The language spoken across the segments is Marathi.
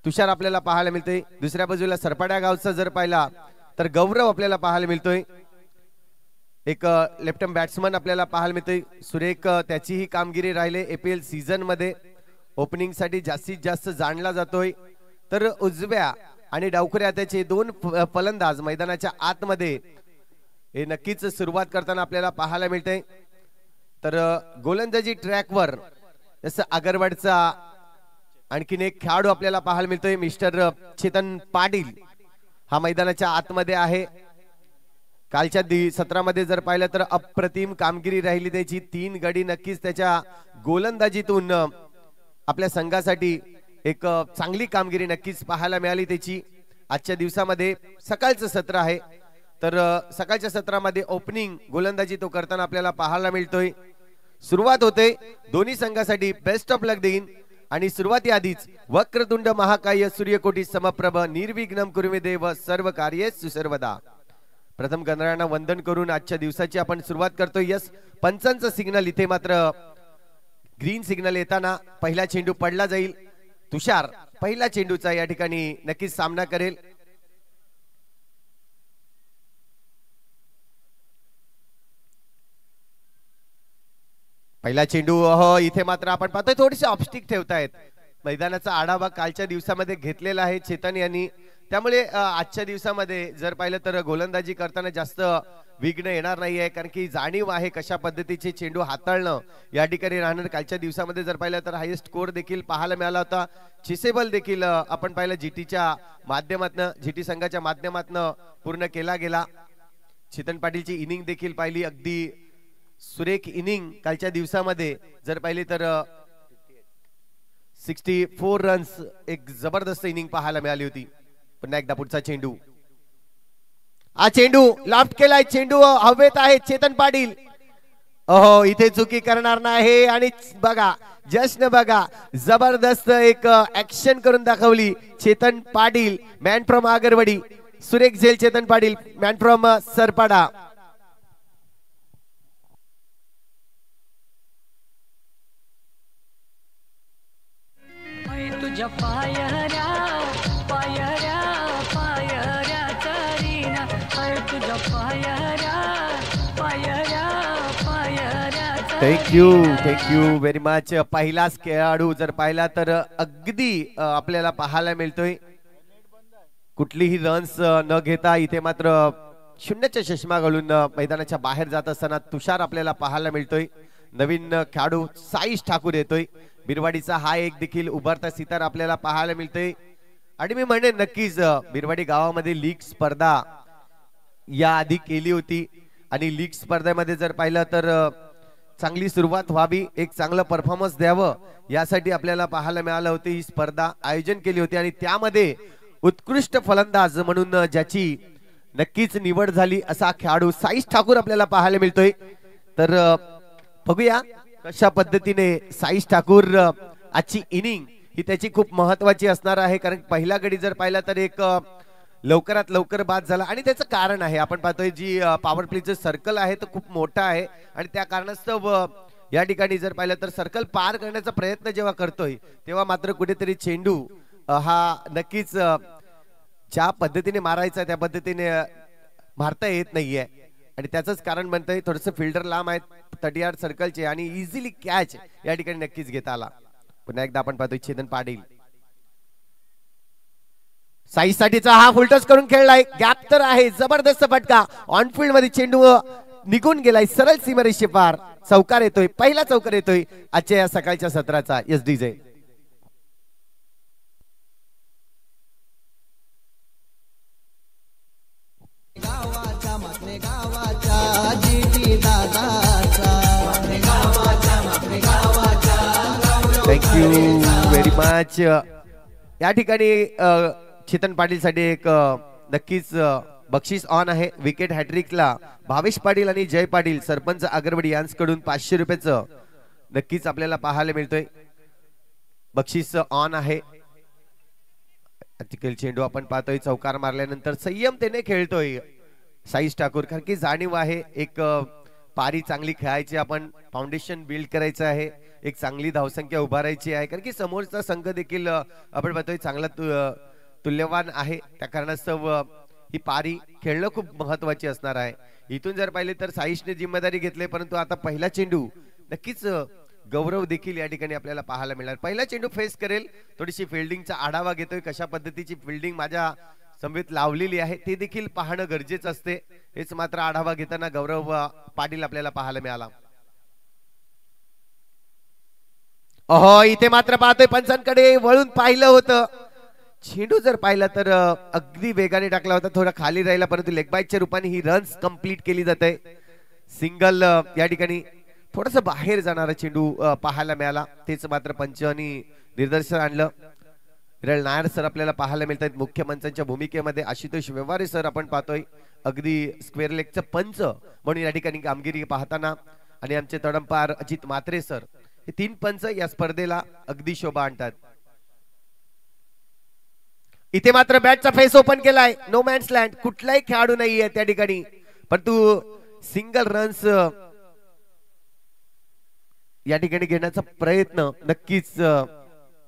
तुषार आपल्याला पाहायला मिळतोय। दुसऱ्या बाजूला सरपाड्या गावचा जर पाहिला तर गौरव आपल्याला पाहायला मिळतोय। एक लेफ्ट हँड बॅट्समन आपल्याला पाहायला मिळतोय। सुरेख त्याचीही कामगिरी राहिले एपीएल सीझन मध्ये ओपनिंग साठी जास्तीत जास्त जाणला जातोय। तर उजव्या आणि डावखऱ्या त्याचे दोन फलंदाज मैदानाच्या आतमध्ये हे नक्कीच सुरुवात करताना आपल्याला पाहायला मिळते। तर गोलंदाजी ट्रॅकवर जसं अगरवाडचा आणखीन एक खेळाडू आपल्याला पाहायला मिळतोय मिस्टर चेतन पाटील हा मैदानाच्या आतमध्ये आहे। कालच्या सत्रामध्ये जर पाहिलं तर अप्रतिम कामगिरी राहिली त्याची। 3 गडी नक्कीच त्याच्या गोलंदाजीतून आपल्या संघासाठी एक चांगली कामगिरी नक्कीच पाहायला मिळाली त्याची। आजच्या दिवसामध्ये सकाळचं सत्र आहे तर सकाळच्या सत्रामध्ये ओपनिंग गोलंदाजी तो करताना आपल्याला पाहायला मिळतोय। सुरुवात होते दोन्ही संघासाठी बेस्ट ऑफ लक देईन आणि सुरुवाती आधीच वक्रतुंड महाकाय सूर्यकोटी समप्रभ निर्विघ्नं कुरुमे देव सर्व कार्येषु सर्वदा। प्रथम गणरायांना वंदन करून आजच्या दिवसाची आपण सुरुवात करतोय। यस पंचांचं सिग्नल इथे मात्र ग्रीन सिग्नल येताना पहिला चेंडू पडला जाईल। तुषार पहिला चेंडूचा या ठिकाणी नक्कीच सामना करेल। पहिला चेंडू इथे मात्र आपण पाहतोय थोडीशी ऑब्स्टिक ठेवतायत। मैदानाचा आढावा कालच्या दिवसामध्ये घेतलेला आहे चेतन यांनी, त्यामुळे आजच्या दिवसामध्ये जर पाहिलं तर गोलंदाजी करताना जास्त विघ्न येणार नाहीये, कारण की जाणीव आहे कशा पद्धतीचे चेंडू हाताळणं या ठिकाणी राहणार। कालच्या दिवसामध्ये जर पाहिलं तर हायेस्ट स्कोर देखील पाहायला मिळाला होता। चिसेबल देखील आपण पाहिलं जीटीच्या माध्यमातून जीटी संघाच्या माध्यमातून पूर्ण केला गेला। चेतन पाटीलची इनिंग देखील पाहिली, अगदी सुरेख इनिंग कालच्या दिवसामध्ये जर पाहिली तर 64 रन्स एक जबरदस्त इनिंग पाहायला मिळाली होती। पुन्हा एकदा पुढचा चेंडू, हा चेंडू लॉफ्ट केलाय, चेंडू हवेत आहे। चेतन पाटील इथे चुकी करणार नाही आणि बघा जश्न बघा, जबरदस्त एक ऍक्शन करून दाखवली चेतन पाटील मॅन फ्रॉम आगरवाडी। सुरेख झेल Chetan Patil man from Sarpada. Thank you very much. पहिलाच खेळाडू जर पाहिला तर अगदी आपल्याला पाहायला मिळतोय कुठलीही रन्स न घेता इथे मात्र शून्याच्या चष्मा घालून मैदानाच्या बाहेर जात असताना तुषार आपल्याला पाहायला मिळतोय। नवीन खेळाडू साईश ठाकूर येतोय बिरवाडीचा, हा एक देखील उभारता सितार आपल्याला पाहायला मिळतोय। आणि मी म्हणेन नक्कीच बिरवाडी गावामध्ये लीग स्पर्धा या आधी केली होती आणि लीग स्पर्धेमध्ये जर पाहिलं तर चांगली सुरुवात व्हावी, एक चांगलं परफॉर्मन्स द्यावं यासाठी आपल्याला पाहायला मिळालं होतं। ही स्पर्धा आयोजन केली होती आणि त्यामध्ये उत्कृष्ट फलंदाज म्हणून ज्याची नक्कीच निवड झाली असा खेळाडू साईश ठाकूर आपल्याला पाहायला मिळतोय। तर बघूया कशा पद्धतीने साईश ठाकूर आजची इनिंग ही त्याची खूप महत्वाची असणार आहे, कारण पहिला गडी जर पाहिला तर एक लवकरात लवकर बाद झाला आणि त्याचं कारण आहे आपण पाहतोय जी पॉवर प्लेचं सर्कल आहे तो खूप मोठा आहे आणि त्या कारणास्तव या ठिकाणी जर पाहिलं तर सर्कल पार करण्याचा प्रयत्न जेव्हा करतोय तेव्हा मात्र कुठेतरी चेंडू हा नक्कीच ज्या पद्धतीने मारायचा त्या पद्धतीने मारता येत नाहीये आणि त्याचंच कारण बनतंय थोडंसं फिल्डर लांब आहेत 30 यार्ड सर्कलचे आणि इझिली कॅच या ठिकाणी नक्कीच घेता आला। पुन्हा एकदा आपण पाहतोय चेतन पाटील साईज साठीचा हा फुलटॉस करून खेळलाय, गॅप तर आहे, जबरदस्त फटका ऑन फील्ड मध्ये चेंडू निघून गेलाय सरळ सीमारेषे पार। चौकार येतोय, पहिला चौकार येतोय आजच्या या सकाळच्या सत्राचा। S DJ thank you very much. या ठिकाणी चेतन पाटील साठी एक नक्कीच बक्षीस ऑन आहे। विकेट हॅट्रिकला भावेश पाटील आणि जय पाटील सरपंच आगरवाडी यांच्याकडून 500 रुपयाचं नक्कीच आपल्याला पाहायला मिळतोय। बक्षीस ऑन आहे। आर्टिकल चेंडू आपण पाहतोय चौकार मारल्यानंतर संयमतेने खेळतोय साईश ठाकूर, कारण की जाणीव आहे एक पारी चांगली खेळायची, आपण फाउंडेशन बिल्ड करायचं आहे एक चांगली धावसंख्या उभारायची आहे, कारण की समोरचा संघ देखील आपण पाहतोय चांगला तुल्यवान आहे. त्या कारणास्तव ही पारी खेळणं खूप महत्वाची असणार आहे. इथून जर पाहिले तर साईशने जिम्मेदारी घेतली, परंतु आता पहिला चेंडू नक्कीच गौरव देखील या ठिकाणी आपल्याला पाहायला मिळणार. पहिला चेंडू फेस करेल, थोडीशी फिल्डिंगचा आढावा घेतोय, कशा पद्धतीची फिल्डिंग माझ्या समवेत लावलेली आहे ते देखील पाहणं गरजेचं असते. हेच मात्र आढावा घेताना गौरव पाटील आपल्याला पाहायला मिळाला. अहो, इथे मात्र पाहतोय पंचांकडे वळून पाहिलं होतं. चेंडू जर पाहिला तर अगदी वेगाने टाकला होता, थोडा खाली राहिला, परंतु लेग बाईटच्या रूपाने ही रन्स कंप्लीट केली जाते. सिंगल या ठिकाणी थोडस बाहेर जाणारा चेंडू पाहायला मिळाला, तेच मात्र पंचांनी निदर्शन आणलं. विरल नायर सर आपल्याला पाहायला मिळतात मुख्य मंचांच्या भूमिकेमध्ये. आशुतोष व्यवहारे सर आपण पाहतोय अगदी स्क्वेअर लेगचं पंच म्हणून या ठिकाणी कामगिरी पाहताना, आणि आमचे तडमपार अजित म्हात्रे सर, हे 3 पंच या स्पर्धेला अगदी शोभा आणतात. इथे मात्र बॅटचा फेस ओपन केलाय, नो मॅन्स लँड, कुठलाही खेळाडू नाहीये त्या ठिकाणी, परंतु सिंगल रन्स या ठिकाणी घेण्याचा प्रयत्न नक्कीच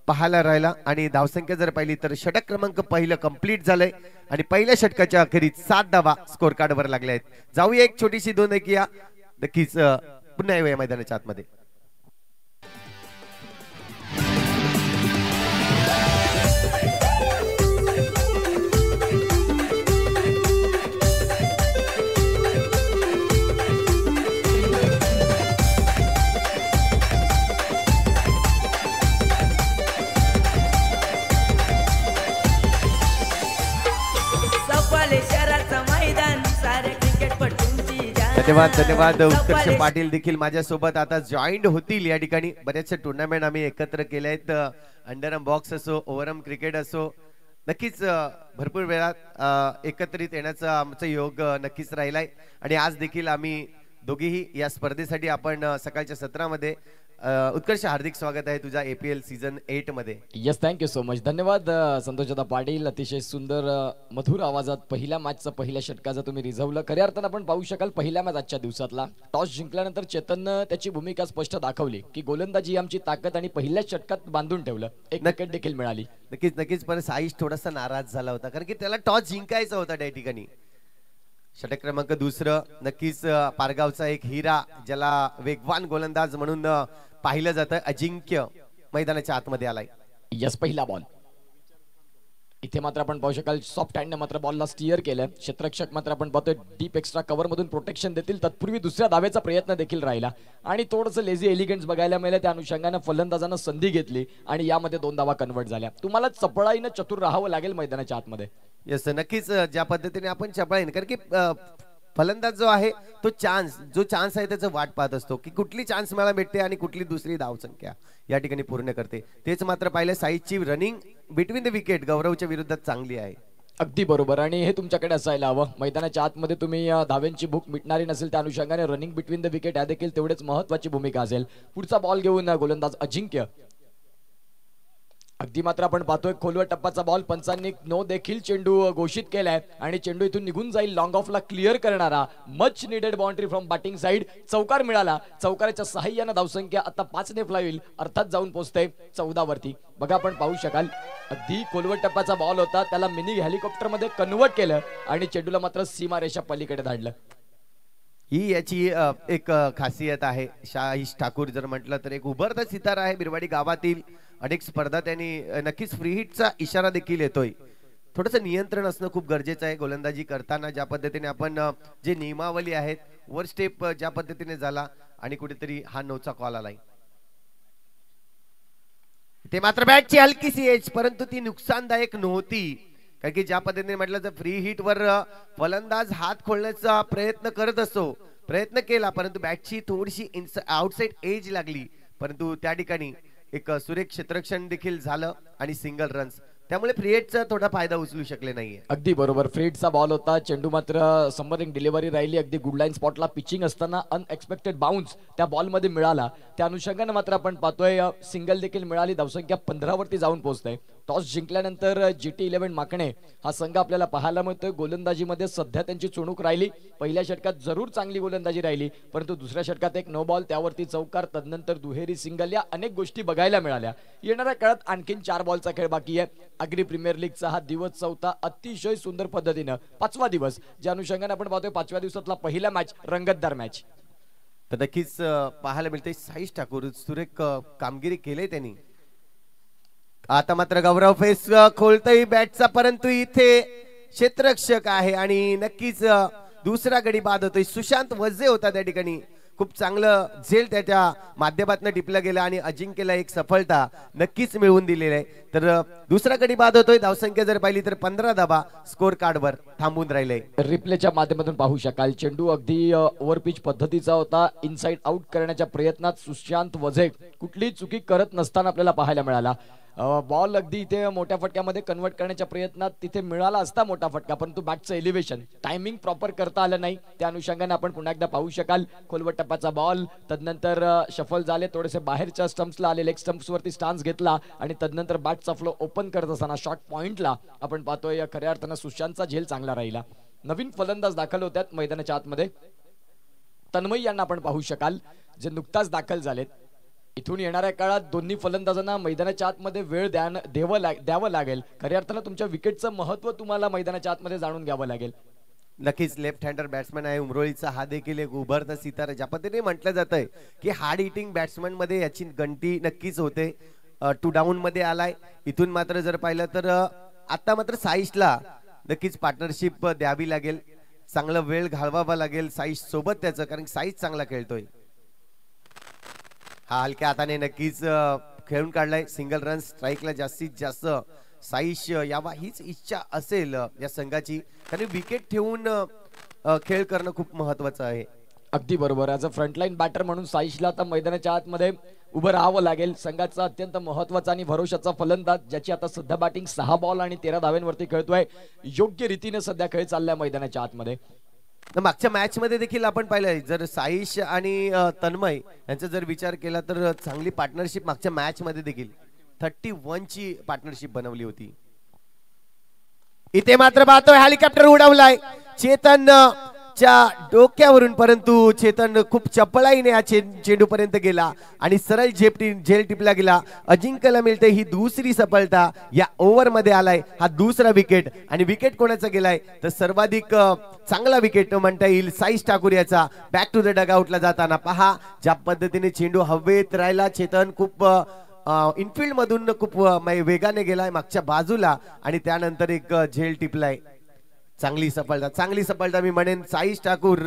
पाहायला राहिला. आणि धावसंख्या जर पाहिली तर षटक क्रमांक पहिलं कंप्लीट झालंय आणि पहिल्या षटकाच्या अखेरीत 7 धावा स्कोर कार्ड वर लागल्या आहेत. जाऊया एक छोटीशी 2 ऐकिया, नक्कीच पुन्हा येऊया मैदानाच्या आतमध्ये. धन्यवाद धन्यवाद. उत्कर्ष पाटील देखील माझ्यासोबत आता जॉईंट होतील या ठिकाणी. बरेचसे टुर्नामेंट आम्ही एकत्र केले आहेत, अंडरआर्म बॉक्स असो, ओव्हरआर्म क्रिकेट असो, नक्कीच भरपूर वेळात एकत्रित येण्याचा आमचा योग नक्कीच राहिलाय. आणि आज देखील आम्ही दोघेही या स्पर्धेसाठी आपण सकाळच्या सत्रामध्ये उत्कर्ष हार्दिक स्वागत आहे तुझा APL सीझन 8 मध्ये. Yes, thank you so much. धन्यवाद संतोषदा पाटील. अतिशय सुंदर मधुर आवाजात पहिल्या मॅचचा पहिल्या षटकाचा तुम्ही रिझवलं. खऱ्या अर्थानं आपण पाहू शकाल पहिल्या मॅच आजच्या दिवसातला टॉस जिंकल्यानंतर चेतननं त्याची भूमिका स्पष्ट दाखवली की गोलंदाजी आमची ताकद, आणि पहिल्याच षटकात बांधून ठेवलं. एक विकेट देखील मिळाली. नक्कीच नक्कीच. पण साईश थोडासा नाराज झाला होता, कारण की त्याला टॉस जिंकायचा होता त्या ठिकाणी. षटक क्रमांक 2 नक्कीच पारगावचा एक हिरा, ज्याला वेगवान गोलंदाज म्हणून पाहिलं जातं, अजिंक्य मैदानाच्या आतमध्ये आलाय. यस, पहिला बॉल. इथे मात्र आपण पाहू शकाल सॉफ्ट हँडने मात्र बॉलला स्टिअर केलं. क्षेत्ररक्षक मात्र आपण पाहतोय डीप एक्स्ट्रा कव्हर मधून प्रोटेक्शन देतील. तत्पूर्वी दुसऱ्या धावेचा प्रयत्न देखील राहिला आणि थोडंसं लेझी एलिगन्स बघायला मिळालं. त्या अनुषंगाने फलंदाजानं संधी घेतली आणि यामध्ये 2 धावा कन्वर्ट झाल्या. तुम्हाला चपळाईनं चतुर राहावं लागेल मैदानाच्या आतमध्ये. येस, नक्कीच. ज्या पद्धतीने आपण चपळाईने, कारण की फलंदाज जो आहे तो जो चान्स आहे त्याचं वाट पाहत असतो की कुठली चान्स मला भेटते आणि कुठली दुसरी धावसंख्या या ठिकाणी पूर्ण करते. तेच मात्र पाहिलं, साईजची रनिंग बिटवीन द विकेट गौरवच्या विरुद्धात चांगली आहे. अगदी बरोबर, आणि हे तुमच्याकडे असायला हवं. मैदानाच्या आतमध्ये तुम्ही धाव्यांची भूक मिटणारी नसेल, त्या अनुषंगाने रनिंग बिटवीन द विकेट या देखील तेवढेच महत्वाची भूमिका असेल. पुढचा बॉल घेऊन गोलंदाज अजिंक्य. अगदी मात्र आपण पाहतोय खोलवर टप्पाचा बॉल, पंचांनी नो देखील चेंडू घोषित केलाय आणि चेंडू इथून निघून जाईल. लॉंग ऑफला क्लिअर करणारा much needed boundary from batting side. चौकार मिळाला. चौकाराच्या सहाय्याने धावसंख्या आता 5 ने फ्लाय होईल, अर्थात जाऊन पोहोचते 14 वरती. बघा आपण पाहू शकाल अगदी खोलवर टप्पाचा बॉल होता, त्याला मिनी हेलिकॉप्टर मध्ये कन्वर्ट केलं आणि चेंडूला मात्र सीमारेषा पलीकडे धाडलं. ही याची एक खासियत आहे. शाहीश ठाकूर जर म्हटलं तर एक उभरता सितारा आहे बिरवाडी गावातील. अनेक स्पर्धा त्यांनी नक्कीच फ्री हिटचा इशारा देखील येतोय. थोडंसं नियंत्रण असणं खूप गरजेचं आहे गोलंदाजी करताना. ज्या पद्धतीने आपण जे नियमावली आहेत, वर स्टेप ज्या पद्धतीने झाला आणि कुठेतरी हा नोचा कॉल आलाय. ते मात्र बॅटची हलकीशी एज, परंतु ती नुकसानदायक नव्हती. कारण की ज्या पद्धतीने म्हटलं तर फ्री हिट वर फलंदाज हात खोलण्याचा प्रयत्न केला, परंतु बॅटची थोडीशी आउटसाइड एज लागली, परंतु त्या ठिकाणी एक सुरेख क्षेत्ररक्षण देखील झालं आणि सिंगल रन्स. त्यामुळे फ्रीहिटचा थोडा फायदा उचलू शकले नाहीये. अगदी बरोबर, फ्रीहिटचा बॉल होता. चेंडू मात्र समोरिंग डिलिव्हरी राहिली. अगदी गुड लाईन स्पॉटला पिचिंग असताना अनएक्सपेक्टेड बाउन्स त्या बॉलमध्ये मिळाला. त्या अनुषंगाने मात्र आपण पाहतोय सिंगल देखील मिळाली. धावसंख्या 15 वरती जाऊन पोहोचते. टॉस जिंकल्यानंतर GT11 माकणे हा संघ आपल्याला पाहायला मिळतोय. गोलंदाजीमध्ये सध्या त्यांची चुणूक राहिली. पहिल्या षटकात जरूर चांगली गोलंदाजी राहिली, परंतु दुसऱ्या षटकात एक नो बॉल, त्यावरती चौकार, तदनंतर दुहेरी सिंगल, या अनेक गोष्टी बघायला मिळाल्या. येणाऱ्या काळात आणखीन 4 बॉलचा खेळ बाकी आहे. अग्री प्रीमियर लीगचा हा दिवस चौथा अतिशय सुंदर पद्धतीनं 5वा दिवस, ज्या अनुषंगाने आपण पाहतोय 5व्या दिवसातला पहिला मॅच, रंगतदार मॅच. तर नक्कीच पाहायला मिळते साईश ठाकूर सुरेख कामगिरी केली त्यांनी. आता मात्र गौरव फेस खोलतोय बॅटचा, परंतु इथे क्षेत्ररक्षक आहे आणि नक्कीच दुसरा गडी बाद होतोय. सुशांत वझे होता त्या ठिकाणी. खूप चांगलं झेल त्याच्या माध्यमातून टिपलं गेलं आणि अजिंक्यला एक सफलता नक्कीच मिळवून दिलेली आहे. तर दुसरा गडी बाद होतोय. धावसंख्या जर पाहिली तर 15 धावा स्कोर कार्डवर थांबून राहिले. रिप्लेच्या माध्यमातून पाहू शकाल चेंडू अगदी ओव्हरपिच पद्धतीचा होता. इनसाइड आउट करण्याच्या प्रयत्नात सुशांत वझे कुठलीही चुकी करत नसताना आपल्याला पाहायला मिळाला. बॉल अगदी इथे मोठ्या फटक्यामध्ये कन्वर्ट करण्याच्या प्रयत्नात तिथे मिळाला असता मोठा फटका, परंतु बॅटचं एलिव्हेशन टायमिंग प्रॉपर करता आलं नाही. त्या अनुषंगाने आपण पुन्हा एकदा पाहू शकाल खोलवट टप्प्याचा बॉल, तदनंतर शफल झाले, थोडेसे बाहेरच्या स्टंप्सला आले, लेग स्टंप्स वरती स्टान्स घेतला आणि तदनंतर बॅटचा फ्लो ओपन करत असताना शॉर्ट पॉइंटला आपण पाहतोय खऱ्या अर्थानं सुशांतचा झेल चांगला राहिला. नवीन फलंदाज दाखल होत्यात मैदानाच्या आतमध्ये. तन्मय यांना आपण पाहू शकाल जे नुकताच दाखल झालेत. इथून येणाऱ्या काळात दोन्ही फलंदाजांना मैदानाच्या आतमध्ये वेळ द्यावं लागेल. खऱ्या अर्थानं तुमच्या विकेटचं महत्व तुम्हाला मैदानाच्या आतमध्ये जाणून घ्यावं लागेल. नक्कीच लेफ्ट हँडर बॅट्समॅन आहे उमरोळीचा. हा देखील एक उभरता सितारा, ज्या पद्धतीने म्हटलं जात आहे की हार्ड हिटिंग बॅट्समॅन मध्ये याची गंटी नक्कीच होते. 2 डाऊन मध्ये आलाय. इथून मात्र जर पाहिलं तर आता मात्र साईशला नक्कीच पार्टनरशिप द्यावी लागेल. चांगला वेळ घालवावा लागेल साईश सोबत त्याचं, कारण साईश चांगला खेळतोय. हा हलक्या हाताने नक्कीच खेळून काढलाय. सिंगल रन स्ट्राईकला जास्तीत जास्त साईश यावा हीच इच्छा असेल या संघाची, कारण विकेट ठेवून खेळ करणं खूप महत्वाचं आहे. अगदी बरोबर. ॲज अ फ्रंटलाईन बॅटर म्हणून साईशला आता मैदानाच्या आतमध्ये उभं राहावं लागेल. संघाचा अत्यंत महत्वाचा आणि भरोशाचा फलंदाज, ज्याची आता सध्या बॅटिंग 6 बॉल आणि 13 धाव्यांवरती खेळतोय. योग्य रीतीने सध्या खेळ चाललाय मैदानाच्या आतमध्ये. मागच्या मॅच मध्ये देखील आपण पाहिलंय, जर साईश आणि तन्मय यांचा जर विचार केला तर चांगली पार्टनरशिप मागच्या मॅच मध्ये देखील 31 ची पार्टनरशिप बनवली होती. इथे मात्र पाहतोय हेलिकॉप्टर उडवलाय चेतन च्या डोक्यावरून, परंतु चेतन खूप चपळाईने या चेंडू पर्यंत गेला आणि सरळ झेल टिपला गेला. अजिंक्यला मिळते ही दुसरी सफलता या ओव्हर मध्ये आलाय. हा दुसरा विकेट, आणि विकेट कोणाचा गेलाय तर सर्वाधिक चांगला विकेट म्हणता येईल साईश ठाकूर याचा. बॅक टू द डगआउटला जाताना पहा ज्या पद्धतीने चेंडू हवेत राहिला. चेतन खूप इनफिल्ड मधून खूप वेगाने गेलाय मागच्या बाजूला आणि त्यानंतर एक झेल टिपलाय. चांगली सफलता मी म्हणेन साईश ठाकूर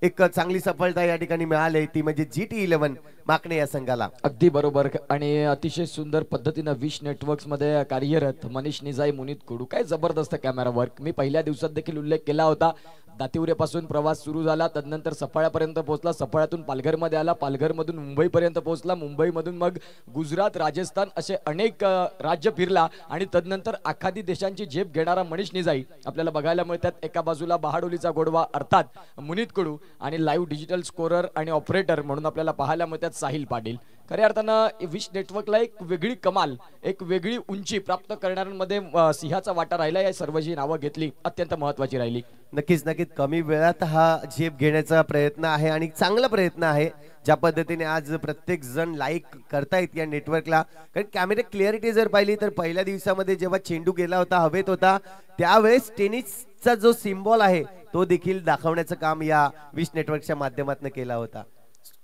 एक चांगली सफलता या ठिकाणी मिळाली, ती म्हणजे GT11 माकणे या संघाला. अगदी बरोबर. आणि अतिशय सुंदर पद्धतीने विश नेटवर्क्स मध्ये कार्यरत मनीष निजाई, मुनीत कुडू, काय जबरदस्त कॅमेरा वर्क. मी पहिल्या दिवसात देखील उल्लेख केला होता. दातिवरेपासून प्रवास सुरू झाला, तदनंतर सफाळ्यापर्यंत पोहोचला, सफाळ्यातून पालघरमध्ये आला, पालघरमधून मुंबईपर्यंत पोहोचला, मुंबईमधून मग गुजरात, राजस्थान असे अनेक राज्य फिरला आणि तदनंतर आखादी देशांची झेप घेणारा मनीष निजाई आपल्याला बघायला मिळतात. एका बाजूला बहाडोलीचा गोडवा अर्थात मुनीत कुडू आणि लाईव्ह डिजिटल स्कोरर आणि ऑपरेटर म्हणून आपल्याला पाहायला मिळतात साहिल पाटील. खऱ्या अर्थानं विश नेटवर्कला एक वेगळी कमाल, एक वेगळी उंची प्राप्त करणाऱ्यांमध्ये सिंहाचा वाटा राहिला. या सर्व जी नावं घेतली अत्यंत महत्वाची राहिली. नक्कीच कमी वेळात हा झेप घेण्याचा प्रयत्न आहे आणि चांगला प्रयत्न आहे. ज्या पद्धतीने आज प्रत्येक जण लाईक करतायत या नेटवर्कला, कारण कॅमेरा क्लिअरिटी जर पाहिली तर पहिल्या दिवसामध्ये जेव्हा चेंडू गेला होता, हवेत होता, त्यावेळेस टेनिसचा जो सिम्बॉल आहे तो देखील दाखवण्याचं काम या विश नेटवर्कच्या माध्यमातून केला होता.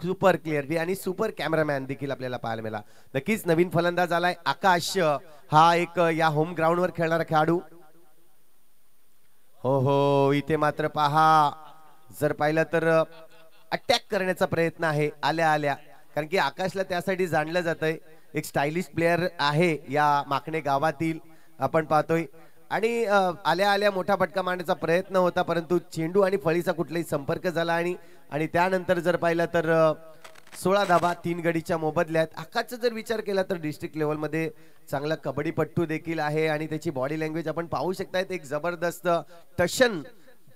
सुपर क्लिअरिटी आणि सुपर कॅमेरामॅन देखील आपल्याला पाहायला मिळाला. नक्कीच नवीन फलंदाज आलाय आकाश, हा एक या होम ग्राउंडवर खेळणारा खेळाडू. हो इथे मात्र पहा जर पाहिलं तर अटॅक करण्याचा प्रयत्न आहे आल्या, कारण की आकाशला त्यासाठी जाणलं जातंय. एक स्टायलिश प्लेयर आहे या माकणे गावातील आपण पाहतोय. आणि आल्या मोठा फटका मारण्याचा प्रयत्न होता, परंतु चेंडू आणि फळीचा कुठलाही संपर्क झाला आणि त्यानंतर जर पाहिलं तर 16 धाबा 3 गडीच्या मोबदल्यात. आकाशचा जर विचार केला तर डिस्ट्रिक्ट लेवल मध्ये चांगला कबड्डीपट्टू देखील आहे आणि त्याची बॉडी लँग्वेज आपण पाहू शकतायत. एक जबरदस्त टशन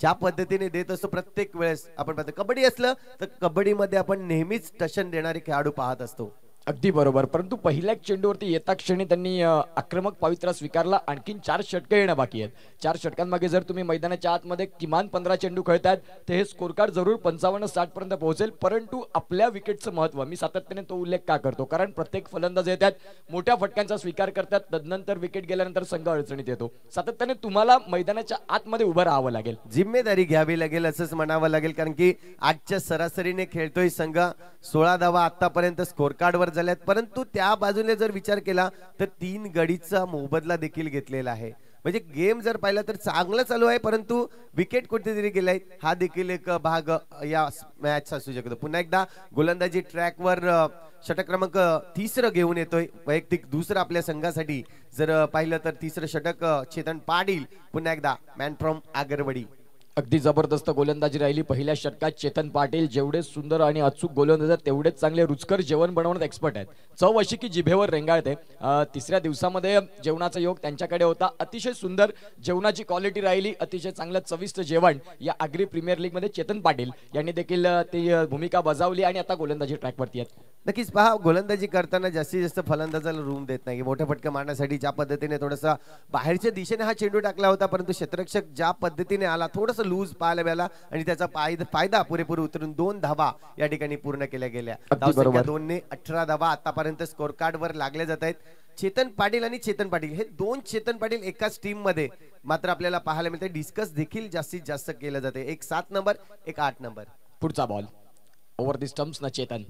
ज्या पद्धतीने देत असतो प्रत्येक वेळेस आपण पाहतो. कबड्डी असलं तर कबड्डीमध्ये आपण नेहमीच टशन देणारे खेळाडू पाहत असतो. अगदी बरोबर. परंतु पहिल्या चेंडूवरती येता क्षणी त्यांनी आक्रमक पवित्रा स्वीकारला. आणखीन 4 षटकं येणं बाकी आहेत. 4 षटकांमागे जर तुम्ही मैदानाच्या आतमध्ये किमान 15 चेंडू खेळतायत तर हे स्कोर कार्ड जरूर 55-60 पर्यंत पोहोचेल. परंतु आपल्या विकेटचं महत्व मी सातत्याने तो उल्लेख का करतो, कारण प्रत्येक फलंदाज येतात, मोठ्या फटक्यांचा स्वीकार करतात, तदनंतर विकेट गेल्यानंतर संघ अडचणीत येतो. सातत्याने तुम्हाला मैदानाच्या आतमध्ये उभं राहावं लागेल, जिम्मेदारी घ्यावी लागेल असंच म्हणावं लागेल. कारण की आजच्या सरासरीने खेळतोय संघ 16 धावा आतापर्यंत स्कोर कार्डवर झाल्यात. परंतु त्या बाजूने जर विचार केला तर 3 गडीचा मोबदला देखील घेतलेला आहे. म्हणजे गेम जर पाहिला तर चांगलं चालू आहे, परंतु विकेट कुठेतरी गेलाय. हा देखील एक भाग या मॅच असू शकतो. पुन्हा एकदा गोलंदाजी ट्रॅकवर षटक क्रमांक 3 घेऊन येतोय. वैयक्तिक दुसरं आपल्या संघासाठी जर पाहिलं तर 3रं षटक चेतन पाटील, पुन्हा एकदा मॅन फ्रॉम आगरवाडी. अगदी जबरदस्त गोलंदाजी राहिली पहिल्या षटकात. चेतन पाटील जेवढे सुंदर आणि अचूक गोलंदाज आहेत तेवढेच चांगले रुचकर जेवण बनवण्यात एक्सपर्ट आहेत. चव अशी की जिभेवर रेंगाळते. तिसऱ्या दिवसामध्ये जेवणाचा योग त्यांच्याकडे होता. अतिशय सुंदर जेवणाची क्वालिटी राहिली, अतिशय चांगलं चविष्ट जेवण या आगरी प्रीमियर लीग मध्ये चेतन पाटील यांनी देखील ती भूमिका बजावली आणि आता गोलंदाजी ट्रॅकवरती आहेत. नक्कीच पहा, गोलंदाजी करताना जास्तीत जास्त फलंदाजाला रूम देत नाही. मोठ्या फटका मारण्यासाठी ज्या पद्धतीने थोडासा बाहेरच्या दिशेने हा चेंडू टाकला होता, परंतु क्षेत्ररक्षक ज्या पद्धतीने आला थोडंसं लूज पाहायला मिळाला आणि त्याचा फायदा पुरेपूर उतरून 2 धावा या ठिकाणी पूर्ण केल्या गेल्या. धावसंख्या 2ने 18 धावा आतापर्यंत स्कोर कार्ड वर लागले जात आहेत. चेतन पाटील आणि चेतन पाटील हे 2 चेतन पाटील एकाच टीम मध्ये मात्र आपल्याला पाहायला मिळते. डिस्कस देखील जास्तीत जास्त केलं जाते. एक 7 नंबर, एक 8 नंबर. पुढचा बॉल ओव्हर दी स्टंप्स ना चेतन.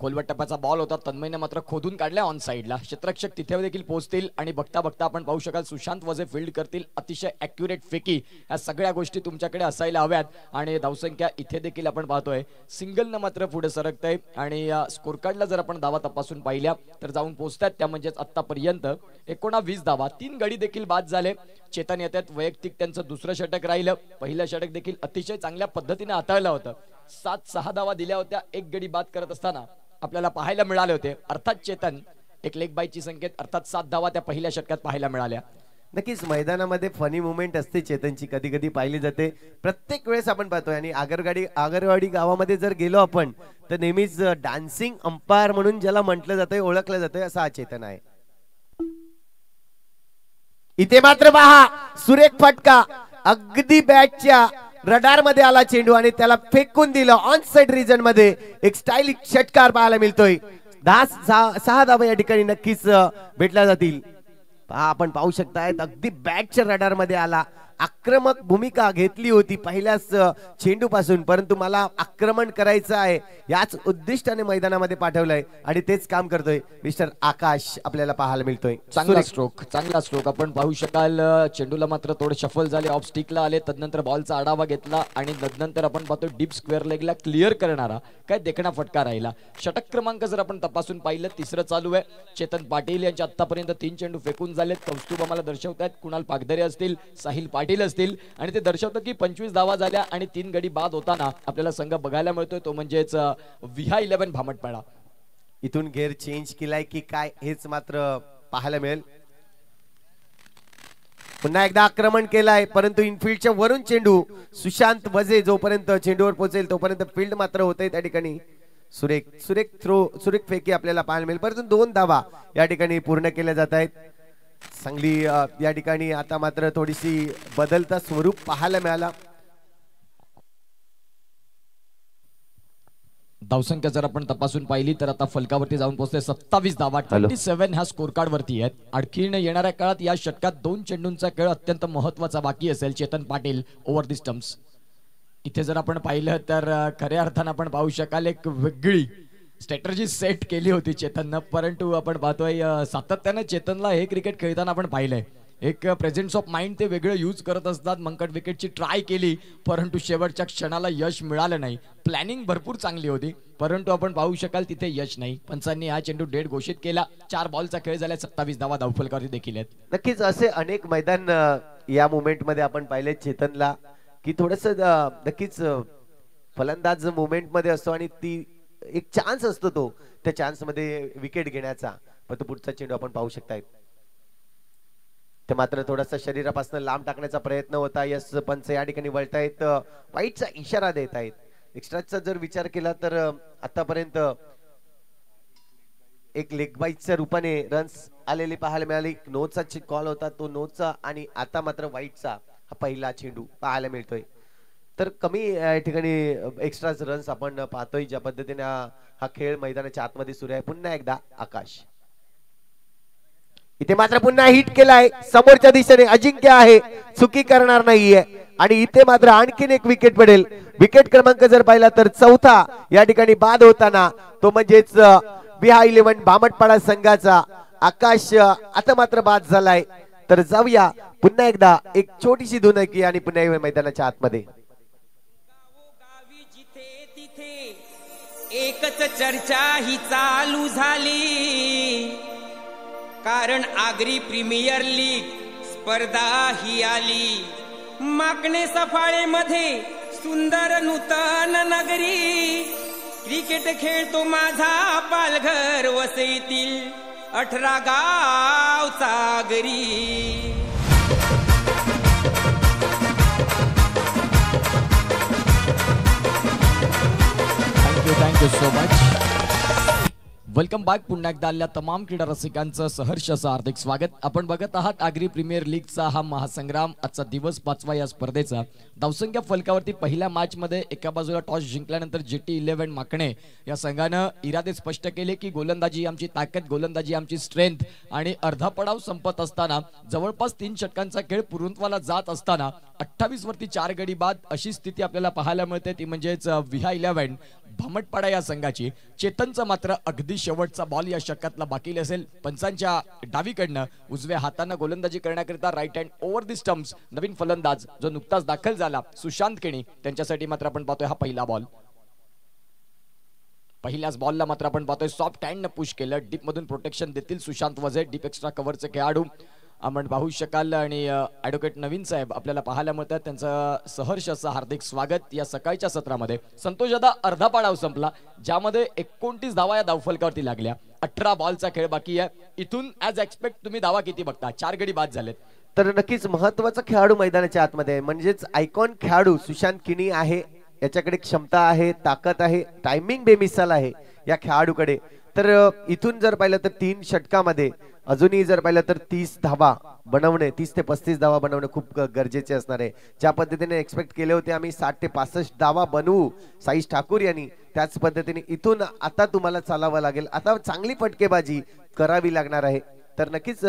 खोलवट टप्प्याचा बॉल होता, तन्मयने मात्र खोदून काढलाय ऑन साइडला. क्षेत्ररक्षक तिथे देखील पोहोचतील आणि बघता बघता आपण पाहू शकाल सुशांत वजे फील्ड करतील. अतिशय ॲक्युरेट फेकी, या सगळ्या गोष्टी तुमच्याकडे असायला हव्यात. आणि धावसंख्या इथे देखील आपण पाहतोय सिंगलनं मात्र पुढे सरकतंय. आणि स्कोर कार्डला जर आपण धावा तपासून पाहिल्या तर जाऊन पोहोचतात त्या म्हणजेच आतापर्यंत 19 धावा. 3 गडी देखील बाद झाले. चेतन येतात, वैयक्तिक त्यांचं दुसरं षटक राहिलं. पहिलं षटक देखील अतिशय चांगल्या पद्धतीने हाताळलं होतं. 7-6 धावा दिल्या होत्या एक गडी बाद करत असताना आपल्याला पाहायला मिळाले होते. अर्थात चेतन एक लेग बायची संकेत, अर्थात 7 धावा त्या पहिल्या षटकात पाहायला मिळाल्या. नक्कीच मैदानामध्ये फनी मुवमेंट असते चेतनची, कधी कधी पाहिली जाते. प्रत्येक वेळेस आपण पाहतोय. आणि आगरवाडी गावामध्ये जर गेलो आपण तर नेहमीच डान्सिंग अंपायर म्हणून ज्याला म्हटलं जातंय, ओळखलं जातंय, असा हा चेतन आहे. इथे मात्र पहा सुरेख फटका, अगदी बॅटच्या रडार मध्ये आला चेंडू आणि त्याला फेकून दिलं. ऑन साइड रिजन मध्ये एक स्टाइलिश षटकार पाहायला मिळतोय. 6 धावा या ठिकाणी नक्कीच भेटल्या जातील. आपण पाहू शकताय अगदी बॅटच्या रडार मध्ये आला. आक्रमक भूमिका घेतली होती पहिल्याच चेंडू पासून, परंतु मला आक्रमण करायचं आहे याच उद्दिष्टाने मैदानामध्ये पाठवलंय आणि तेच काम करतोय मिस्टर आकाश आपल्याला पाहायला मिळतोय. चांगला स्ट्रोक आपण पाहू शकाल. चेंडूला मात्र थोडे शफल झाले, ऑफ स्टिकला आले, तदनंतर बॉलचा आढावा घेतला आणि तदनंतर आपण पाहतो डीप स्क्वेअर लेगला क्लिअर करणारा काय देखणा फटका राहिला. षटक क्रमांक जर आपण तपासून पाहिलं 3रं चालू आहे. चेतन पाटील यांचे आतापर्यंत 3 चेंडू फेकून झालेत. कौस्तुभ आम्हाला दर्शवतात कुणाल पागदरे असतील, साहिल पाटील असतील आणि ते दर्शवतात की 25 धावा झाल्या आणि 3 गडी बाद होताना आपल्याला संघ बघायला मिळतोय तो म्हणजेच विहा 11 भामटपाडा. इथून गेअर चेंज केलाय की काय हेच मात्र पाहायला मिळेल. पुन्हा एकदा आक्रमण केलाय, परंतु इनफिल्डच्या वरून चेंडू सुशांत वजे जोपर्यंत चेंडूवर पोहोचेल तोपर्यंत फील्ड मात्र होते. त्या ठिकाणी सुरेख फेकी आपल्याला पाहायला मिळेल. परंतु 2 धावा या ठिकाणी पूर्ण केल्या जात आहेत. चांगली या ठिकाणी आता मात्र थोडीशी बदलता स्वरूप पाहायला मिळाला. धावसंख्या जर आपण तपासून पाहिली तर आता फलकावरती जाऊन पोहोचते 27 धावा. 27 ह्या स्कोर कार्ड वरती आहेत. आणखीन येणाऱ्या काळात या षटकात 2 चेंडूंचा खेळ अत्यंत महत्वाचा बाकी असेल. Chetan Patil over the stumps. इथे जर आपण पाहिलं तर खऱ्या अर्थानं आपण पाहू शकाल एक वेगळी स्ट्रॅटर्जी सेट केली होती चेतननं. परंतु आपण पाहतोय सातत्यानं चेतनला हे क्रिकेट खेळताना आपण पाहिलंय एक प्रेझेन्स ऑफ माइंड ते वेगळं यूज करत असतात. मंकट विकेटची ट्राय केली परंतु शेवटच्या क्षणाला यश मिळालं नाही. प्लॅनिंग भरपूर चांगली होती परंतु आपण पाहू शकाल तिथे यश नाही. पंचांनी हा चेंडू डेड घोषित केला. 4 बॉलचा खेळ झाला. 27 धावा धावफलकावरती देखील आहेत. नक्कीच असे अनेक मैदान या मुवमेंट मध्ये आपण पाहिले चेतनला की थोडस नक्कीच फलंदाज मुवमेंट मध्ये असतो आणि ती एक चान्स असतो तो त्या चान्स मध्ये विकेट घेण्याचा. पण तो पुढचा चेंडू आपण पाहू शकताय ते मात्र थोडासा शरीरापासून लांब टाकण्याचा प्रयत्न होता. यस पंच या ठिकाणी वळतायत, वाईटचा इशारा देत आहेत. एक्स्ट्राचा जर विचार केला तर आतापर्यंत एक लेग बाईटच्या रूपाने रन्स आलेले पाहायला मिळाले. नोचा कॉल होता तो नोचा आणि आता मात्र वाईटचा हा पहिला चेंडू पाहायला मिळतोय. तर कमी या ठिकाणी एक्स्ट्रा रन्स आपण पाहतोय. ज्या पद्धतीने हा खेळ मैदानाच्या आतमध्ये सुरू आहे. पुन्हा एकदा आकाश इथे मात्र पुन्हा हिट केलाय. समोरच्या दिशेने अजिंक्य आहे, चुकी करणार नाहीये आणि इथे मात्र आणखीन एक विकेट पडेल. विकेट क्रमांक जर पाहिला तर चौथा या ठिकाणी बाद होताना तो म्हणजेच BH11 भामटपाडा संघाचा आकाश आता मात्र बाद झालाय. तर जाऊया पुन्हा एकदा एक छोटीशी धुनकी आणि पुन्हा एकदा मैदानाच्या आतमध्ये. एकच चर्चा ही चालू झाली, कारण आगरी प्रीमियर लीग स्पर्धा ही आली. माकणे सफाळे मध्ये सुंदर नूतन नगरी, क्रिकेट खेळतो माझा पालघर वसईतील 18 गावचा गरी. Thank you so much. Welcome back. पुन्हा एकदा आलेल्या तमाम क्रीडा रसिकांचं सहर्ष असं हार्दिक स्वागत. आपण बघत आहात आगरी प्रीमियर लीगचा हा महासंग्राम. आजचा दिवस 5वा या स्पर्धेचा. धावसंख्या फलकावरती पहिल्या मॅच मध्ये एका बाजूला टॉस जिंकल्यानंतर GT11 माकणे या संघानं इरादे स्पष्ट केले की गोलंदाजी आमची ताकद, गोलंदाजी आमची स्ट्रेंथ आणि अर्धा पडाव संपत असताना जवळपास 3 षटकांचा खेळ पूर्णत्वाला जात असताना 28 वरती 4 गडी बाद अशी स्थिती आपल्याला पाहायला मिळते. ती म्हणजेच BH11 भामटपाडा या संघाची. चेतनचा मात्र अगदी शेवटचा बॉल या षटकातला बाकी असेल. पंचांच्या डावीकडनं उजव्या हाताने गोलंदाजी करण्याकरिता right hand over the stumps नवीन फलंदाज जो नुकताच दाखल झाला सुशांत केणी, त्यांच्यासाठी मात्र आपण पाहतोय हा पहिला बॉल. पहिल्याच बॉलला मात्र आपण पाहतोय सॉफ्ट हँड पुश केलं. डीप मधून प्रोटेक्शन देतील सुशांत वजे, डीप एक्स्ट्रा कव्हरचे खेळाडू आपण पाहू शकाल. आणि ॲडव्होकेट नवीन साहेब आपल्याला पाहायला मिळतात. त्यांचं सहर्ष असं हार्दिक स्वागत. या सकाळच्या सत्रामध्ये संतोष दादा अर्धा पाडाव संपला, ज्यामध्ये 29 धावा या धावफलकावरती लागल्या. 18 बॉलचा खेळ बाकी आहे. इथून ऍज एक्सपेक्ट तुम्ही धावा किती बघता? 4 गडी बाद झालेत. तर नक्कीच महत्वाचा खेळाडू मैदानाच्या आतमध्ये म्हणजेच आयकॉन खेळाडू सुशांत किनी आहे. याच्याकडे क्षमता आहे, ताकद आहे, टायमिंग बेमिसाल आहे या खेळाडूकडे. तर इथून जर पाहिलं तर 3 षटकामध्ये अजूनही जर पाहिलं तर 30 धावा बनवणे, 30 ते 35 धावा बनवणे खूप गरजेचे असणार आहे. ज्या पद्धतीने एक्सपेक्ट केले होते आम्ही 60 ते 65 धावा बनवू साईश ठाकूर यांनी, त्याच पद्धतीने इथून आता तुम्हाला चालावं लागेल. आता चांगली फटकेबाजी करावी लागणार आहे. तर नक्कीच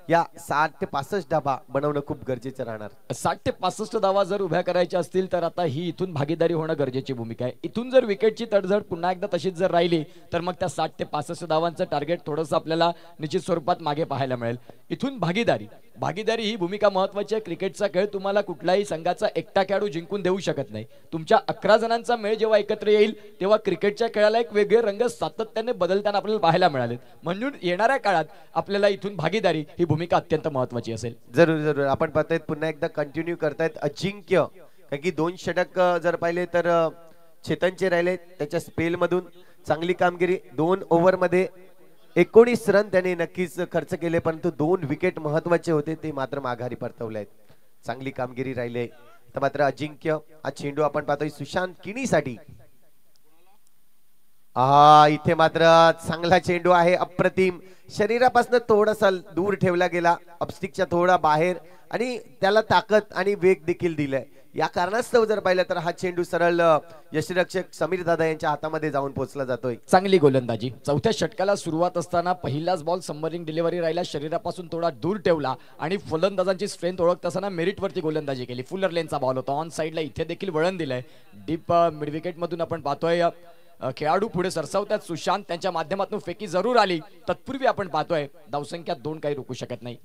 या 60 ते 65 धावा बनवणं खूप गरजेचं राहणार. 60 ते 65 धावा जर उभ्या करायच्या असतील तर आता ही इथून भागीदारी होणं गरजेची भूमिका आहे. इथून जर विकेटची तडजड पुन्हा एकदा तशीच जर राहिली तर मग त्या 60 ते 65 धावांचं टार्गेट थोडंसं आपल्याला निश्चित स्वरूपात मागे पाहायला मिळेल. इथून भागीदारी ही भूमिका महत्वाची आहे. क्रिकेटचा खेळ तुम्हाला कुठल्याही संघाचा एकटा खेळाडू जिंकून देऊ शकत नाही. तुमच्या 11 जणांचा मेळ जेव्हा एकत्र येईल तेव्हा क्रिकेटच्या खेळाला एक वेगळे रंग सातत्याने बदलताना आपल्याला पाहायला मिळाले. म्हणून येणाऱ्या काळात आपल्याला इथून भागीदारी ही भूमिका अत्यंत महत्वाची असेल. जरूर आपण पाहतोय पुन्हा एकदा कंटिन्यू करतायत अजिंक्य. कारण की 2 षटक जर पाहिले तर चेतनचे राहिले. त्याच्या स्पेल मधून चांगली कामगिरी. 2 ओव्हर मध्ये 19 रन त्याने नक्कीच खर्च केले, परंतु 2 विकेट महत्वाचे होते ते मात्र माघारी परतवले आहेत. चांगली कामगिरी राहिली. तर मात्र अजिंक्य हा चेंडू आपण पाहतोय सुशांत किनीसाठी. इथे मात्र चांगला चेंडू आहे, अप्रतिम. शरीरापासून थोडासा दूर ठेवला गेला, अपस्टिकच्या थोडा बाहेर, आणि त्याला ताकद आणि वेग देखील दिलाय. या कारणास्तव जर पाहिलं तर हा चेंडू सरळ यष्टीरक्षक समीर दादा यांच्या हातामध्ये जाऊन पोहोचला जातोय. चांगली गोलंदाजी. चौथ्या षटकाला सुरुवात असताना पहिलाच बॉल सबमरीन डिलिव्हरी राहिला, शरीरापासून थोडा दूर ठेवला आणि फलंदाजांची स्ट्रेंथ ओळखत असताना मेरिट वरती गोलंदाजी केली. फुलर लेनचा बॉल होता, ऑन साइडला इथे देखील वळण दिलंय. डीप मिड विकेट मधून आपण पाहतोय खेळाडू पुढे सरसावतात. सुशांत त्यांच्या माध्यमातून फेकी जरूर आली. तत्पूर्वी आपण पाहतोय धावसंख्या 2 काही रोखू शकत नाही.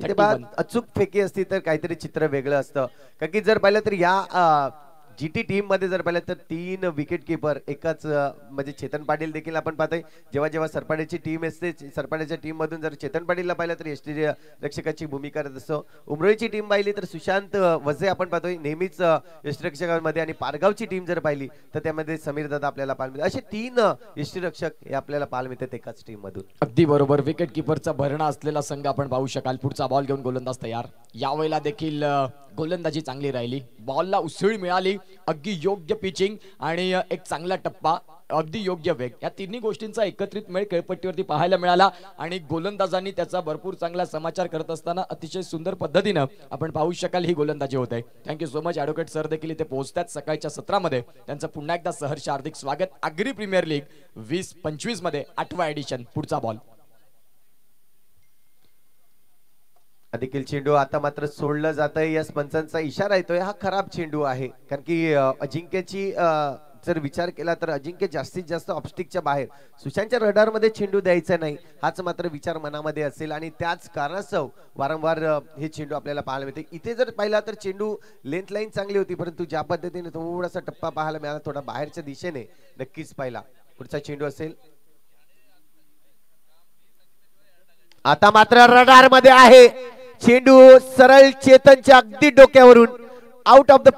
अचूक फेकी असती तर काहीतरी चित्र वेगळं असतं. कारण की जर पाहिलं तर या GT टीम मध्ये जर पाहिलं तर 3 विकेट किपर एकाच म्हणजे चेतन पाटील देखील आपण पाहतोय. जेव्हा जेव्हा सरपाड्याची टीम असते, सरपाड्याच्या टीम मधून जर चेतन पाटीलला पाहिलं तर यष्टी रक्षकाची भूमिका करत असतो. उमरोईची टीम पाहिली तर सुशांत वजे आपण पाहतोय नेहमीच यष्टीरक्षकांमध्ये, आणि पारगावची टीम जर पाहिली तर त्यामध्ये समीर दादा आपल्याला पाहायला मिळतात. असे 3 यष्टीरक्षक हे आपल्याला पाहायला मिळतात एकाच टीम मधून. अगदी बरोबर. विकेट किपरचा भरणा असलेला संघ आपण पाहू शकाल. पुढचा बॉल घेऊन गोलंदाज तयार. यावेळेला देखील गोलंदाजी चांगली राहिली. बॉलला उसळी मिळाली, अगदी योग्य पिचिंग आणि एक चांगला टप्पा. अगदी योग्य वेग, या तिन्ही गोष्टींचा एकत्रित मेळ खेळपट्टीवरती पाहायला मिळाला आणि गोलंदाजांनी त्याचा भरपूर चांगला समाचार करत असताना अतिशय सुंदर पद्धतीनं आपण पाहू शकाल ही गोलंदाजी होत आहे. Thank you so much. Advocate sir देखील इथे पोहोचतात सकाळच्या सत्रामध्ये. त्यांचं पुन्हा एकदा सहर्ष हार्दिक स्वागत. आगरी प्रीमियर लीग 20-25 मध्ये 8वा एडिशन. पुढचा बॉल देखील चेंडू आता मात्र सोडलं जात आहे. यस पंचांचा इशारा येतोय, हा खराब चेंडू आहे. कारण की अजिंक्यची जर विचार केला तर अजिंक्य जास्तीत जास्त ऑब्स्टिकच्या बाहेर सुशांतच्या रडारमध्ये चेंडू द्यायचा नाही, हाच मात्र विचार मनामध्ये असेल आणि त्याच कारणास्तव वारंवार हे चेंडू आपल्याला पाहायला मिळते. इथे जर पाहिला तर चेंडू लेंथ लाईन चांगली होती, परंतु ज्या पद्धतीने थोडासा टप्पा पाहायला मिळाला थोडा बाहेरच्या दिशेने नक्कीच पाहिला. पुढचा चेंडू असेल, आता मात्र रडार मध्ये आहे चेंडू, सरळ चेतनच्या अगदी डोक्यावरून out of the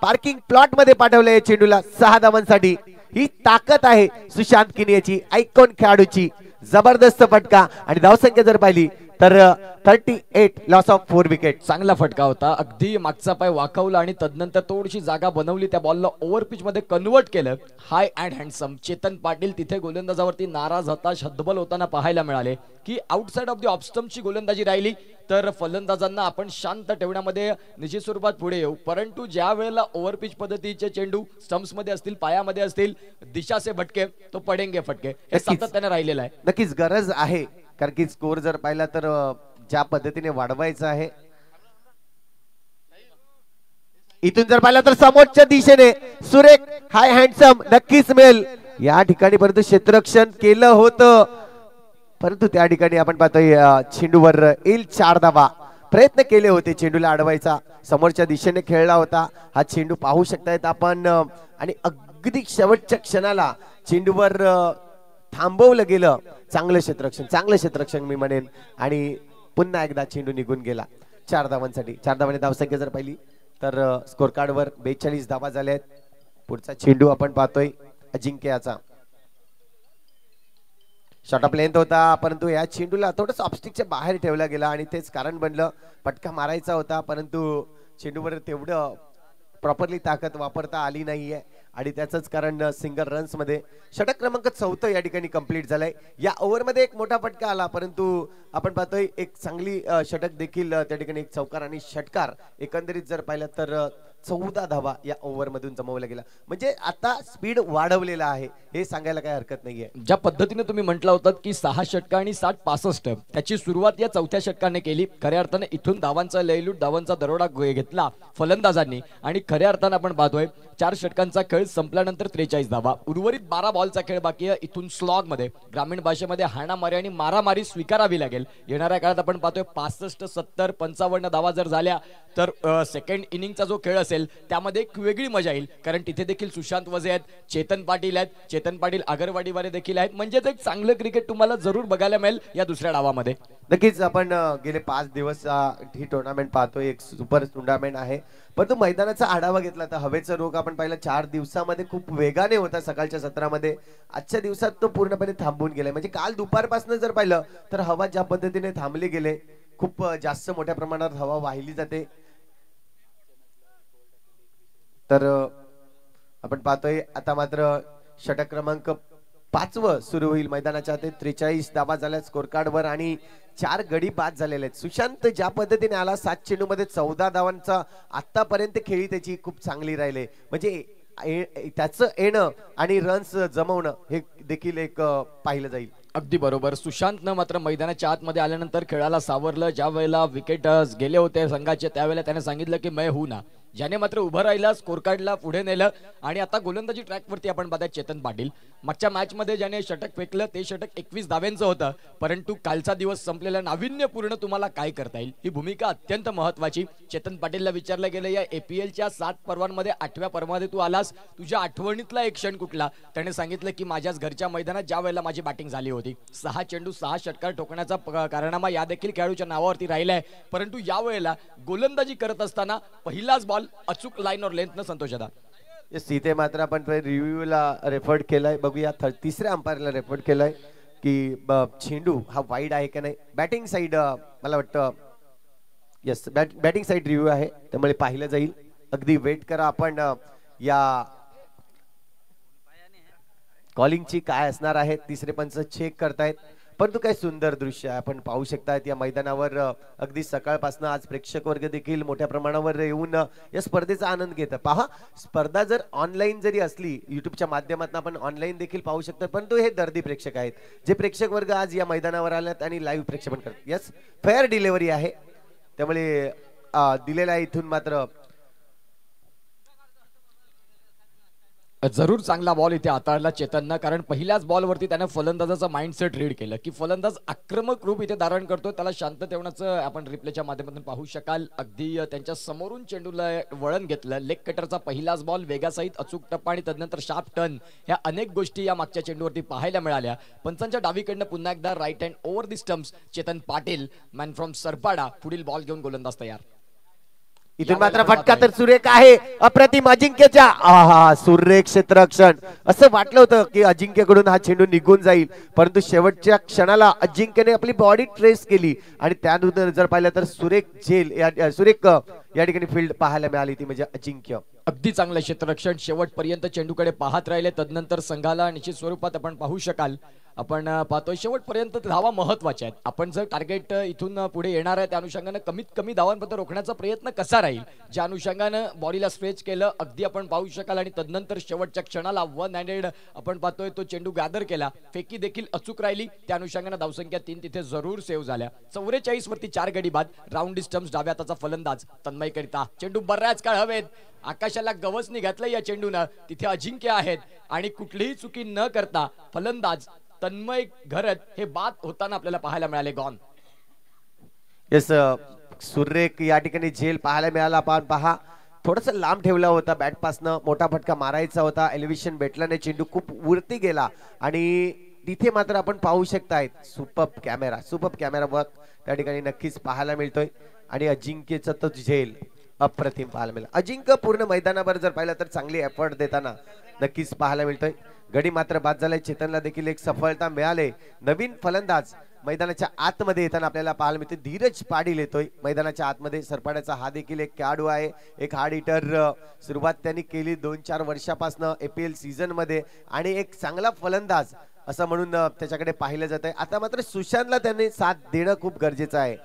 parking plot मध्ये पाठवलंय चेंडूला 6 धावांसाठी. ही ताकद आहे सुशांत किनियाची, आयकॉन खेळाडूची. जबरदस्त फटका आणि धावसंख्या जर पाहिली तर 38, लॉस ऑफ 4 विकेट. चांगला फटका होता, अगदी मागचा पाय वाकवला आणि तदनंतर थोडीशी जागा बनवली, त्या बॉलला ओव्हर पिच मध्ये कन्वर्ट केलं. हाय अँड हँडसम. चेतन पाटील तिथे गोलंदाजावरती नाराज, हताश, हतबल होताना पाहायला मिळाले की आउटसाइड ऑफ द ऑफ स्टंपची गोलंदाजी राहिली तर फलंदाजांना आपण शांत ठेवण्यामध्ये निश्चित स्वरूपात पुढे येऊ. परंतु ज्या वेळेला ओव्हर पिच पद्धतीचे चेंडू स्टंप्स मध्ये असतील, पायामध्ये असतील, दिशा से भटके तो पडेंगे फटके, हे सातत्याने राहिलेलं आहे. नक्कीच गरज आहे, कारण की स्कोर जर पाहिला तर ज्या पद्धतीने वाढवायचं आहे. इथून जर पाहिलं तर समोरच्या दिशेने सुरेख हाय हँडसम नक्कीच मिळेल या ठिकाणी, परंतु क्षेत्ररक्षण केलं होतं, परंतु त्या ठिकाणी आपण पाहतोय चेंडूवर येईल 4 धावा. प्रयत्न केले होते चेंडूला अडवायचा, समोरच्या दिशेने खेळला होता हा चेंडू पाहू शकतायत आपण. आणि अगदी शेवटच्या क्षणाला चेंडूवर थांबवलं गेलं. चांगलं क्षेत्ररक्षण मी म्हणेन आणि पुन्हा एकदा चेंडू निघून गेला 4 धावांसाठी. 4 धावांनी धावसंख्या जर पाहिली तर स्कोर कार्डवर 42 धावा झाल्या आहेत. पुढचा चेंडू आपण पाहतोय अजिंक्याचा. शॉर्ट ऑफ लेंथ होता, परंतु या चेंडूला थोडस ऑब्स्टिकच्या बाहेर ठेवला गेला आणि तेच कारण बनलं. पटका मारायचा होता, परंतु चेंडूवर तेवढं प्रॉपरली ताकद वापरता आली नाहीये आणि त्याचंच कारण सिंगल रन्स मध्ये षटक क्रमांक 4 या ठिकाणी कंप्लीट झालाय. या ओव्हर मध्ये एक मोठा फटका आला, परंतु आपण पाहतोय एक चांगली षटक देखील त्या ठिकाणी, एक चौकार आणि षटकार. एकंदरीत जर पाहिलं तर 14 धावा या ओव्हर मधून जमवला गेला. म्हणजे आता स्पीड वाढवलेला आहे हे सांगायला काही हरकत नाहीये. ज्या पद्धतीने तुम्ही म्हटलं होतं की 6 षटका आणि 60-65 त्याची सुरुवात या 4थ्या षटकाने केली. खऱ्या अर्थाने इथून धावांचा लयलूट, धावांचा दरोडा घेतला फलंदाजांनी आणि खऱ्या अर्थाने आपण पाहतोय 4 षटकांचा खेळ संपल्यानंतर 43 धावा. उर्वरित 12 बॉलचा खेळ बाकी आहे. इथून स्लॉग मध्ये ग्रामीण भाषेमध्ये हाणामारी आणि मारामारी स्वीकारावी लागेल. येणाऱ्या काळात आपण पाहतोय 65, 70, 55 धावा जर झाल्या तर सेकंड इनिंगचा जो खेळ असेल त्यामध्ये एक वेगळी मजा येईल, कारण तिथे देखील सुशांत वजे आहेत, चेतन पाटील आहेत, चेतन पाटील आगरवाडीवाले देखील आहेत. म्हणजेच एक चांगलं क्रिकेट तुम्हाला जरूर बघायला मिळेल या दुसऱ्या डावामध्ये. नक्कीच आपण गेले 5 दिवस ही टुर्नामेंट पाहतोय, एक सुपर टुर्नामेंट आहे. परंतु मैदानाचा आढावा घेतला तर हवेचा रोग आपण पाहिला 4 दिवसामध्ये खूप वेगाने होता. सकाळच्या सत्रामध्ये आजच्या दिवसात तो पूर्णपणे थांबून गेलाय. म्हणजे काल दुपारपासून जर पाहिलं तर हवा ज्या पद्धतीने थांबली गेले, खूप जास्त मोठ्या प्रमाणात हवा वाहिली जाते. तर आपण पाहतोय आता मात्र षटक क्रमांक 5 सुरू होईल. मैदानाच्या आत 43 धावा झाल्या स्कोर कार्डवर आणि 4 गडी बाद झालेले आहेत. सुशांत ज्या पद्धतीने आला 7 चेंडू मध्ये 14 धावांचा आतापर्यंत खेळी त्याची खूप चांगली राहिले. म्हणजे त्याचं येणं आणि रन्स जमवणं हे देखील एक पाहिलं जाईल. अगदी बरोबर. सुशांतनं मात्र मैदानाच्या आतमध्ये आल्यानंतर खेळाला सावरलं. ज्या वेळेला विकेट गेले होते संघाचे त्यावेळेला त्याने सांगितलं की मैं हूं ना, ज्याने मात्र उभं राहिला, स्कोर कार्डला पुढे नेलं. आणि आता गोलंदाजी ट्रॅकवरती आपण पाहताय चेतन पाटील. मागच्या मॅच मध्ये ज्याने षटक फेकलं ते षटक 21 धाव्यांचं होतं, परंतु कालचा दिवस संपलेला नाविन्यपूर्ण तुम्हाला काय करता येईल ही भूमिका अत्यंत महत्वाची. चेतन पाटीलला विचारलं गेलं या APLच्या 7 पर्वांमध्ये 8व्या पर्वामध्ये तू आलास, तुझ्या आठवणीतला एक क्षण कुठला? त्याने सांगितलं की माझ्याच घरच्या मैदानात ज्या वेळेला माझी बॅटिंग झाली होती, 6 चेंडू 6 षटकार ठोकण्याचा कारनामा या देखील खेळाडूच्या नावावरती राहिलाय. परंतु या वेळेला गोलंदाजी करत असताना पहिलाच बॉल अचूक लाईन और लेंथ न संतोष दादा. इथे मात्र आपण रिव्ह्यूला रेफर्ड केलाय. बघूया 3ऱ्या अंपायरला रेफर्ड केलाय की चेंडू हा वाईड आहे का नाही. बॅटिंग साइड मला वाटतं यस बॅटिंग साइड रिव्ह्यू आहे, त्यामुळे पाहिलं जाईल. अगदी वेट करा आपण. या कॉलिंगची काय असणार आहे तिसरे पंच चेक करतायत. परंतु काय सुंदर दृश्य आहे आपण पाहू शकतायत या मैदानावर. अगदी सकाळपासून आज प्रेक्षक वर्ग देखील मोठ्या प्रमाणावर येऊन या स्पर्धेचा आनंद घेतात. पहा, स्पर्धा जर ऑनलाईन जरी असली युट्यूबच्या माध्यमातून आपण ऑनलाईन देखील पाहू शकतो, परंतु हे दर्दी प्रेक्षक आहेत जे प्रेक्षक वर्ग आज या मैदानावर आल्यात आणि लाईव्ह प्रेक्षेपण करतात. यस, फेअर डिलिव्हरी आहे, त्यामुळे दिलेला इथून मात्र जरूर चांगला बॉल इथे हाताळला चेतननं, कारण पहिल्याच बॉलवरती त्यानं फलंदाजाचा माइंडसेट रीड केलं की फलंदाज आक्रमक रूप इथे धारण करतो, त्याला शांत ठेवण्याचं आपण रिप्लेच्या माध्यमातून पाहू शकाल. अगदी त्यांच्या समोरून चेंडूला वळण घेतलं. लेग कटरचा पहिलाच बॉल वेगासहित अचूक टप्पा आणि तदनंतर शार्प टर्न, ह्या अनेक गोष्टी या मागच्या चेंडूवरती पाहायला मिळाल्या. पंचांच्या डावीकडनं पुन्हा एकदा right hand over the stumps. Chetan Patil man from Sarpada पुढील बॉल घेऊन गोलंदाज तयार. इथून मात्र फटका तर सुरेख आहे, अप्रतिम अजिंक्यच्या. आहा, सुरेख क्षेत्ररक्षण. असं वाटलं होतं की अजिंक्यकडून हा चेंडू निघून जाईल, परंतु शेवटच्या क्षणाला अजिंक्यने आपली बॉडी ट्रेस केली आणि त्यानंतर जर पाहिलं तर सुरेख या ठिकाणी फील्ड पाहायला मिळाली ती म्हणजे अजिंक्य. अगदी चांगलं क्षेत्ररक्षण. शेवटपर्यंत चेंडूकडे पाहत राहिले, तदनंतर संघाला निश्चित स्वरूपात आपण पाहू शकाल. आपण पाहतोय शेवटपर्यंत धावा महत्वाच्या आहेत. आपण जर टार्गेट इथून पुढे येणार आहे त्या अनुषंगाने कमीत कमी धावांपर्यंत रोखण्याचा प्रयत्न कसा राहील, ज्या अनुषंगानं बॉडीला स्ट्रेच केलं अगदी आपण पाहू शकाल. आणि तदनंतर शेवटच्या क्षणाला वन हँडेड आपण पाहतोय तो चेंडू गॅदर केला, फेकी देखील अचूक राहिली, त्या अनुषंगाने धावसंख्या 3 तिथे जरूर सेव्ह झाल्या. 44 वरती 4 गडी बाद. राऊंड स्टम्प्स डाव्या हाताचा फलंदाज तन्मय करिता. चेंडू बऱ्याच काळ हवेत, आकाशाला गवसणी घातलं या चेंडूनं. तिथे अजिंक्य आहेत आणि कुठलीही चुकी न करता फलंदाज तन्मय घरत हे बाद होताना आपल्याला पाहायला मिळाले. गॉन. येस, सुरेख या ठिकाणी झेल पाहायला मिळाला. आपण पहा, थोडस लांब ठेवला होता बॅट पासनं, मोठा फटका मारायचा होता, एलिव्हेशन भेटला नाही, चेंडू खूप वरती गेला आणि तिथे मात्र आपण पाहू शकताय सुपर्ब कॅमेरा वर्क त्या ठिकाणी नक्कीच पाहायला मिळतोय. आणि अजिंक्यचं तो झेल अप्रतिम पाहायला मिळाला. अजिंक्य पूर्ण मैदानावर जर पाहिलं तर चांगली एफर्ट देताना नक्कीच पाहायला मिळतोय. गडी मात्र बाद झालाय. चेतनला देखील एक सफलता मिळाले. नवीन फलंदाज मैदानाच्या आतमध्ये येताना आपल्याला पाहायला मिळते. धीरज पाटील येतोय मैदानाच्या आतमध्ये. सरपाड्याचा हा देखील एक खेळाडू आहे, एक हार्ड हिटर. सुरुवात त्यांनी केली 2-4 वर्षापासून APL सीझन मध्ये आणि एक चांगला फलंदाज असं म्हणून त्याच्याकडे पाहिलं जात आहे. आता मात्र सुशांतला त्यांनी साथ देणं खूप गरजेचं आहे.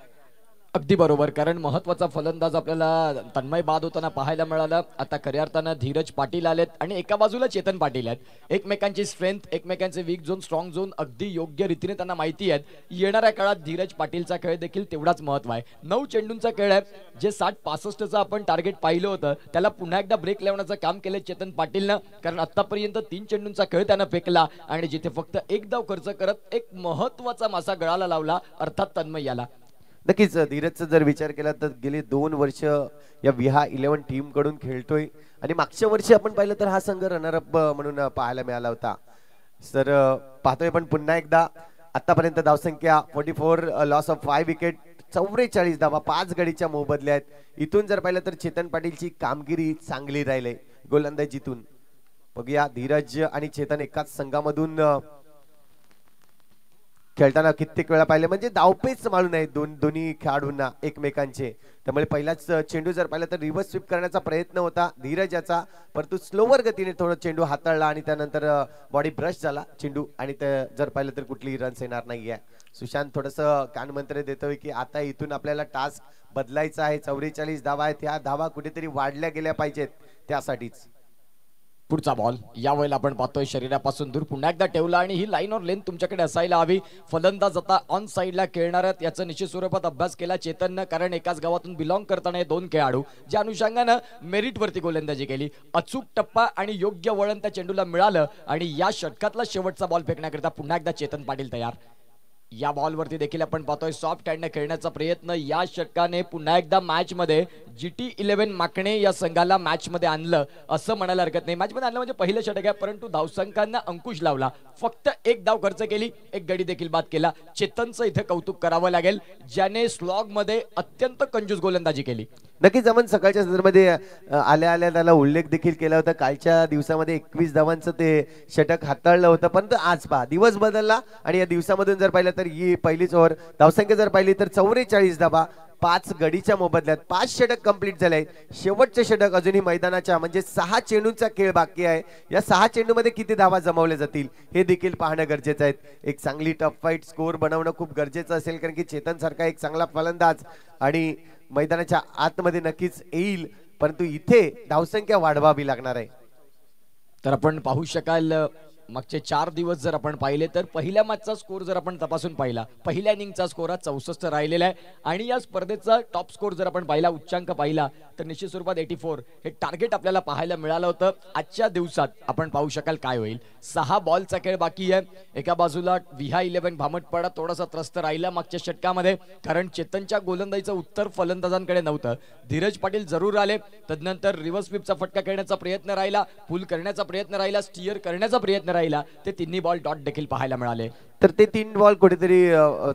अगदी बरोबर, कारण महत्वाचा फलंदाज आपल्याला तन्मय बाद होताना पाहायला मिळाला. आता खऱ्या अर्थानं धीरज पाटील आलेत आणि एका बाजूला चेतन पाटील आहेत. एकमेकांची स्ट्रेंथ, एकमेकांचे वीक झोन, स्ट्रॉंग झोन अगदी योग्य रीतीने त्यांना माहिती आहेत. येणाऱ्या काळात धीरज पाटीलचा खेळ देखील तेवढाच महत्व आहे. 9 चेंडूंचा खेळ आहे. जे 60-65चं आपण टार्गेट पाहिलं होतं त्याला पुन्हा एकदा ब्रेक लावण्याचं काम केलं चेतन पाटीलनं, कारण आतापर्यंत 3 चेंडूंचा खेळ त्यानं फेकला आणि जिथे फक्त एक धाव खर्च करत एक महत्वाचा मासा गळाला लावला, अर्थात तन्मय याला. नक्कीच धीरजचा जर विचार केला तर गेली 2 वर्ष या विहा 11 टीम कडून खेळतोय आणि मागच्या वर्षी आपण पाहिलं तर हा संघ रनरअप म्हणून पाहायला मिळाला होता. सर पाहतोय पण पुन्हा एकदा आतापर्यंत धावसंख्या 44, लॉस ऑफ 5 विकेट, 44 धावा, 5 गडीच्या मोबदल्या आहेत. इथून जर पाहिलं तर चेतन पाटीलची कामगिरी चांगली राहिली गोलंदाजीतून. बघूया धीरज आणि चेतन एकाच संघामधून खेळताना कित्येक वेळा पाहिले, म्हणजे धावपेच माळू नये दोन्ही खेळाडूंना एकमेकांचे. त्यामुळे पहिलाच चेंडू जर पाहिलं तर रिव्हर्स स्वीप करण्याचा प्रयत्न होता धीरज याचा, परंतु स्लोवर गतीने थोडं चेंडू हाताळला आणि त्यानंतर बॉडी ब्रश झाला चेंडू आणि जर पाहिलं तर कुठलीही रन्स येणार नाहीये. सुशांत थोडस कानमंत्र देतोय की आता इथून आपल्याला टास्क बदलायचा आहे. 44 धावा आहेत, ह्या धावा कुठेतरी वाढल्या गेल्या पाहिजेत त्यासाठीच. पुढचा बॉल यावेळेला आपण पाहतोय शरीरापासून दूर पुन्हा एकदा ठेवला आणि ही लाईन और लेंथ तुमच्याकडे असायला हवी. फलंदाज आता ऑन साईडला खेळणार आहेत याचा निश्चित स्वरूपात अभ्यास केला चेतननं, कारण एकाच गावातून बिलॉंग करताना हे 2 खेळाडू ज्या अनुषंगानं मेरिट वरती गोलंदाजी केली. अचूक टप्पा आणि योग्य वळण त्या चेंडूला मिळालं आणि या षटकातला शेवटचा बॉल फेकण्याकरिता पुन्हा एकदा चेतन पाटील तयार. या बॉलवरती देखील आपण पाहतोय सॉफ्ट हँडने खेळण्याचा प्रयत्न. या षटकाने पुन्हा एकदा मॅच मध्ये GT11 माकणे या संघाला मॅच मध्ये आणलं असं म्हणायला हरकत नाही. मॅच मध्ये आणलं म्हणजे पहिलं षटक आहे, परंतु धावसंख्यांना अंकुश लावला. फक्त 1 धाव खर्च केली, 1 गडी देखील बाद केला. चेतनचं इथे कौतुक करावं लागेल, ज्याने स्लॉग मध्ये अत्यंत कंजूस गोलंदाजी केली. नक्कीच आपण सकाळच्या सदरमध्ये आल्या आल्या त्याला उल्लेख देखील केला होता. कालच्या दिवसामध्ये 21 धावांचं ते षटक हाताळलं होतं, परंतु आज पहा दिवस बदलला आणि या दिवसामधून जर पाहिलं तर ही पहिलीच ओव्हर. धावसंख्या जर पाहिली तर 44 धावा, 5 गडीच्या मोबदल्यात 5 षटक कंप्लीट झाले आहेत. शेवटचे षटक अजूनही मैदानाच्या म्हणजे 6 चेंडूंचा खेळ बाकी आहे. या 6 चेंडूमध्ये किती धावा जमवल्या जातील हे देखील पाहणं गरजेचं आहे. एक चांगली टफ फाईट स्कोर बनवणं खूप गरजेचं असेल, कारण की चेतन सारखा एक चांगला फलंदाज आणि मैदानाच्या आतमध्ये नक्कीच येईल, परंतु इथे धावसंख्या वाढवावी लागणार आहे. तर आपण पाहू शकाल मागचे 4 दिवस जर आपण पाहिले तर पहिल्या मॅचचा स्कोर जर आपण तपासून पाहिला, पहिल्या इनिंगचा स्कोर हा 64 राहिलेला आहे आणि या स्पर्धेचा टॉप स्कोर जर आपण पाहिला, उच्चांक पाहिला तर निश्चित स्वरूपात 84 हे टार्गेट आपल्याला पाहायला मिळालं होतं. आजच्या दिवसात आपण पाहू शकाल काय होईल. 6 बॉलचा खेळ बाकी आहे. एका बाजूला विहा 11 भामटपाडा थोडासा त्रस्त राहिला मागच्या षटकामध्ये, कारण चेतनच्या गोलंदाजीचं उत्तर फलंदाजांकडे नव्हतं. धीरज पाटील जरूर आले, तदनंतर रिव्हर्स स्वीपचा फटका खेळण्याचा प्रयत्न राहिला, पुल करण्याचा प्रयत्न राहिला, स्टीअर करण्याचा प्रयत्न राहिला. ते तिन्ही बॉल डॉट देखील पाहायला मिळाले. तर ते 3 बॉल कुठेतरी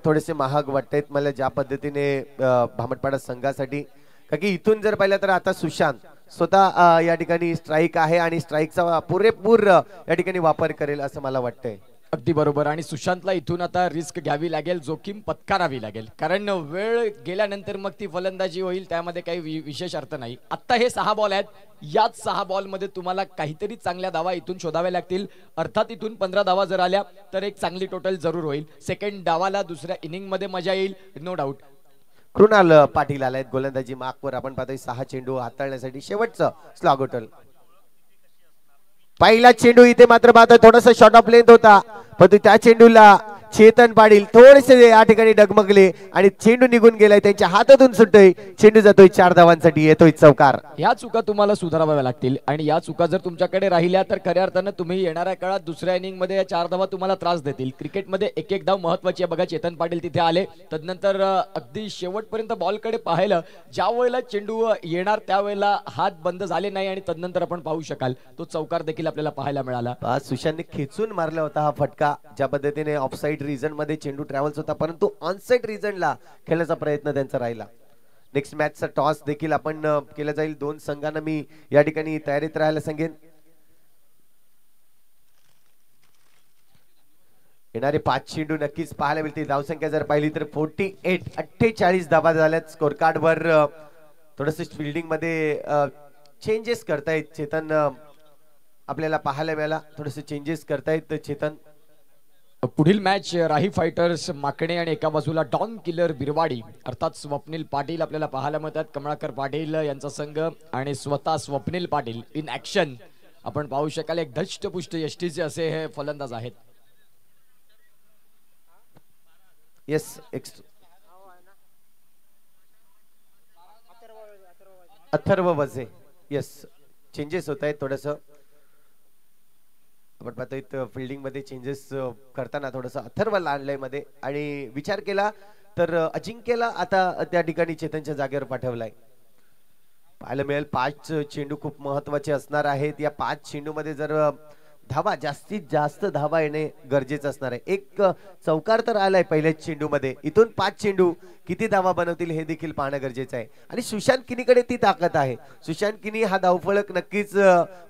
थोडेसे महाग वाटतात मला ज्या पद्धतीने भामटपाडा संघासाठी, कारण की इथून जर पाहिलं तर आता सुशांत स्वतः या ठिकाणी स्ट्राईक आहे आणि स्ट्राईकचा पुरेपूर या ठिकाणी वापर करेल असं मला वाटतंय. अगदी बरोबर. आणि सुशांतला इथून आता रिस्क घ्यावी लागेल, जोखीम पत्करावी लागेल, कारण वेळ गेल्यानंतर मग ती फलंदाजी होईल, त्यामध्ये काही विशेष अर्थ नाही. आता हे 6 बॉल आहेत, याच 6 बॉल मध्ये तुम्हाला काहीतरी चांगल्या धावा इथून शोधाव्या लागतील. अर्थात इथून 15 धावा जर आल्या तर एक चांगली टोटल जरूर होईल. सेकंड डावाला दुसऱ्या इनिंग मध्ये मजा येईल, नो डाऊट. कृणाल पाटील आलायत गोलंदाजी मार्कवर. आपण पाहतोय 6 चेंडू हाताळण्यासाठी शेवटचं स्लॉगोटल. पहिला चेंडू इथे मात्र पाहतोय थोडासा शॉर्ट ऑफ लेंथ होता, पण त्या चेंडूला चेतन पाटील थोडेसे या ठिकाणी डगमगले आणि चेंडू निघून गेलाय, त्यांच्या हातातून सुटतोय. चेंडू जातोय 4 धावांसाठी, येतोय चौकार. या चुका तुम्हाला सुधाराव्या लागतील आणि या चुका जर तुमच्याकडे राहिल्या तर खऱ्या अर्थानं तुम्ही येणाऱ्या काळात दुसऱ्या इनिंग मध्ये या 4 धावा तुम्हाला त्रास देतील. क्रिकेटमध्ये एक एक धाव महत्वाची आहे. बघा चेतन पाटील तिथे आले, तदनंतर अगदी शेवटपर्यंत बॉलकडे पाहिलं, ज्या वेळेला चेंडू येणार त्यावेळेला हात बंद झाले नाही आणि तदनंतर आपण पाहू शकाल तो चौकार देखील आपल्याला पाहायला मिळाला. सुशांतने खेचून मारला होता हा फटका, ज्या पद्धतीने ऑफसाइड रीजन मध्ये चेंडू ट्रॅव्हल्स होता, परंतु ऑनसाइड रीजनला खेळण्याचा प्रयत्न त्यांचा राहिला. नेक्स्ट मॅचचा टॉस देखील आपण केला जाईल. 2 संघांना मी या ठिकाणी तयारीत राहायला सांगेन. येणारे 5 चेंडू नक्कीच पाहायला मिळतील. धावसंख्या जर पाहिली तर 48 धावा झाल्यात स्कोर कार्ड वर. थोडस फिल्डिंग मध्ये चेंजेस करतायत चेतन, आपल्याला पाहायला मिळाला थोडेसे चेंजेस करतायत चेतन. पुढील मॅच राही फायटर्स माकणे आणि एका बाजूला डॉन किलर बिरवाडी अर्थात स्वप्नील पाटील आपल्याला पाहायला मिळतात. कमळाकर पाटील यांचा संघ आणि स्वतः स्वप्नील पाटील इन ऍक्शन आपण पाहू शकाल. एक धष्टपुष्ट यष्टीचे असे हे फलंदाज आहेत. येस, अथर्व वजे. येस, चेंजेस होत आहेत थोडस. आपण पाहतोय फिल्डिंग मध्ये चेंजेस करताना थोडस अथर्व आणलंय मध्ये, आणि विचार केला तर अजिंक्यला आता त्या ठिकाणी चेतनच्या जागेवर पाठवलाय. पाहायला मिळेल 5 चेंडू खूप महत्वाचे असणार आहेत. या 5 चेंडू मध्ये जर धावा जास्तीत जास्त धावा येणे गरजेचं असणार आहे. एक चौकार तर आलाय पहिल्याच चेंडू मध्ये, इथून 5 चेंडू किती धावा बनवतील हे देखील पाहणं गरजेचं आहे. आणि सुशांत किनीकडे ती ताकद आहे. सुशांत किनी हा धावफलक नक्कीच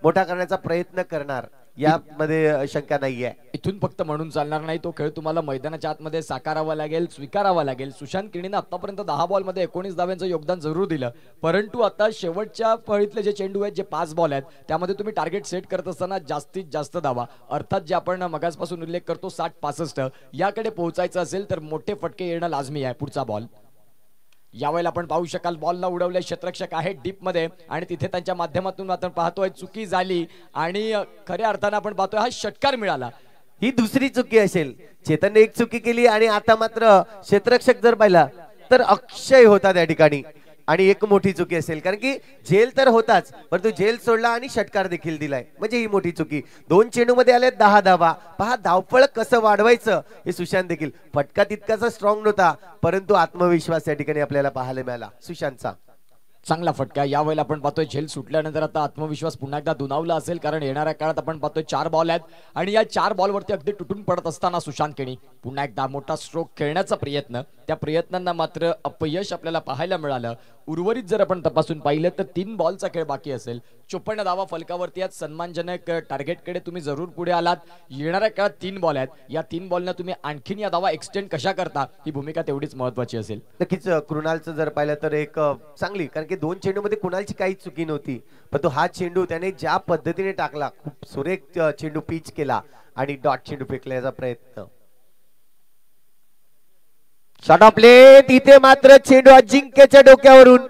मोठा करण्याचा प्रयत्न करणार, यामध्ये शंका नाहीये. इथून फक्त म्हणून चालणार नाही, तो खेळ तुम्हाला मैदानाच्या आतमध्ये साकारावा लागेल, स्वीकारावा लागेल. सुशांत किनीने आतापर्यंत 10 बॉल मध्ये 19 धाव्यांचं योगदान जरूर दिलं, परंतु आता शेवटच्या फळीतले जे चेंडू आहेत, जे 5 बॉल आहेत, त्यामध्ये तुम्ही टार्गेट सेट करत असताना जास्तीत जास्त धावा अर्थात जे आपण मगासपासून उल्लेख करतो 60-65 याकडे पोहोचायचं असेल तर मोठे फटके येणं लाजमी आहे. पुढचा बॉल यावेळेला आपण पाहू शकाल बॉलला उडवले क्षेत्ररक्षक आहे डीप मध्ये आणि तिथे त्यांच्या माध्यमातून आपण पाहतोय चुकी झाली आणि खऱ्या अर्थाने आपण पाहतोय हा षटकार मिळाला. ही दुसरी चुकी असेल. चेतनने एक चुकी केली आणि आता मात्र क्षेत्ररक्षक जर पाहिला तर अक्षय होता त्या ठिकाणी, आणि एक मोठी चुकी असेल, कारण की जेल तर होताच परंतु जेल सोडला आणि षटकार देखील दिलाय, म्हणजे ही मोठी चुकी. 2 चेंडू मध्ये आले 10 धावा. पहा धावपळ कसं वाढवायचं हे सुशांत देखील. फटका तितकाचा स्ट्रॉंग नव्हता परंतु आत्मविश्वास या ठिकाणी आपल्याला पाहायला मिळाला सुशांतचा. चांगला फटका यावेळेला आपण पाहतोय झेल सुटल्यानंतर आता आत्मविश्वास पुन्हा एकदा दुनावला असेल, कारण येणाऱ्या काळात आपण पाहतोय 4 बॉल आहेत आणि या 4 बॉलवरती अगदी तुटून पडत असताना सुशांत केणी पुन्हा एकदा मोठा स्ट्रोक खेळण्याचा प्रयत्न, त्या प्रयत्नांना मात्र अपयश आपल्याला पाहायला मिळालं. उर्वरित जर आपण तपासून पाहिलं तर 3 बॉलचा खेळ बाकी असेल. 54 धावा फलकावरती आहेत. सन्मानजनक टार्गेटकडे तुम्ही जरूर पुढे आलात. येणाऱ्या काळात 3 बॉल आहेत. या 3 बॉलना तुम्ही आणखीन या धावा एक्सटेंड कशा करता ही भूमिका तेवढीच महत्वाची असेल. नक्कीच कृणालचं जर पाहिलं तर एक चांगली, कारण की 2 चेंडूमध्ये कुणालची काही चुकी नव्हती, पण तो हा चेंडू त्याने ज्या पद्धतीने टाकला, खूप सुरेख चेंडू पिच केला आणि डॉट चेंडू फेकण्याचा प्रयत्न. शॉट ऑफ प्ले, तिथे मात्र चेंडू अजिंक्यच्या डोक्यावरून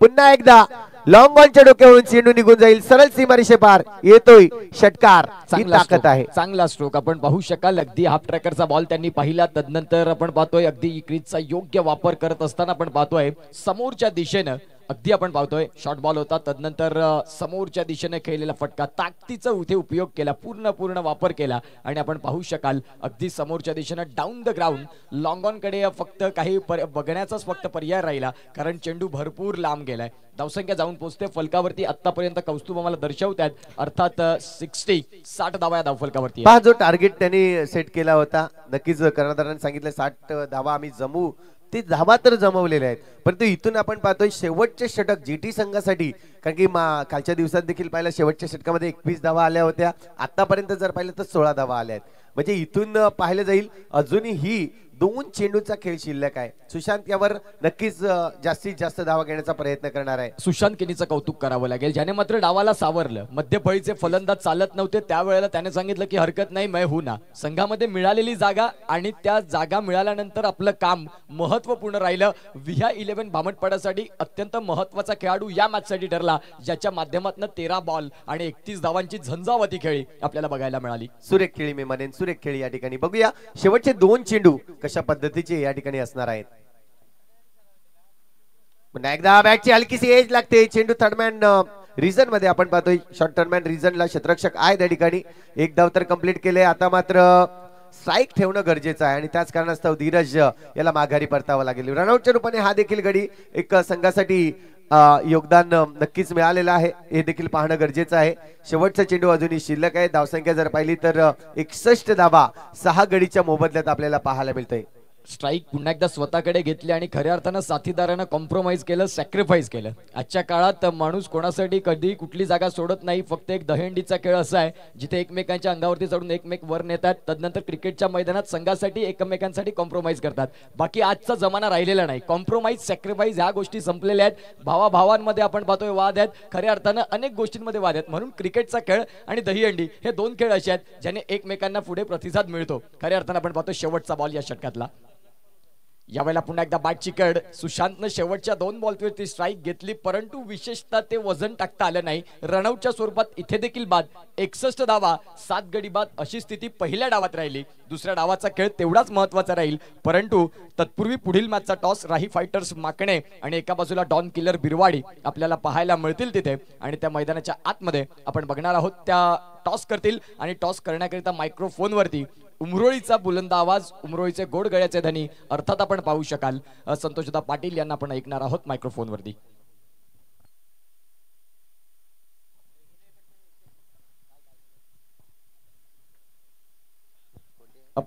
पुन्हा एकदा लॉंग बॉलच्या डोक्यावरून चेंडू निघून जाईल. सरळ सीमारेषे पार येतोय षटकार. ही ताकद आहे. चांगला स्ट्रोक आपण पाहू शकाल. अगदी हाफ ट्रॅकरचा बॉल त्यांनी पाहिला. तदनंतर आपण पाहतोय अगदी क्रीजचा योग्य वापर करत असताना आपण पाहतोय समोरच्या दिशेनं अगदी आपण पाहतोय शॉर्ट बॉल होता. तदनंतर समोरच्या दिशेने खेळलेला फटका, ताकदीचा इथे उपयोग केला, पूर्ण वापर केला आणि आपण पाहू शकाल अगदी समोरच्या दिशेने down the ground long on कडे फक्त काही बघण्याचाच फक्त पर्याय राहिला, कारण चेंडू भरपूर लांब गेलाय. धावसंख्या जाऊन पोहोचते फलकावरती आतापर्यंत कौस्तुभ आम्हाला दर्शवतात, अर्थात 60 धावा या धावफलकावरती. पहा जो टार्गेट त्यांनी सेट केला होता, नक्कीच कर्णधारांनी सांगितलं 60 धावा आम्ही जमवू, ते धावा तर जमवलेले आहेत, परंतु इथून आपण पाहतोय शेवटचे षटक जीटी संघासाठी, कारण की कालच्या दिवसात देखील पाहिलं शेवटच्या षटकामध्ये 21 धावा आल्या होत्या. आतापर्यंत जर पाहिलं तर 16 धावा आल्या आहेत. म्हणजे इथून पाहिलं जाईल अजूनही 2 चेंडूचा खेळ शिल्लक आहे. सुशांत यावर नक्कीच जास्तीत जास्त धावा घेण्याचा प्रयत्न करणार आहे. सुशांत केनीचं कौतुक करावं लागेल, ज्याने मात्र डावाला सावरलं. मध्यफळीचे फलंदाज चालत नव्हते, त्यावेळेला त्याने सांगितलं की हरकत नाही, मैं हूं ना. संघामध्ये मिळालेली जागा आणि त्या जागा मिळाल्यानंतर आपलं काम महत्वपूर्ण राहिलं. विहा 11 भामटपाड्यासाठी अत्यंत महत्वाचा खेळाडू या मॅचसाठी ठरला, ज्याच्या माध्यमातून 13 बॉल आणि 31 धावांची झंझावती खेळी आपल्याला बघायला मिळाली. सुरेख खेळी, मी म्हणेन सुरेख खेळी या ठिकाणी. बघूया शेवटचे 2 चेंडू कशा पद्धतीचे या ठिकाणी असणार आहेत. पुन्हा एकदा बॅटची हलकीशी एज लागते. चेंडू थर्डमॅन रिजन मध्ये आपण पाहतोय. शॉर्ट थर्डमॅन रिजनला क्षेत्ररक्षक आहे त्या ठिकाणी. एक धाव तर कंप्लीट केले. आता मात्र स्ट्राईक ठेवणं गरजेचं आहे आणि त्याच कारणास्तव धीरज याला माघारी परतावं लागेल. रनआउटच्या रूपाने हा देखील गडी एक संघासाठी योगदान नक्कीच मिळालेलं आहे, हे देखील पाहणं गरजेचं आहे. शेवटचा चेंडू अजूनही शिल्लक आहे. धावसंख्या जर पाहिली तर 61 धावा 6 गडीच्या मोबदल्यात आपल्याला पाहायला मिळतंय. स्ट्राईक पुन्हा एकदा स्वतःकडे घेतले आणि खऱ्या अर्थानं साथीदारानं कॉम्प्रोमाइज केलं, सॅक्रिफाईस केलं. आजच्या काळात माणूस कोणासाठी कधी कुठली जागा सोडत नाही. फक्त एक दहीहंडीचा खेळ असा आहे जिथे एकमेकांच्या अंगावरती चढून एकमेक वर नेतात. तदनंतर क्रिकेटच्या मैदानात संघासाठी एकमेकांसाठी कॉम्प्रोमाइज करतात. बाकी आजचा जमाना राहिलेला नाही. कॉम्प्रोमाइज, सॅक्रिफाईस ह्या गोष्टी संपलेल्या आहेत. भावाभावांमध्ये आपण पाहतोय वाद आहेत, खऱ्या अर्थानं अनेक गोष्टींमध्ये वाद आहेत. म्हणून क्रिकेटचा खेळ आणि दहीहंडी हे 2 खेळ असे आहेत ज्याने एकमेकांना पुढे प्रतिसाद मिळतो. खऱ्या अर्थानं आपण पाहतोय शेवटचा बॉल या षटकातला. यावेळेला पुन्हा एकदा बॅटची कड. सुशांतनं शेवटच्या 2 बॉलवरती स्ट्राईक घेतली, परंतु विशेषतः ते वजन टाकता आलं नाही. रनआउटच्या स्वरूपात इथे देखील बाद. 61 धावा 7 गडी बाद अशी स्थिती पहिल्या डावात राहिली. दुसऱ्या डावाचा खेळ तेवढाच महत्वाचा राहील, परंतु तत्पूर्वी पुढील मॅचचा टॉस राही फायटर्स माकणे आणि एका बाजूला डॉन किलर बिरवाडी आपल्याला पाहायला मिळतील तिथे. आणि त्या मैदानाच्या आतमध्ये आपण बघणार आहोत त्या टॉस करतील आणि टॉस करण्याकरिता मायक्रोफोनवरती उमरोळीचा बुलंद आवाज, उमरोळीचे गोड गळ्याचे धनी अर्थात आपण पाहू शकाल संतोषदा पाटील यांना आपण ऐकणार आहोत मायक्रोफोनवरती.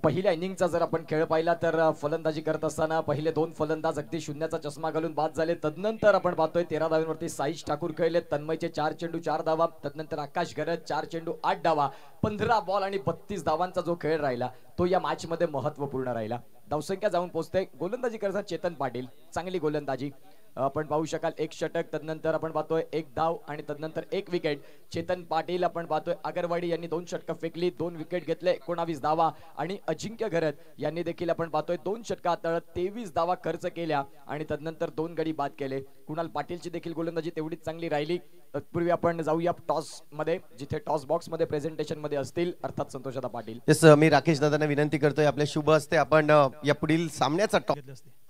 पहिल्या इनिंगचा जर आपण खेळ पाहिला तर फलंदाजी करत असताना पहिले 2 फलंदाज अगदी शून्याचा चष्मा घालून बाद झाले. तदनंतर आपण पाहतोय 13 धावांवरती साईश ठाकूर खेळले. तन्मयचे 4 चेंडू 4 धावा. तदनंतर आकाश गरज 4 चेंडू 8 धावा. 15 बॉल आणि 32 धावांचा जो खेळ राहिला तो या मॅच मध्ये महत्वपूर्ण राहिला. धावसंख्या जाऊन पोहोचते. गोलंदाजी करतात चेतन पाटील, चांगली गोलंदाजी आपण पाहू शकाल. 1 षटक, तदनंतर आपण पाहतोय 1 धाव आणि तदनंतर 1 विकेट. चेतन पाटील आपण पाहतोय अगरवाडी यांनी 2 षटकं फेकली, 2 विकेट घेतले, 19 धावा. आणि अजिंक्य घरत यांनी देखील आपण पाहतोय 2 षटकं हाताळत 23 धावा खर्च केल्या आणि तदनंतर 2 गडी बाद केले. कुणाल पाटीलची देखील गोलंदाजी तेवढीच चांगली राहिली. तत्पूर्वी आपण जाऊया टॉस मध्ये, जिथे टॉस बॉक्स मध्ये प्रेझेंटेशन मध्ये असतील अर्थात संतोषदा पाटील. येस, मी राकेश दादांना विनंती करतोय आपल्या शुभ हस्ते आपण या पुढील सामन्याचा टॉप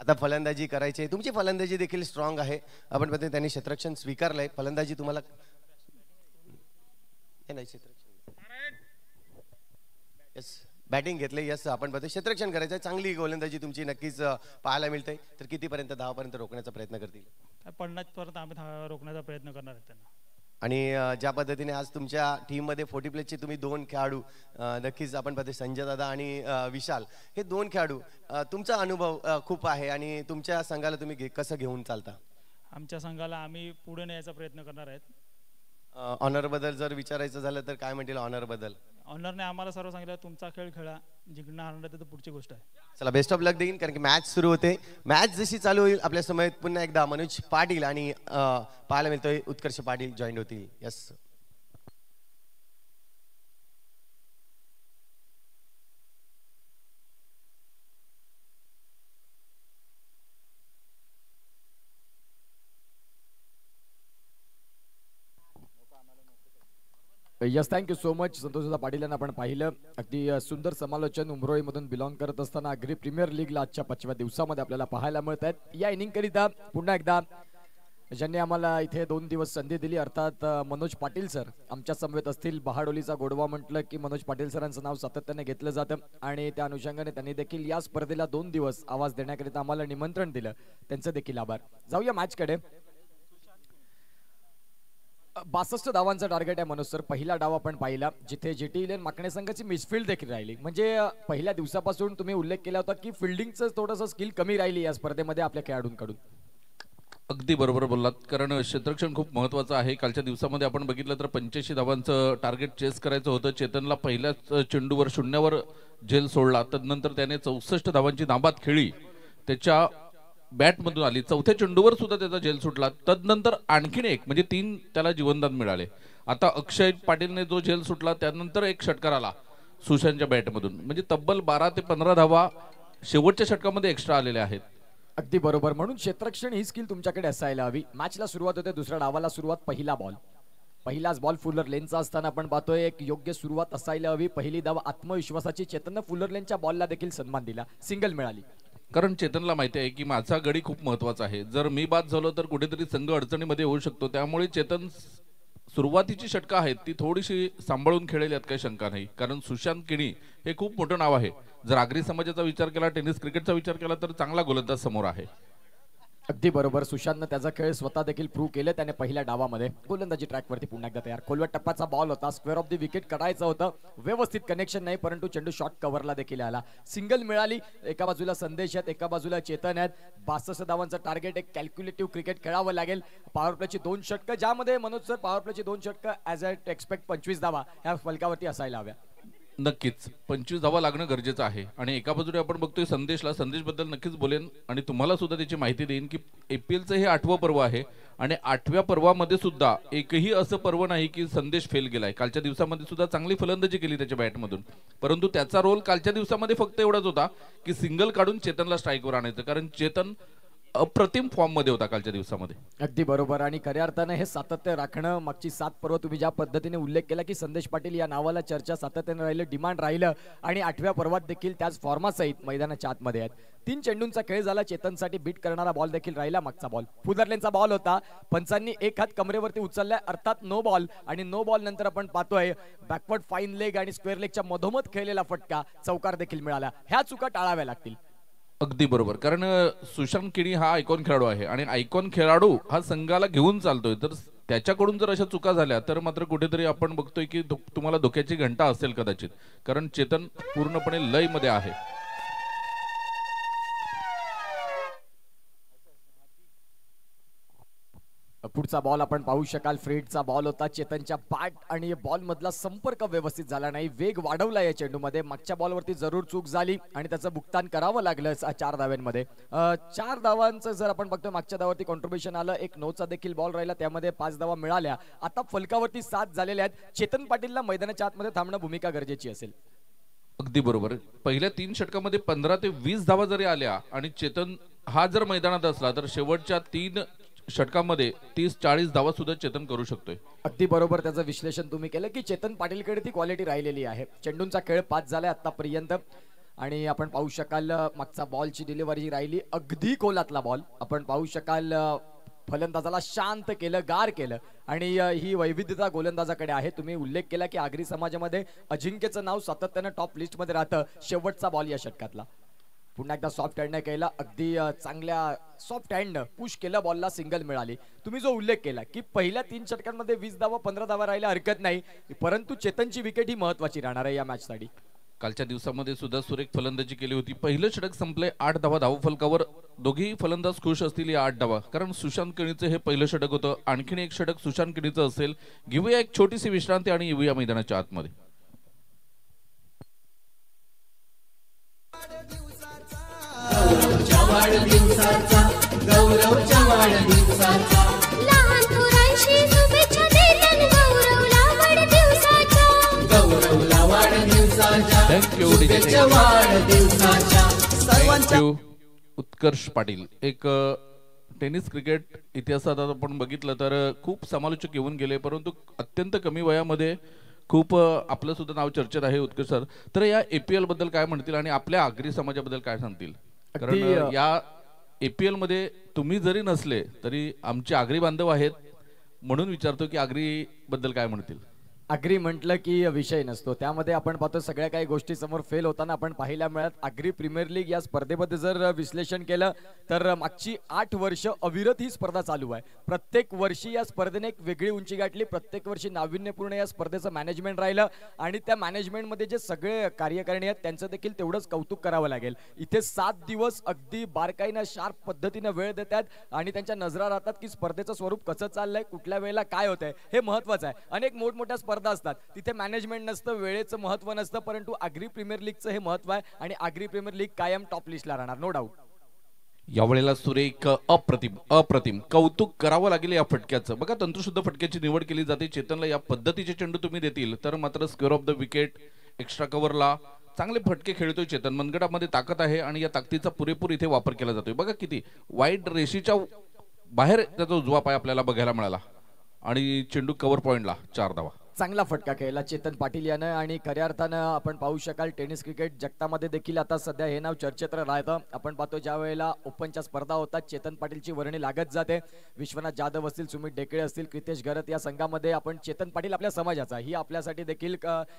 आता फलंदाजी करायची. तुमची फलंदाजी देखील स्ट्रॉंग आहे. आपण पाहतोय त्यांनी क्षेत्ररक्षण स्वीकारलंय. फलंदाजी तुम्हाला येस बॅटिंग घेतले. यस, आपण पाहतोय क्षेत्ररक्षण करायचं. चांगली गोलंदाजी तुमची नक्कीच पाहायला मिळते. तर कितीपर्यंत 10 पर्यंत रोखण्याचा प्रयत्न करतील? काय पडण्यात परत आम्ही रोखण्याचा प्रयत्न करणार आहे त्यांना. आणि ज्या पद्धतीने आज तुमच्या टीममध्ये 40 प्लसचे तुम्ही 2 खेळाडू नक्कीच आपण पाहतो संजय दादा आणि विशाल हे 2 खेळाडू तुमचा अनुभव खूप आहे आणि तुमच्या संघाला तुम्ही कसं घेऊन चालता? आमच्या संघाला आम्ही पुढे न्यायचा प्रयत्न करणार आहेत. ऑनर बद्दल जर विचारायचं झालं तर काय म्हणतील ऑनर बद्दल? ऑनरने आम्हाला सर्व सांगितलं तुमचा खेळ खेळा, जिंकणं हारणं तर पुढची गोष्ट आहे. चला बेस्ट ऑफ लक देईन कारण की मॅच सुरू होते. मॅच जशी चालू होईल आपल्या समोर पुन्हा एकदा मनोज पाटील आणि पाहायला मिळतोय उत्कर्ष पाटील जॉईन होतील. Yes yes thank you so much Santoshda Patil यांना आपण पाहिलं. अगदी सुंदर समालोचन उमरोईमधून बिलॉंग करत असताना अग्री प्रीमियर लीगला आजच्या 5व्या दिवसामध्ये आपल्याला पाहायला मिळत आहेत. या इनिंग करिता पुन्हा एकदा ज्यांनी आम्हाला इथे 2 दिवस संधी दिली अर्थात मनोज पाटील सर आमच्या समवेत असतील. बहाडोलीचा गोडवा म्हटलं की मनोज पाटील सरांचं नाव सातत्याने घेतलं जातं आणि त्या अनुषंगाने त्यांनी देखील या स्पर्धेला 2 दिवस आवाज देण्याकरिता आम्हाला निमंत्रण दिलं. त्यांचं देखील आभार. जाऊया मॅचकडे. 62 धावांचा टार्गेट आहे मनोज सर. पहिला डाव आपण पाहिला जिथे जीटी इलेव्हन माकणे संघाची मिसफिल्ड देखील राहिली. म्हणजे पहिल्या दिवसापासून तुम्ही उल्लेख केला होता की फिल्डिंगचं थोडंसं स्किल कमी राहिली या स्पर्धेमध्ये आपल्या खेळाडूंकडून. अगदी बरोबर बोललात कारण क्षेत्ररक्षण खूप महत्त्वाचं आहे. कालच्या दिवसामध्ये आपण बघितलं तर 85 धावांचं टार्गेट चेस करायचं होतं. चेतनला पहिल्याच चेंडूवर 0वर झेल सोडला. तदनंतर त्याने 64 धावांची नाबाद खेळी त्याच्या बॅटमधून आली. चौथ्या चेंडूवर सुद्धा त्याचा झेल सुटला. तदनंतर आणखीन एक म्हणजे 3 त्याला जीवनदान मिळाले. आता अक्षय पाटीलने जो झेल सुटला त्यानंतर एक षटकार आला सुशांतच्या बॅटमधून. म्हणजे तब्बल 12 ते 15 धावा शेवटच्या षटकामध्ये एक्स्ट्रा आलेल्या आहेत. अगदी बरोबर. म्हणून क्षेत्ररक्षण ही स्किल तुमच्याकडे असायला हवी. मॅचला सुरुवात होते. दुसऱ्या डावाला सुरुवात पहिला बॉल. पहिलाच बॉल फुलर लेनचा असताना आपण पाहतोय एक योग्य सुरुवात असायला हवी. पहिली धाव आत्मविश्वासाची. चेतननं फुलर लेनच्या बॉलला देखील सन्मान दिला. सिंगल मिळाली. कारण चेतनला माहिती आहे की माझा गडी खूप महत्त्वाचा आहे. जर मी बाद झालो तर कुठेतरी संघ अडचणीमध्ये होऊ शकतो. त्यामुळे चेतन सुरुवातीची षटकं आहेत ती थोडीशी सांभाळून खेळेल यात काही शंका नाही. कारण सुशांत किणी हे खूप मोठं नाव आहे. जर आगरी समाजाचा विचार केला टेनिस क्रिकेटचा विचार केला तर चांगला गोलंदाज समोर आहे. अगदी बरोबर. सुशांतनं त्याचा खेळ स्वतः देखील प्रूव्ह केलं त्याने पहिल्या डावामध्ये. गोलंदाजी ट्रॅकवरती पुन्हा एकदा तयार. खोलवट टप्प्याचा बॉल होता. स्क्वेअर ऑफ द विकेट करायचं होतं. व्यवस्थित कनेक्शन नाही परंतु चेंडू शॉर्ट कव्हरला देखील आला. सिंगल मिळाली. एका बाजूला संदेश आहेत एका बाजूला चेतन आहेत. 62 धावांचं टार्गेट. एक कॅल्क्युलेटिव्ह क्रिकेट खेळावं लागेल. पॉवर प्लेची 2 षटकं ज्यामध्ये मनोज सर पॉवर प्लेची 2 षटकं ॲज अ एक्सपेक्ट 25 धावा ह्या फलकावरती असायला हव्या. नक्कीच 25 धावा लागणं गरजेचं आहे. आणि एका बाजूने आपण बघतोय संदेश बद्दल नक्कीच बोलेन आणि तुम्हाला सुद्धा त्याची माहिती देईन की APLचं हे 8वं पर्व आहे आणि 8व्या पर्वामध्ये सुद्धा एकही असं पर्व नाही की संदेश फेल गेलाय. कालच्या दिवसामध्ये सुद्धा चांगली फलंदाजी केली त्याच्या बॅटमधून. परंतु त्याचा रोल कालच्या दिवसामध्ये फक्त एवढाच होता की सिंगल काढून चेतनला स्ट्राईकवर आणायचं. कारण चेतन अप्रतिम फॉर्म मध्ये होता कालच्या दिवसामध्ये. अगदी बरोबर. आणि खऱ्या अर्थाने हे सातत्य राखणं मागची 7 पर्व तुम्ही ज्या पद्धतीने उल्लेख केला की संदेश पाटील या नावाला चर्चा सातत्याने राहिलं डिमांड राहिलं आणि 8व्या पर्वात देखील त्याच फॉर्मासहित मैदानाच्या आतमध्ये आहेत. 3 चेंडूंचा खेळ झाला. चेतनसाठी बीट करणारा बॉल देखील राहिला. मागचा बॉल फुलरलेनचा बॉल होता. पंचांनी एक हात कमरेवरती उचललाय अर्थात नो बॉल. आणि नो बॉल नंतर आपण पाहतोय बॅकवर्ड फाईन लेग आणि स्क्वेअर लेगच्या मधोमध खेळलेला फटका. चौकार देखील मिळाला. ह्या चुका टाळाव्या लागतील. अगदी बरोबर. कारण सुशांत किणी हा आयकॉन खेळाडू आहे आणि आयकॉन खेळाडू हा संघाला घेऊन चालतोय. तर त्याच्याकडून जर अशा चुका झाल्या तर मात्र कुठेतरी आपण बघतोय की तुम्हाला धोक्याची घंटा असेल कदाचित. कारण चेतन पूर्णपणे लय मध्ये आहे. पुढचा बॉल आपण पाहू शकाल. फ्रेडचा बॉल होता. चेतनच्या बॅट आणि बॉल मधला संपर्क व्यवस्थित झाला नाही. वेग वाढवला या चेंडूमध्ये. मागच्या बॉलवरती जरूर चूक झाली आणि त्याचं भुगतान करावं लागलं 4 धाव्यांमध्ये. 4 धावांचं जर आपण बघतो मागच्या धावावरती कॉन्ट्रीब्युशन आलं. एक नोचा देखील बॉल राहिला त्यामध्ये 5 धावा मिळाल्या. आता फलकावरती 7 झालेल्या आहेत. चेतन पाटीलला मैदानाच्या आतमध्ये थांबणं भूमिका गरजेची असेल. अगदी बरोबर. पहिल्या 3 षटकामध्ये 15 ते 20 धावा जरी आल्या आणि चेतन हा जर मैदानात असला तर शेवटच्या 3 षटकामध्ये 30-40 धावा सुद्धा चेतन करू शकतोय. अगदी बरोबर. त्याचं विश्लेषण तुम्ही केलं की चेतन पाटीलकडे ती क्वालिटी राहिलेली आहे. चेंडूंचा खेळ 5 झालाय आतापर्यंत आणि आपण पाहू शकाल मागचा बॉलची डिलिव्हरी राहिली. अगदी खोलातला बॉल आपण पाहू शकाल. फलंदाजाला शांत केलं, गार केलं आणि ही वैविध्यता गोलंदाजाकडे आहे. तुम्ही उल्लेख केला की आगरी समाजामध्ये अजिंक्यचं नाव सातत्यानं टॉप लिस्ट मध्ये राहतं. शेवटचा बॉल या षटकातला. पुन्हा एकदा सॉफ्ट हँडने केला, अगदी चांगल्या सॉफ्ट हँडनं पुश केलं, बॉलला सिंगल मिळाली. तुम्ही जो उल्लेख केला की पहिल्या 3 षटकांमध्ये 20 धावा 15 धावा राहिल्या हरकत नाही, परंतु चेतनची विकेट ही महत्वाची राहणार आहे या मॅचसाठी. कालच्या दिवसामध्ये सुद्धा सुरेख फलंदाजी केली होती. पहिलं षटक संपले 8 धावा धावफलकावर. दोघेही फलंदाज खुश असतील या 8 धावा, कारण सुशांत किणीचं हे पहिलं षटक होतं. आणखीन एक षटक सुशांत किणीचं असेल. घेऊया एक छोटीशी विश्रांती आणि येऊया मैदानाच्या आतमध्ये. थँक्यू उत्कर्ष पाटील. एक टेनिस क्रिकेट इतिहासात आपण बघितलं तर खूप समालोचक येऊन गेले, परंतु अत्यंत कमी वयामध्ये खूप आपलं सुद्धा नाव चर्चेत आहे उत्कर्ष सर. तर या APL बद्दल काय म्हणतील आणि आपल्या आगरी समाजाबद्दल काय सांगतील? कारण या APL मध्ये तुम्ही जरी नसले तरी आमचे आगरी बांधव आहेत, म्हणून विचारतो की आगरी बद्दल काय म्हणतील. आगरी म्हटलं की विषय नसतो, त्यामध्ये आपण पाहतो सगळ्या काही गोष्टी समोर फेल होताना आपण पाहायला मिळत. आगरी प्रीमियर लीग या स्पर्धेमध्ये जर विश्लेषण केलं तर मागची 8 वर्ष अविरत ही स्पर्धा चालू आहे. प्रत्येक वर्षी या स्पर्धेने एक वेगळी उंची गाठली, प्रत्येक वर्षी नाविन्यपूर्ण या स्पर्धेचं मॅनेजमेंट राहिलं आणि त्या मॅनेजमेंटमध्ये जे सगळे कार्यकारिणी आहेत त्यांचं देखील तेवढंच कौतुक करावं लागेल. इथे 7 दिवस अगदी बारकाईनं शार्प पद्धतीनं वेळ देतात आणि त्यांच्या नजरा राहतात की स्पर्धेचं स्वरूप कसं चाललंय, कुठल्या वेळेला काय होतंय, हे महत्वाचं आहे. अनेक मोठमोठ्या स्पर्धा असतात तिथे मॅनेजमेंट नसतं, वेळेचं महत्व नसतं, परंतु आगरी प्रीमियर लीगचं हे महत्व आहे आणि आगरी प्रीमियर लीग कायम टॉप लिस्टला राहणार, नो डाऊट. यावेळेला सुरेख अप्रतिम कौतुक करावं लागेल या फटक्याचं. बघा, तंत्रशुद्ध फटक्याची निवड केली जाते. चेतनला या पद्धतीचे चेंडू तुम्ही देतील तर मात्र square of the wicket, extra कव्हरला चांगले फटके खेळतोय चेतन. मनगटामध्ये ताकद आहे आणि या ताकदीचा पुरेपूर इथे वापर केला जातोय. बघा किती वाईड रेषेच्या बाहेर त्याचा उजवा पाय आपल्याला बघायला मिळाला आणि चेंडू कव्हर पॉइंटला 4 धावा. चांगला फटका खेळला चेतन पाटील यानं आणि खऱ्या अर्थानं आपण पाहू शकाल टेनिस क्रिकेट जगतामध्ये देखील आता सध्या हे नाव चर्चेत राहतं. आपण पाहतो ज्या वेळेला ओपनच्या स्पर्धा होतात चेतन पाटीलची वर्णी लागत जाते. विश्वनाथ जाधव असतील, सुमित डेकळे असतील, क्रितेश गरत या संघामध्ये आपण चेतन पाटील आपल्या समाजाचा, ही आपल्यासाठी देखील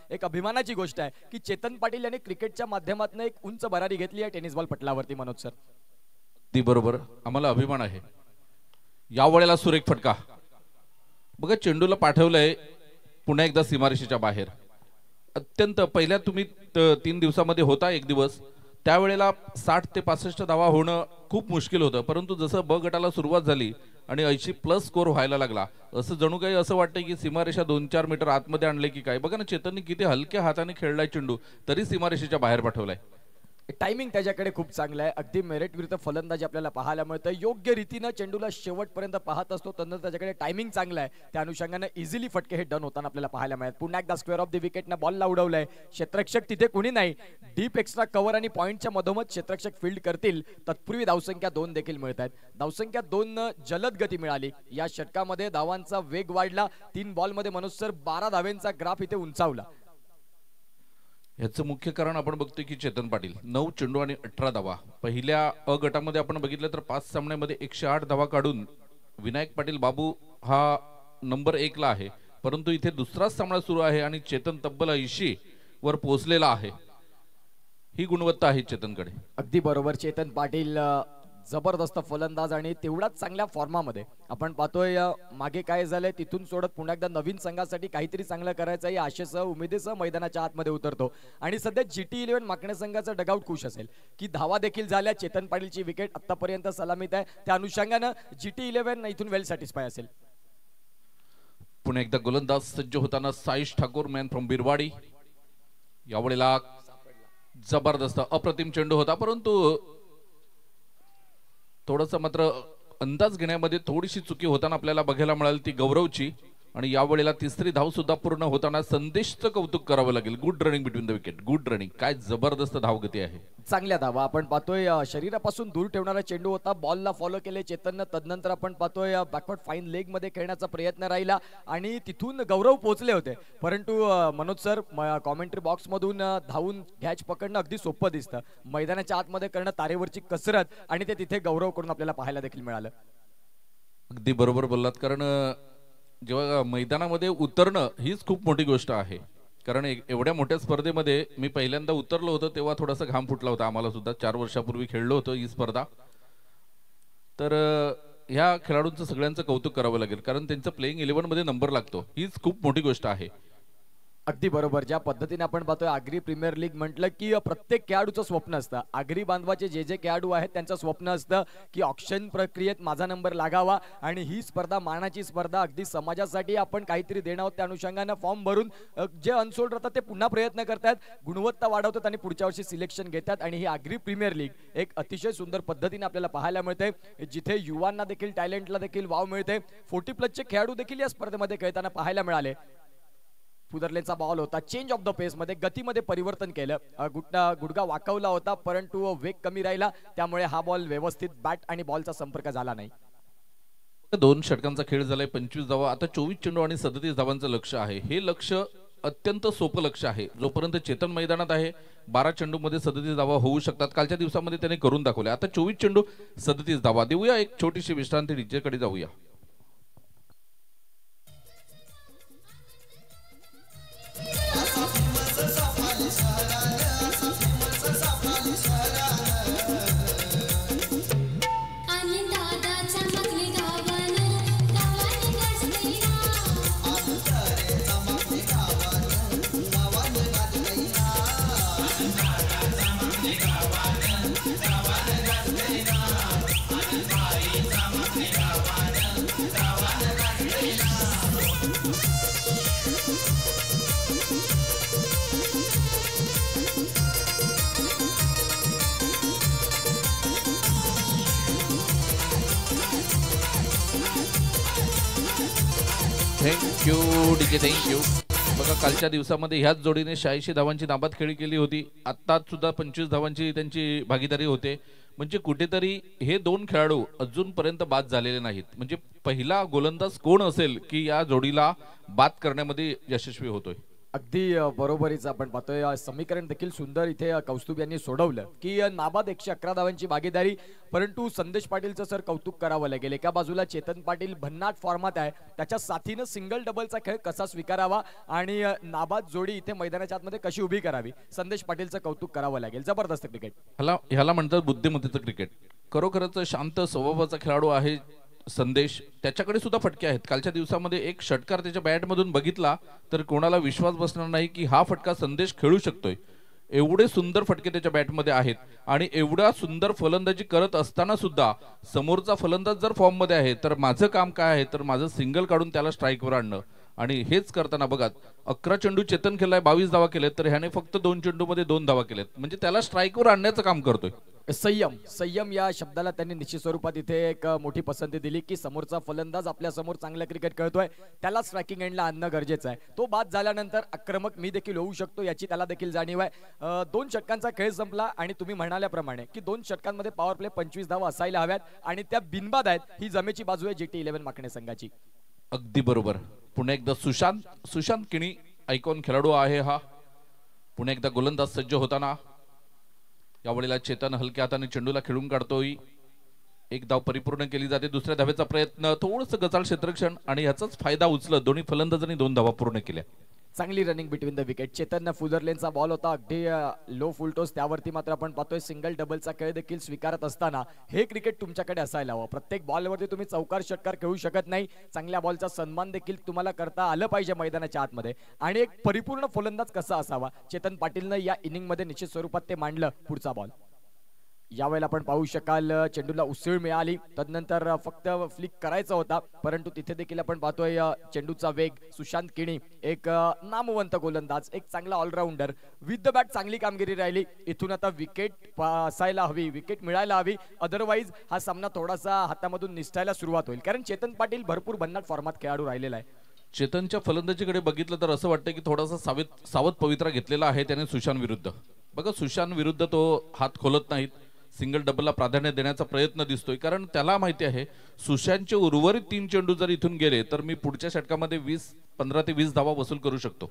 एक अभिमानाची गोष्ट आहे की चेतन पाटील यांनी क्रिकेटच्या माध्यमातून एक उंच भरारी घेतली आहे टेनिस बॉल पटलावरती. मनोज सर, ती बरोबर, आम्हाला अभिमान आहे. यावेळेला सुरेख फटका. बघा, चेंडूला पाठवलंय पुन्हा एकदा सीमारेषेच्या बाहेर. अत्यंत पहिल्या तुम्ही 3 दिवसामध्ये होता एक दिवस, त्यावेळेला 60 ते 65 धावा होणं खूप मुश्किल होतं, परंतु जसं ब गटाला सुरुवात झाली आणि 80+ स्कोर व्हायला लागला, असं जणू काही असं वाटतंय की सीमारेषा 2-4 मीटर आतमध्ये आणले की काय. बघा ना, चेतनने किती हलक्या हाताने खेळलाय चेंडू, तरी सीमारेषेच्या बाहेर पाठवलाय. टायमिंग त्याच्याकडे खूप चांगला आहे. अगदी मेरिट विरुद्ध फलंदाजी आपल्याला पाहायला मिळतं. योग्य रीतीनं चेंडूला शेवटपर्यंत पाहत असतो, तंत्र त्याच्याकडे टायमिंग चांगला आहे. त्या अनुषंगाने इझिली फटके हे डन होताना आपल्याला पाहायला मिळत. पुन्हा एकदा स्क्वेअर ऑफ द विकेटनं बॉलला उडवलंय. क्षेत्ररक्षक तिथे कुणी नाही, डीप एक्स्ट्रा कव्हर आणि पॉईंटच्या मधोमध क्षेत्ररक्षक फील्ड करतील. तत्पूर्वी धावसंख्या 2 देखील मिळत आहेत. धावसंख्या 2 जलद गती मिळाली. या षटकामध्ये धावांचा वेग वाढला. 3 बॉलमध्ये मनोज सर 12 धावेंचा ग्राफ इथे उंचावला. याचं मुख्य कारण आपण बघतोय की चेतन पाटील 9 चेंडू आणि 18 धावा. पहिल्या अ गटामध्ये आपण बघितलं तर 5 सामन्यामध्ये 108 धावा काढून विनायक पाटील बाबू हा नंबर 1 ला आहे, परंतु इथे दुसराच सामना सुरू आहे आणि चेतन तब्बल 80 वर पोहोचलेला आहे. ही गुणवत्ता आहे चेतनकडे. अगदी बरोबर. चेतन पाटील जबरदस्त फलंदाज आणि तेवढाच चांगल्या फॉर्मामध्ये. आपण पाहतोय मागे काय झालंय तिथून सोडत पुन्हा एकदा नवीन संघासाठी काहीतरी चांगलं करायचं या आशेसह उमेदीसह मैदानाच्या आतमध्ये उतरतो आणि सध्या GT11 माकणे संघाचं डगआउट खुश असेल की धावा देखील झाल्या. चेतन पाटीलची विकेट आतापर्यंत सलामीत आहे, त्या अनुषंगानं GT11 इथून वेल सॅटिस्फाय असेल. पुन्हा एकदा गोलंदाज सज्ज होताना साईश ठाकूर, मॅन फ्रॉम बिरवाडी. यावेळेला जबरदस्त अप्रतिम चेंडू होता, परंतु थोडंसं मात्र अंदाज घेण्यामध्ये थोडीशी चुकी होताना आपल्याला बघायला मिळाली ती गौरवची. आणि यावेळेला तिसरी धाव सुद्धा पूर्ण होताना संदेशचं कौतुक करावं लागेल. Good running between the wicket, good running. काय जबरदस्त धावगती आहे. चांगल्या धावा आपण पाहतोय. शरीरापासून दूर ठेवणारा चेंडू होता, बॉलला फॉलो केले चेतननं. तदनंतर आपण पाहतोय बॅकवर्ड फाईन लेग मध्ये खेळण्याचा प्रयत्न राहिला आणि तिथून गौरव पोहोचले होते, परंतु मनोज सर कॉमेंट्री बॉक्स मधून धावून कॅच पकडणं अगदी सोपं दिसतं. मैदानाच्या आतमध्ये करणं तारेवरची कसरत आणि ते तिथे गौरव करून आपल्याला पाहायला देखील मिळालं. अगदी बरोबर बोललात, कारण जेव्हा मैदानामध्ये उतरणं हीच खूप मोठी गोष्ट आहे. कारण एवढ्या मोठ्या स्पर्धेमध्ये मी पहिल्यांदा उतरलो होतो तेव्हा थोडासा घाम फुटला होता आम्हाला सुद्धा. 4 वर्षापूर्वी खेळलो होतो ही स्पर्धा. तर ह्या खेळाडूंचं सगळ्यांचं कौतुक करावं लागेल कारण त्यांचं प्लेइंग 11 मध्ये नंबर लागतो, हीच खूप मोठी गोष्ट आहे. अगदी बरोबर. ज्या पद्धतीने आपण पाहतोय आगरी प्रीमियर लीग म्हटलं की प्रत्येक खेळाडूचं स्वप्न असतं. आगरी बांधवाचे जे खेळाडू आहेत त्यांचं स्वप्न असतं की ऑक्शन प्रक्रियेत माझा नंबर लागावा आणि ही स्पर्धा मानाची स्पर्धा अगदी समाजासाठी आपण काहीतरी देणं आहोत त्या अनुषंगाने फॉर्म भरून जे अनसोल्ड राहतात ते पुन्हा प्रयत्न करतात, गुणवत्ता वाढवतात आणि पुढच्या वर्षी सिलेक्शन घेतात. आणि ही आगरी प्रीमियर लीग एक अतिशय सुंदर पद्धतीने आपल्याला पाहायला मिळते जिथे युवांना देखील टॅलेंटला देखील वाव मिळते. 40+ खेळाडू देखील या स्पर्धेमध्ये खेळताना पाहायला मिळाले. फुदरलेचा बॉल होता, चेंज ऑफ द पेस मध्ये गतीमध्ये परिवर्तन केलं, गुडगा वाकवला होता परंतु वेग कमी राहिला त्यामुळे हा बॉल व्यवस्थित बॅट आणि बॉलचा संपर्क झाला नाही. 2 षटकांचा खेळ झालाय, 25 धावा. आता 24 चेंडू आणि 37 धावांचं लक्ष आहे. हे लक्ष अत्यंत सोपं लक्ष आहे. जोपर्यंत चेतन मैदानात आहे 12 चेंडूमध्ये 37 धावा होऊ शकतात. कालच्या दिवसामध्ये त्याने करून दाखवले. आता 24 चेंडू 37 धावा. देऊया एक छोटीशी विश्रांती, डीजेकडे जाऊया. Thank you DJ, thank you. बघा कालच्या दिवसामध्ये ह्याच जोडीने 86 धावांची नाबाद खेळी केली होती. आत्ताच सुद्धा 25 धावांची त्यांची भागीदारी होते. म्हणजे कुठेतरी हे 2 खेळाडू अजूनपर्यंत बाद झालेले नाहीत. म्हणजे पहिला गोलंदाज कोण असेल की या जोडीला बाद करण्यामध्ये यशस्वी होतोय. अगदी बरोबरीच आपण पाहतोय. समीकरण देखील सुंदर इथे कौस्तुभ यांनी सोडवलं की नाबाद 111 धावांची भागीदारी. परंतु संदेश पाटीलचं सर कौतुक करावं लागेल. एका बाजूला चेतन पाटील भन्नाट फॉर्मात आहे, त्याच्या साथीनं सिंगल डबलचा खेळ कसा स्वीकारावा आणि नाबाद जोडी इथे मैदानाच्या आतमध्ये कशी उभी करावी, संदेश पाटीलचं कौतुक करावं लागेल. जबरदस्त क्रिकेट. ह्याला म्हणतात बुद्धिमत्तेचं क्रिकेट. खरोखरच शांत स्वभावाचा खेळाडू आहे संदेश. त्याच्याकडे सुद्धा फटके आहेत. कालच्या दिवसामध्ये एक षटकार त्याच्या बॅटमधून बघितला तर कोणाला विश्वास बसणार नाही की हा फटका संदेश खेळू शकतोय. एवढे सुंदर फटके त्याच्या बॅटमध्ये आहेत आणि एवढा सुंदर फलंदाजी करत असताना सुद्धा समोरचा फलंदाज जर फॉर्म मध्ये आहे तर माझं काम काय आहे तर माझं सिंगल काढून त्याला स्ट्राईकवर आणणं. आणि हेच करताना बघा 11 चेंडू चेतन खेळलाय, 22 धावा केलेत, तर ह्याने फक्त 2 चेंडूमध्ये 2 धावा केलेत. म्हणजे त्याला स्ट्राईकवर आणण्याचं काम करतोय. संयम या शब्दाला त्यांनी निश्चित स्वरूपात इथे एक मोठी पसंती दिली की समोरचा फलंदाज आपल्या समोर चांगला क्रिकेट खेळतोय, त्याला स्ट्रायकिंग एंडला आणणं गरजेचं आहे. तो बाद झाल्यानंतर आक्रमक मी देखील होऊ शकतो याची त्याला देखील जाणीव आहे. 2 षटकांचा खेळ संपला आणि तुम्ही म्हणाल्याप्रमाणे की 2 षटकांमध्ये पॉवर प्ले 25 धावा असायला हव्यात आणि त्या बिनबाद आहेत. ही जमेची बाजू आहे GT 11 माकणे संघाची. अगदी बरोबर. पुन्हा एकदा सुशांत किणी आयकॉन खेळाडू आहे हा. पुन्हा एकदा गोलंदाज सज्ज होताना यावेळेला चेतन हलक्या हाताने चेंडूला खेळून काढतोय. एक धाव परिपूर्ण केली जाते. दुसऱ्या धावेचा प्रयत्न, थोडंसं गचाळ क्षेत्ररक्षण आणि याचाच फायदा उचलत दोन्ही फलंदाजांनी 2 धावा पूर्ण केल्या. चांगली running between the wicket. Chetan फुदरलेनचा बॉल होता अगदी लो फुलटोस, त्यावरती मात्र आपण पाहतोय सिंगल डबलचा खेळ देखील स्वीकारत असताना हे क्रिकेट तुमच्याकडे असायला हवं. प्रत्येक बॉलवरती तुम्ही चौकार षटकार खेळू शकत नाही. चांगल्या बॉलचा सन्मान देखील तुम्हाला करता आलं पाहिजे मैदानाच्या आतमध्ये. आणि एक परिपूर्ण फलंदाज कसा असावा चेतन पाटीलनं या इनिंग मध्ये निश्चित स्वरूपात ते मांडलं. पुढचा बॉल यावेळेला आपण पाहू शकाल चेंडूला उसळ मिळाली, तदनंतर फक्त फ्लिक करायचा होता परंतु तिथे देखील आपण पाहतोय चेंडूचा वेग. सुशांत किणी एक नामवंत गोलंदाज, एक चांगला ऑलराऊंडर, विथ द बॅट चांगली कामगिरी राहिली. इथून आता विकेट असायला हवी, विकेट मिळायला हवी, अदरवाईज हा सामना थोडासा हातामधून निसटायला सुरुवात होईल. कारण चेतन पाटील भरपूर भन्नाट फॉर्मात खेळाडू राहिलेला आहे. चेतनच्या फलंदाजीकडे बघितलं तर असं वाटतं की थोडासा सावध पवित्रा घेतलेला आहे त्याने सुशांत विरुद्ध. बघा सुशांत विरुद्ध तो हात खोलत नाहीत, सिंगल डबलला प्राधान्य देण्याचा प्रयत्न दिसतोय. कारण त्याला माहिती आहे सुशांतचे उर्वरित 3 चेंडू जर इथून गेले तर मी पुढच्या षटकामध्ये 15 ते 20 धावा वसूल करू शकतो.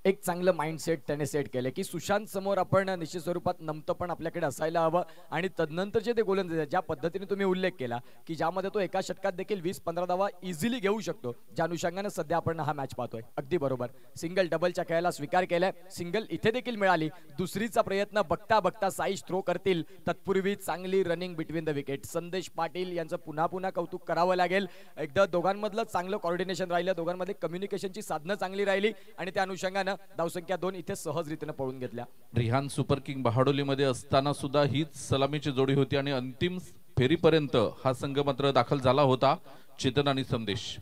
एक चांगलं माइंडसेट त्याने सेट केलं की सुशांत समोर आपण निश्चित स्वरूपात नमतं पण आपल्याकडे असायला हवं आणि तदनंतरचे ते गोलंदाज ज्या पद्धतीने तुम्ही उल्लेख केला की ज्यामध्ये तो एका षटकात देखील 20-15 धावा इझिली घेऊ शकतो, ज्या अनुषंगाने सध्या आपण हा मॅच पाहतोय. अगदी बरोबर, सिंगल डबलच्या खेळाला स्वीकार केलाय, सिंगल इथे देखील मिळाली. दुसरीचा प्रयत्न बघता बघता साईश थ्रो करतील, तत्पूर्वी चांगली रनिंग बिटवीन द विकेट. संदेश पाटील यांचं पुन्हा पुन्हा कौतुक करावं लागेल. एकदा दोघांमधलं चांगलं कॉर्डिनेशन राहिलं, दोघांमध्ये कम्युनिकेशनची साधनं चांगली राहिली आणि त्या अनुषंगानं धावसंख्या 2 इथे सहजरीतीने पळून घेतल्या. रिहान सुपर किंग बहाडोलीमध्ये असताना सुद्धा हीच सलामीची जोडी होती आणि अंतिम फेरीपर्यंत हा संघ मात्र दाखल झाला होता, चेतन आणि संदेश.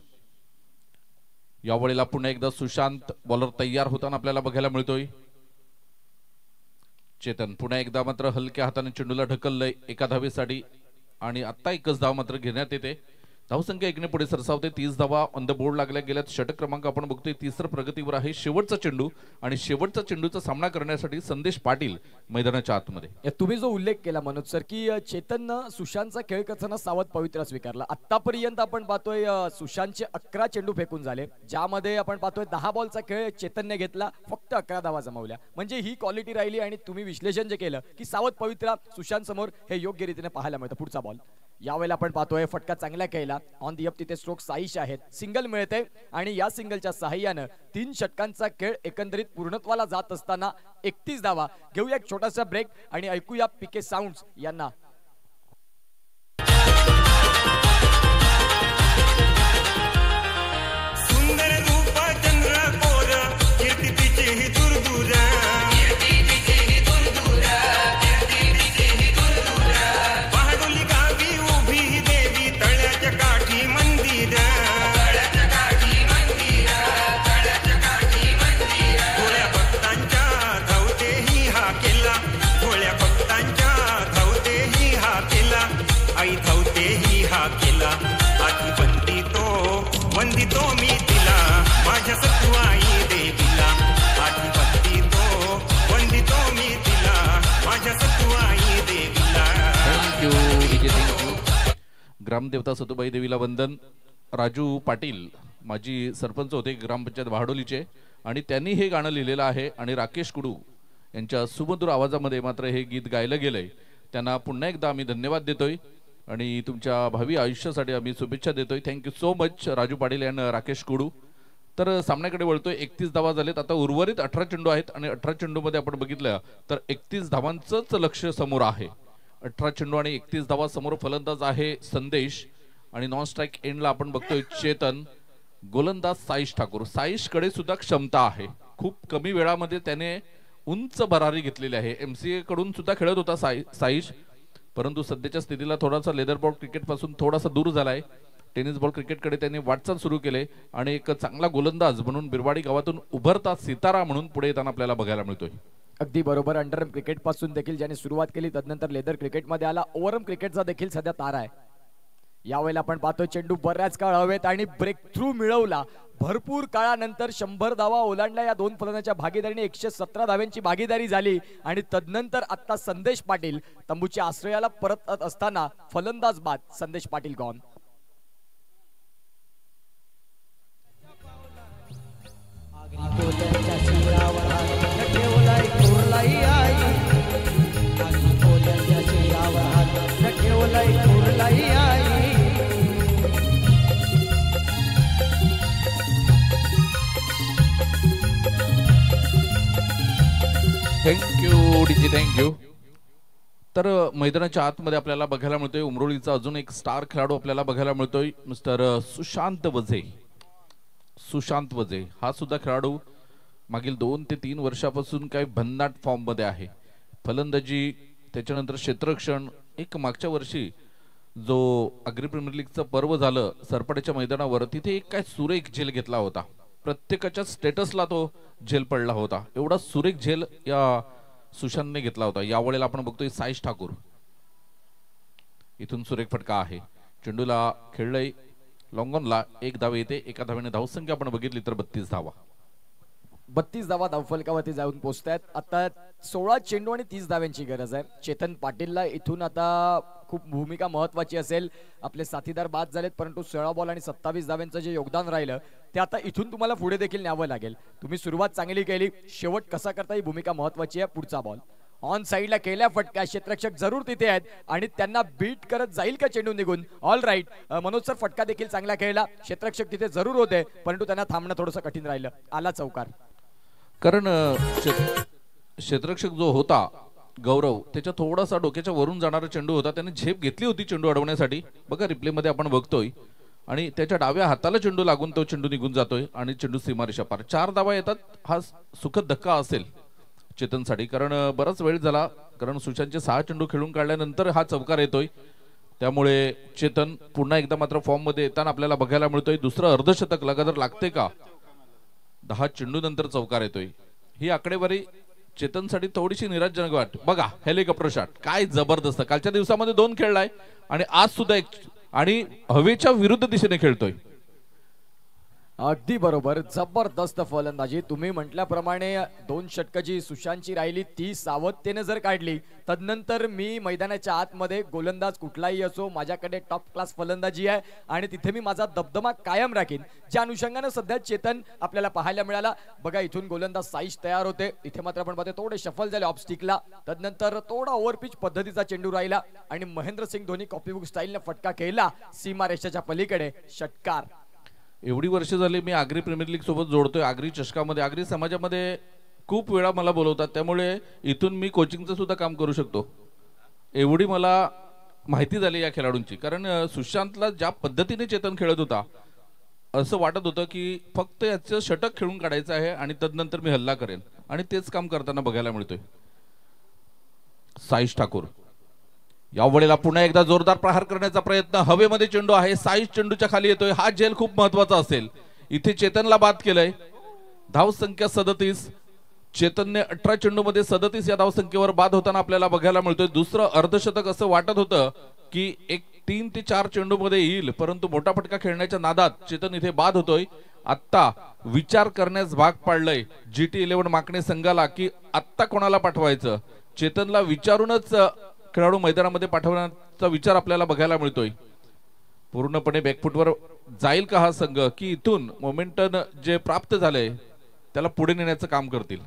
यावेळेला पुन्हा एकदा सुशांत बॉलर तयार होताना आपल्याला बघायला मिळतोय. चेतन पुन्हा एकदा मात्र हलक्या हाताने चेंडूला ढकललंय एका धावेसाठी आणि आता एकच धाव मात्र घेण्यात येते. धावसंख्या 1 ने पुढे सरसावते. 30 धावा ऑन द बोर्ड लागल्या गेल्यात. षटक क्रमांक आपण बघतोय 3 प्रगतीवर आहे. शेवटचा चेंडू आणि शेवटचा चेंडूचा सामना करण्यासाठी संदेश पाटील मैदानाच्या आतमध्ये. तुम्ही जो उल्लेख केला मनोज सर की चेतननं सुशांतचा खेळ करताना सावध पवित्रा स्वीकारला. आतापर्यंत आपण पाहतोय सुशांतचे 11 चेंडू फेकून झाले, ज्यामध्ये आपण पाहतोय 10 बॉलचा खेळ चेतनने घेतला, फक्त 11 धावा जमवल्या. म्हणजे ही क्वालिटी राहिली आणि तुम्ही विश्लेषण जे केलं की सावध पवित्रा सुशांत समोर हे योग्य रीतीने पाहायला मिळतं. पुढचा बॉल यावेळेला आपण पाहतोय फटका चांगला केला. ऑन दी अप तिथे स्ट्रोक साईश आहेत. सिंगल मिळते आणि या सिंगलच्या सहाय्यानं 3 षटकांचा खेळ एकंदरीत पूर्णत्वाला जात असताना 31 धावा. घेऊया एक छोटासा ब्रेक आणि ऐकूया पीके साऊंड्स यांना. सुंदर रूप चंद्र कोर कीर्तीचे ही दूर बहाडोली गावी उभी देवी तळ्याच्या काठी मंदिर भोळ्या भक्तांच्या धावतेही हा केला, भोळ्या भक्तांच्या धावतेही हा केला, आई धावतेही हा केला. आधी वंदितो मी तिला माझ्या सत्वाई देवीला. आधी वंदितो मी तिला माझ्या सत्वाई देवीला. थँक्यू. ग्रामदेवता सतुबाई देवीला वंदन. राजू पाटील माजी सरपंच होते ग्रामपंचायत बहाडोलीचे आणि त्यांनी हे गाणं लिहिलेलं आहे आणि राकेश कुडू यांच्या सुमधुर आवाजामध्ये मात्र हे गीत गायलं गेलंय. त्यांना पुन्हा एकदा आम्ही धन्यवाद देतोय आणि तुमच्या भावी आयुष्यासाठी आम्ही शुभेच्छा देतोय. Thank you so much Raju Patil आणि राकेश कुडू. तर सामन्याकडे वळतोय. 31 धावा झालेत. आता उर्वरित 18 चेंडू आहेत आणि 18 चेंडूमध्ये आपण बघितलं तर 31 धावांचंच लक्ष समोर आहे. 18 चेंडू आणि 31 धावा. समोर फलंदाज आहे संदेश आणि नॉन स्ट्राईक एंडला आपण बघतोय चेतन. गोलंदाज साईश ठाकूर. साईशकडे सुद्धा क्षमता आहे. खूप कमी वेळामध्ये त्याने उंच भरारी घेतलेली आहे. MCA कडून सुद्धा खेळत होता साईश, परंतु सध्याच्या स्थितीला थोडासा लेदर बॉल क्रिकेट पासून थोडासा दूर झालाय. टेनिस बॉल क्रिकेटकडे त्यांनी वाटचाल सुरू केले आणि एक चांगला गोलंदाज म्हणून बिरवाडी गावातून उभरता सितारा म्हणून पुढे येताना आपल्याला बघायला मिळतोय. अगदी बरोबर. अंडरआर्म क्रिकेट पासून देखील ज्याने सुरुवात केली, तदनंतर लेदर क्रिकेटमध्ये आला. ओव्हरआर्म क्रिकेटचा देखील सध्या तारा आहे. यावेळेला आपण पाहतोय चेंडू बऱ्याच काळ हवेत आणि ब्रेक थ्रू मिळवला. भरपूर काळानंतर 100 धावा ओलांडल्या या दोन फलंदाजांच्या भागीदारीने. 117 धाव्यांची भागीदारी झाली आणि तदनंतर आता संदेश पाटील तंबूच्या आश्रयाला परत असताना फलंदाज बाद. संदेश Patil gone. Thank you DJ, thank you. तर मैदानाच्या आतमध्ये आपल्याला बघायला मिळतोय उमरोळीचा अजून एक स्टार खेळाडू आपल्याला बघायला मिळतोय, मिस्टर सुशांत वझे. सुशांत वझे हा सुद्धा खेळाडू मागील 2 ते 3 वर्षापासून काही भन्नाट फॉर्म मध्ये आहे. फलंदाजी, त्याच्यानंतर क्षेत्ररक्षण. एक मागच्या वर्षी जो अग्री प्रीमियर लीगचं पर्व झालं सरपड्याच्या मैदानावर, तिथे एक काय सुरेख झेल घेतला होता. प्रत्येकाच्या स्टेटसला तो झेल पडला होता. एवढा सुरेख झेल या सुशांतने घेतला होता. यावेळेला आपण बघतोय साईश ठाकूर. इथून सुरेख फटका आहे. चेंडूला खेळलंय लॉंग ऑनला. 1 धाव येते. एका धावेने धावसंख्या आपण बघितली तर 32 धावा. 32 धावा धावफलकावरती जाऊन पोहोचतायत. आता 16 चेंडू आणि 30 धाव्यांची गरज आहे. चेतन पाटीलला इथून आता खूप भूमिका महत्वाची असेल. आपले साथीदार बाद झालेत, परंतु 16 बॉल आणि 27 धाव्यांचं जे योगदान राहिलं ते आता इथून तुम्हाला पुढे देखील न्यावं लागेल. तुम्ही सुरुवात चांगली केली, शेवट कसा करता ही भूमिका महत्वाची आहे. पुढचा बॉल ऑन साईडला केल्या फटका, क्षेत्ररक्षक जरूर तिथे आहेत आणि त्यांना बीट करत जाईल का चेंडू निघून. ऑल राईट, मनोज सर फटका देखील चांगला खेळला, क्षेत्ररक्षक तिथे जरूर होते परंतु त्यांना थांबणं थोडंसं कठीण राहिलं. आला चौकार. कारण क्षेत्ररक्षक जो होता गौरव, त्याच्या थोडासा डोक्याच्या वरून जाणारा चेंडू होता, त्याने झेप घेतली होती चेंडू अडवण्यासाठी. बघा रिप्ले मध्ये आपण बघतोय आणि त्याच्या डाव्या हाताला चेंडू लागून तो चेंडू निघून जातोय आणि चेंडू सीमारेषा पार. 4 धावा येतात. हा सुखद धक्का असेल चेतनसाठी, कारण बराच वेळ झाला, कारण सुशांतचे 6 चेंडू खेळून काढल्यानंतर हा चौकार येतोय. त्यामुळे चेतन पुन्हा एकदा मात्र फॉर्म मध्ये येताना आपल्याला बघायला मिळतोय. दुसरं अर्धशतक लगातार लागते का? 10 चेंडू नंतर चौकार येतोय. ही आकडेवारी चेतनसाठी थोडीशी निराशजनक वाट. बघा हेलिकॉप्टर शॉट काय जबरदस्त. कालच्या दिवसामध्ये 2 खेळलाय आणि आज सुद्धा 1 आणि हवेच्या विरुद्ध दिशेने खेळतोय. अगदी बरोबर, जबरदस्त फलंदाजी. तुम्ही म्हटल्याप्रमाणे 2 षटकं जी सुशांतची राहिली ती सावधतेने जर काढली, तदनंतर मी मैदानाच्या आतमध्ये गोलंदाज कुठलाही असो, माझ्याकडे टॉप क्लास फलंदाजी आहे आणि तिथे मी माझा दबदबा कायम राखीन. ज्या अनुषंगाने सध्या चेतन आपल्याला पाहायला मिळाला. बघा इथून गोलंदाज साईश तयार होते, इथे मात्र आपण पाहतो थोडे शफल झाले ऑफस्टिकला, तदनंतर थोडा ओव्हरपिच पद्धतीचा चेंडू राहिला आणि महेंद्रसिंग धोनी कॉपीबुक स्टाईलने फटका खेळला सीमारेषेच्या पलीकडे. षटकार. एवढी वर्ष झाली मी आगरी प्रीमियर लीग सोबत जोडतोय. आगरी चषकामध्ये, आगरी समाजामध्ये खूप वेळा मला बोलवतात, त्यामुळे इथून मी कोचिंगचं सुद्धा काम करू शकतो. एवढी मला माहिती झाली या खेळाडूंची. कारण सुशांतला ज्या पद्धतीने चेतन खेळत होता, असं वाटत होतं की फक्त याचं षटक खेळून काढायचं आहे आणि तदनंतर मी हल्ला करेन, आणि तेच काम करताना बघायला मिळतोय. साईश ठाकूर यावेळेला पुन्हा एकदा जोरदार प्रहार करण्याचा प्रयत्न. हवेमध्ये चेंडू आहे, साईश चेंडूच्या खाली येतोय. हा झेल खूप महत्वाचा असेल. इथे चेतनला बाद केलंय. धावसंख्या 37. चेतनने 18 चेंडू मध्ये 37 या धावसंख्येवर बाद होताना आपल्याला बघायला मिळतोय. दुसरं अर्धशतक असं वाटत होतं की 3 ते 4 चेंडू मध्ये येईल, परंतु मोठा फटका खेळण्याच्या नादात चेतन इथे बाद होतोय. आत्ता विचार करण्यास भाग पाडलंय GT11 माकणे संघाला की आत्ता कोणाला पाठवायचं. चेतनला विचारूनच खेळाडू मैदानामध्ये पाठवण्याचा विचार आपल्याला बघायला मिळतोय. पूर्णपणे बॅकफुटवर जाईल का हा संघ, की इथून मोमेंटम जे प्राप्त झालंय त्याला पुढे नेण्याचं काम करतील.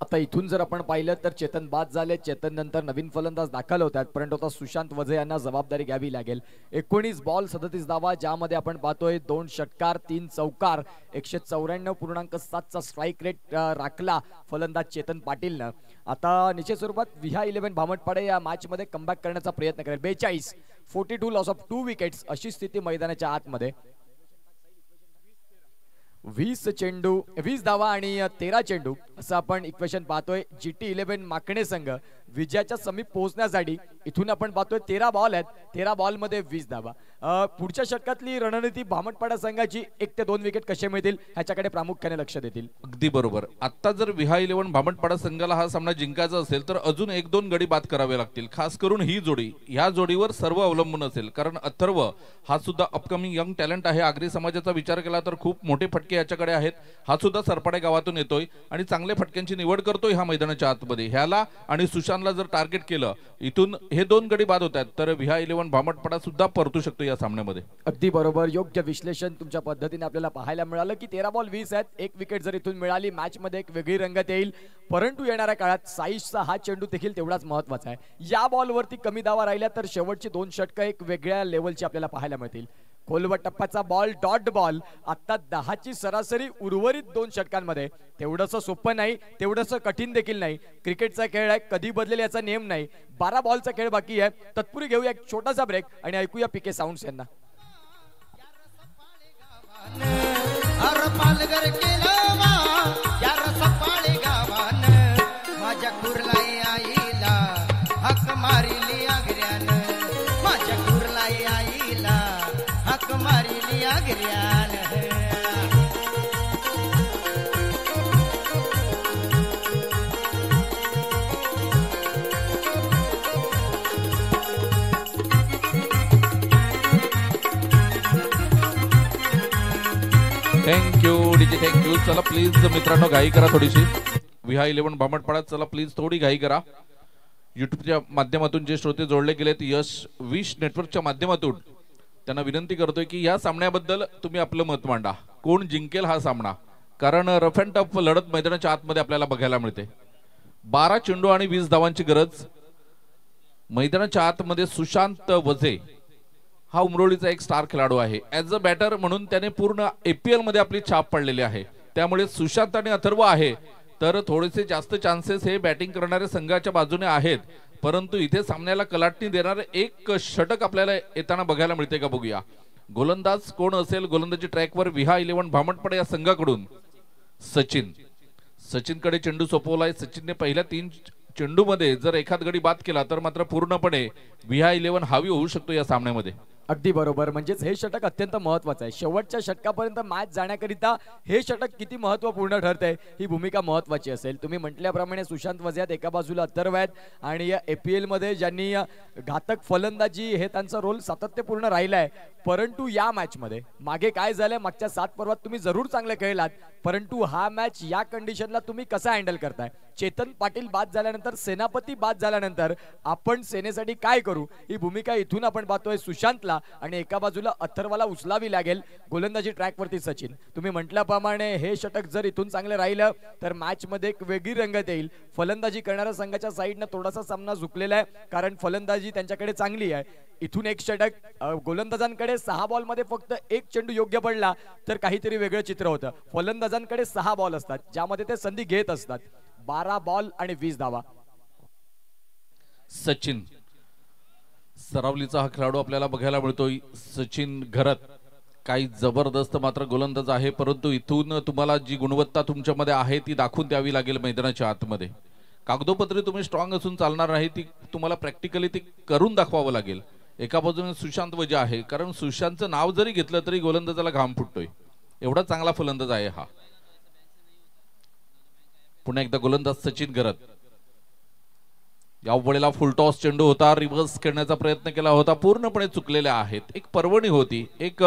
आता इथून जर आपण पाहिलं तर चेतन बाद झाले. चेतन नंतर नवीन फलंदाज दाखल होतात, परंतु आता सुशांत वझे यांना जबाबदारी घ्यावी लागेल. 19 बॉल 37 धावा, ज्यामध्ये आपण पाहतोय 2 षटकार 3 चौकार, 194.7चा स्ट्राईक रेट राखला फलंदाज चेतन पाटीलनं. आता निश्चित स्वरूपात विहा11 भामटपाडे या मॅच मध्ये कमबॅक करण्याचा प्रयत्न करेल. 42, 42 लॉस ऑफ 2 विकेट्स अशी स्थिती मैदानाच्या आतमध्ये. 20 चेंडू 20 धावा आणि 13 चेंडू असं आपण इक्वेशन पाहतोय. GT11 माकणे संघ विजयाच्या समीप पोहोचण्यासाठी इथून आपण पाहतोय 13 बॉल आहेत, 13 बॉल मध्ये 20 धावा. पुढच्या षटकातली रणनीती भामटपाडा संघाची 1 ते 2 विकेट कसे मिळतील ह्याच्याकडे प्रामुख्याने लक्ष देतील. अगदी बरोबर. आता जर विहा11 भामटपाडा संघाला हा सामना जिंकायचा असेल तर अजून 1-2 गडी बाद करावे लागतील. खास करून ही जोडी, ह्या जोडीवर सर्व अवलंबून असेल. कारण अथर्व हा सुद्धा अपकमिंग यंग टॅलेंट आहे. आगरी समाजाचा विचार केला तर खूप मोठे फटके याच्याकडे आहेत. हा सुद्धा सरपाडे गावातून येतोय आणि चांगल्या फटक्यांची निवड करतोय ह्या मैदानाच्या आतमध्ये. ह्याला आणि सुशांतला जर टार्गेट केलं, इथून हे 2 गडी बाद होतात, तर विहा11 भामटपाडा सुद्धा परतू शकतो या सामन्यामध्ये. अगदी बरोबर, योग्य विश्लेषण तुमच्या पद्धतीने आपल्याला पाहायला मिळालं की 13 बॉल 20 आहेत. 1 विकेट जर इथून मिळाली मॅच मध्ये एक वेगळी रंगत येईल. परंतु येणाऱ्या काळात साईशचा हा चेंडू देखील तेवढाच महत्वाचा आहे. या बॉलवरती कमी धावा राहिल्या तर शेवटची 2 षटकं एक वेगळ्या लेवलची आपल्याला पाहायला मिळतील. खोलवर टप्प्याचा बॉल, डॉट बॉल. आता 10ची सरासरी उर्वरित 2 षटकांमध्ये. तेवढंसं सोपं नाही, तेवढंसं कठीण देखील नाही. क्रिकेटचा खेळ आहे, कधी बदलेल याचा नियम नाही. 12 बॉलचा खेळ बाकी आहे. तत्पूर्वी घेऊया एक छोटासा ब्रेक आणि ऐकूया PK साऊंड्स यांना. माझ्या कुर्लाई आईला हक मारिली आगऱ्यान, माझ्या कुर्लाई आईला हक मारिली आगऱ्यान. Thank you DJ, thank you. चला प्लीज मित्रांनो घाई करा थोडीशी. विहा11 भामटपाडा चला प्लीज थोडी घाई करा. युट्यूबच्या माध्यमातून जे श्रोते जोडले गेलेत, यश विश नेटवर्कच्या माध्यमातून त्यांना विनंती करतोय की या सामन्याबद्दल तुम्ही आपलं मत मांडा, कोण जिंकेल हा सामना, कारण रफ अँड टफ लढत मैदानाच्या आतमध्ये आपल्याला बघायला मिळते. 12 चेंडू आणि 20 धावांची गरज. मैदानाच्या आतमध्ये सुशांत वझे हा उमरोळीचा एक स्टार खेळाडू आहे. ऍज अ बॅटर म्हणून त्याने पूर्ण APL मध्ये आपली छाप पडलेली आहे. त्यामुळे सुशांत आणि अथर्व आहे तर थोडेसे जास्त चान्सेस हे बॅटिंग करणाऱ्या संघाच्या बाजूने आहेत. परंतु इथे सामन्याला कलाटणी देणारे एक षटक आपल्याला येताना बघायला मिळते का बघूया. गोलंदाज कोण असेल? गोलंदाजी ट्रॅकवर विहा 11 भामटपाडा या संघाकडून सचिनकडे चेंडू सोपवलाय. सचिनने पहिल्या 3 चेंडूमध्ये जर एखाद गडी बाद केला तर मात्र पूर्णपणे विहा 11 हावी होऊ शकतो या सामन्यामध्ये. अगदी बरोबर. म्हणजेच हे षटक अत्यंत महत्वाचं आहे. शेवटच्या षटकापर्यंत मॅच जाण्याकरिता हे षटक किती महत्वपूर्ण ठरतंय ही भूमिका महत्वाची असेल. तुम्ही म्हटल्याप्रमाणे सुशांत वझे एका बाजूला अथर्व आहेत आणि या APL मध्ये ज्यांनी घातक फलंदाजी हे त्यांचा रोल सातत्यपूर्ण राहिलाय. परंतु या मॅच मध्ये मागे काय झालंय, मागच्या 7 पर्वात तुम्ही जरूर चांगले खेळलात, परंतु हा मॅच या कंडिशनला तुम्ही कसा हँडल करताय? चेतन पाटील बाद झाल्यानंतर, सेनापती बाद झाल्यानंतर आपण सेनेसाठी काय करू ही भूमिका इथून आपण पाहतोय सुशांतला आणि एका बाजूला अथर्वला उचलावी लागेल. गोलंदाजी ट्रॅकवरती सचिन. तुम्ही म्हटल्याप्रमाणे हे षटक जर इथून चांगलं राहिलं तर मॅच मध्ये एक वेगळी रंगत येईल. फलंदाजी करणाऱ्या संघाच्या साईडनं थोडासा सामना झुकलेला आहे कारण फलंदाजी त्यांच्याकडे चांगली आहे. इथून एक षटक. गोलंदाजांकडे 6 बॉल मध्ये फक्त 1 चेंडू योग्य पडला तर काहीतरी वेगळं चित्र होतं. फलंदाजांकडे 6 बॉल असतात ज्यामध्ये ते संधी घेत असतात. 12 बॉल आणि 20 धावा. सचिन सरावलीचा हा खेळाडू आपल्याला बघायला मिळतोय. सचिन घरत काही जबरदस्त मात्र गोलंदाज आहे, परंतु इथून तुम्हाला जी गुणवत्ता तुमच्यामध्ये आहे ती दाखवून द्यावी लागेल मैदानाच्या आतमध्ये. कागदोपत्री तुम्ही स्ट्रॉंग असून चालणार नाही, ती तुम्हाला प्रॅक्टिकली ती करून दाखवावं लागेल. एका बाजूने सुशांत वझे आहे, कारण सुशांतचं नाव जरी घेतलं तरी गोलंदाजाला घाम फुटतोय, एवढा चांगला फलंदाज आहे हा. पुन्हा एकदा गोलंदाज सचिन घरत. या वेळेला फुलटॉस चेंडू होता, रिव्हर्स खेळण्याचा प्रयत्न केला होता, पूर्णपणे चुकलेल्या आहेत. एक पर्वणी होती, एक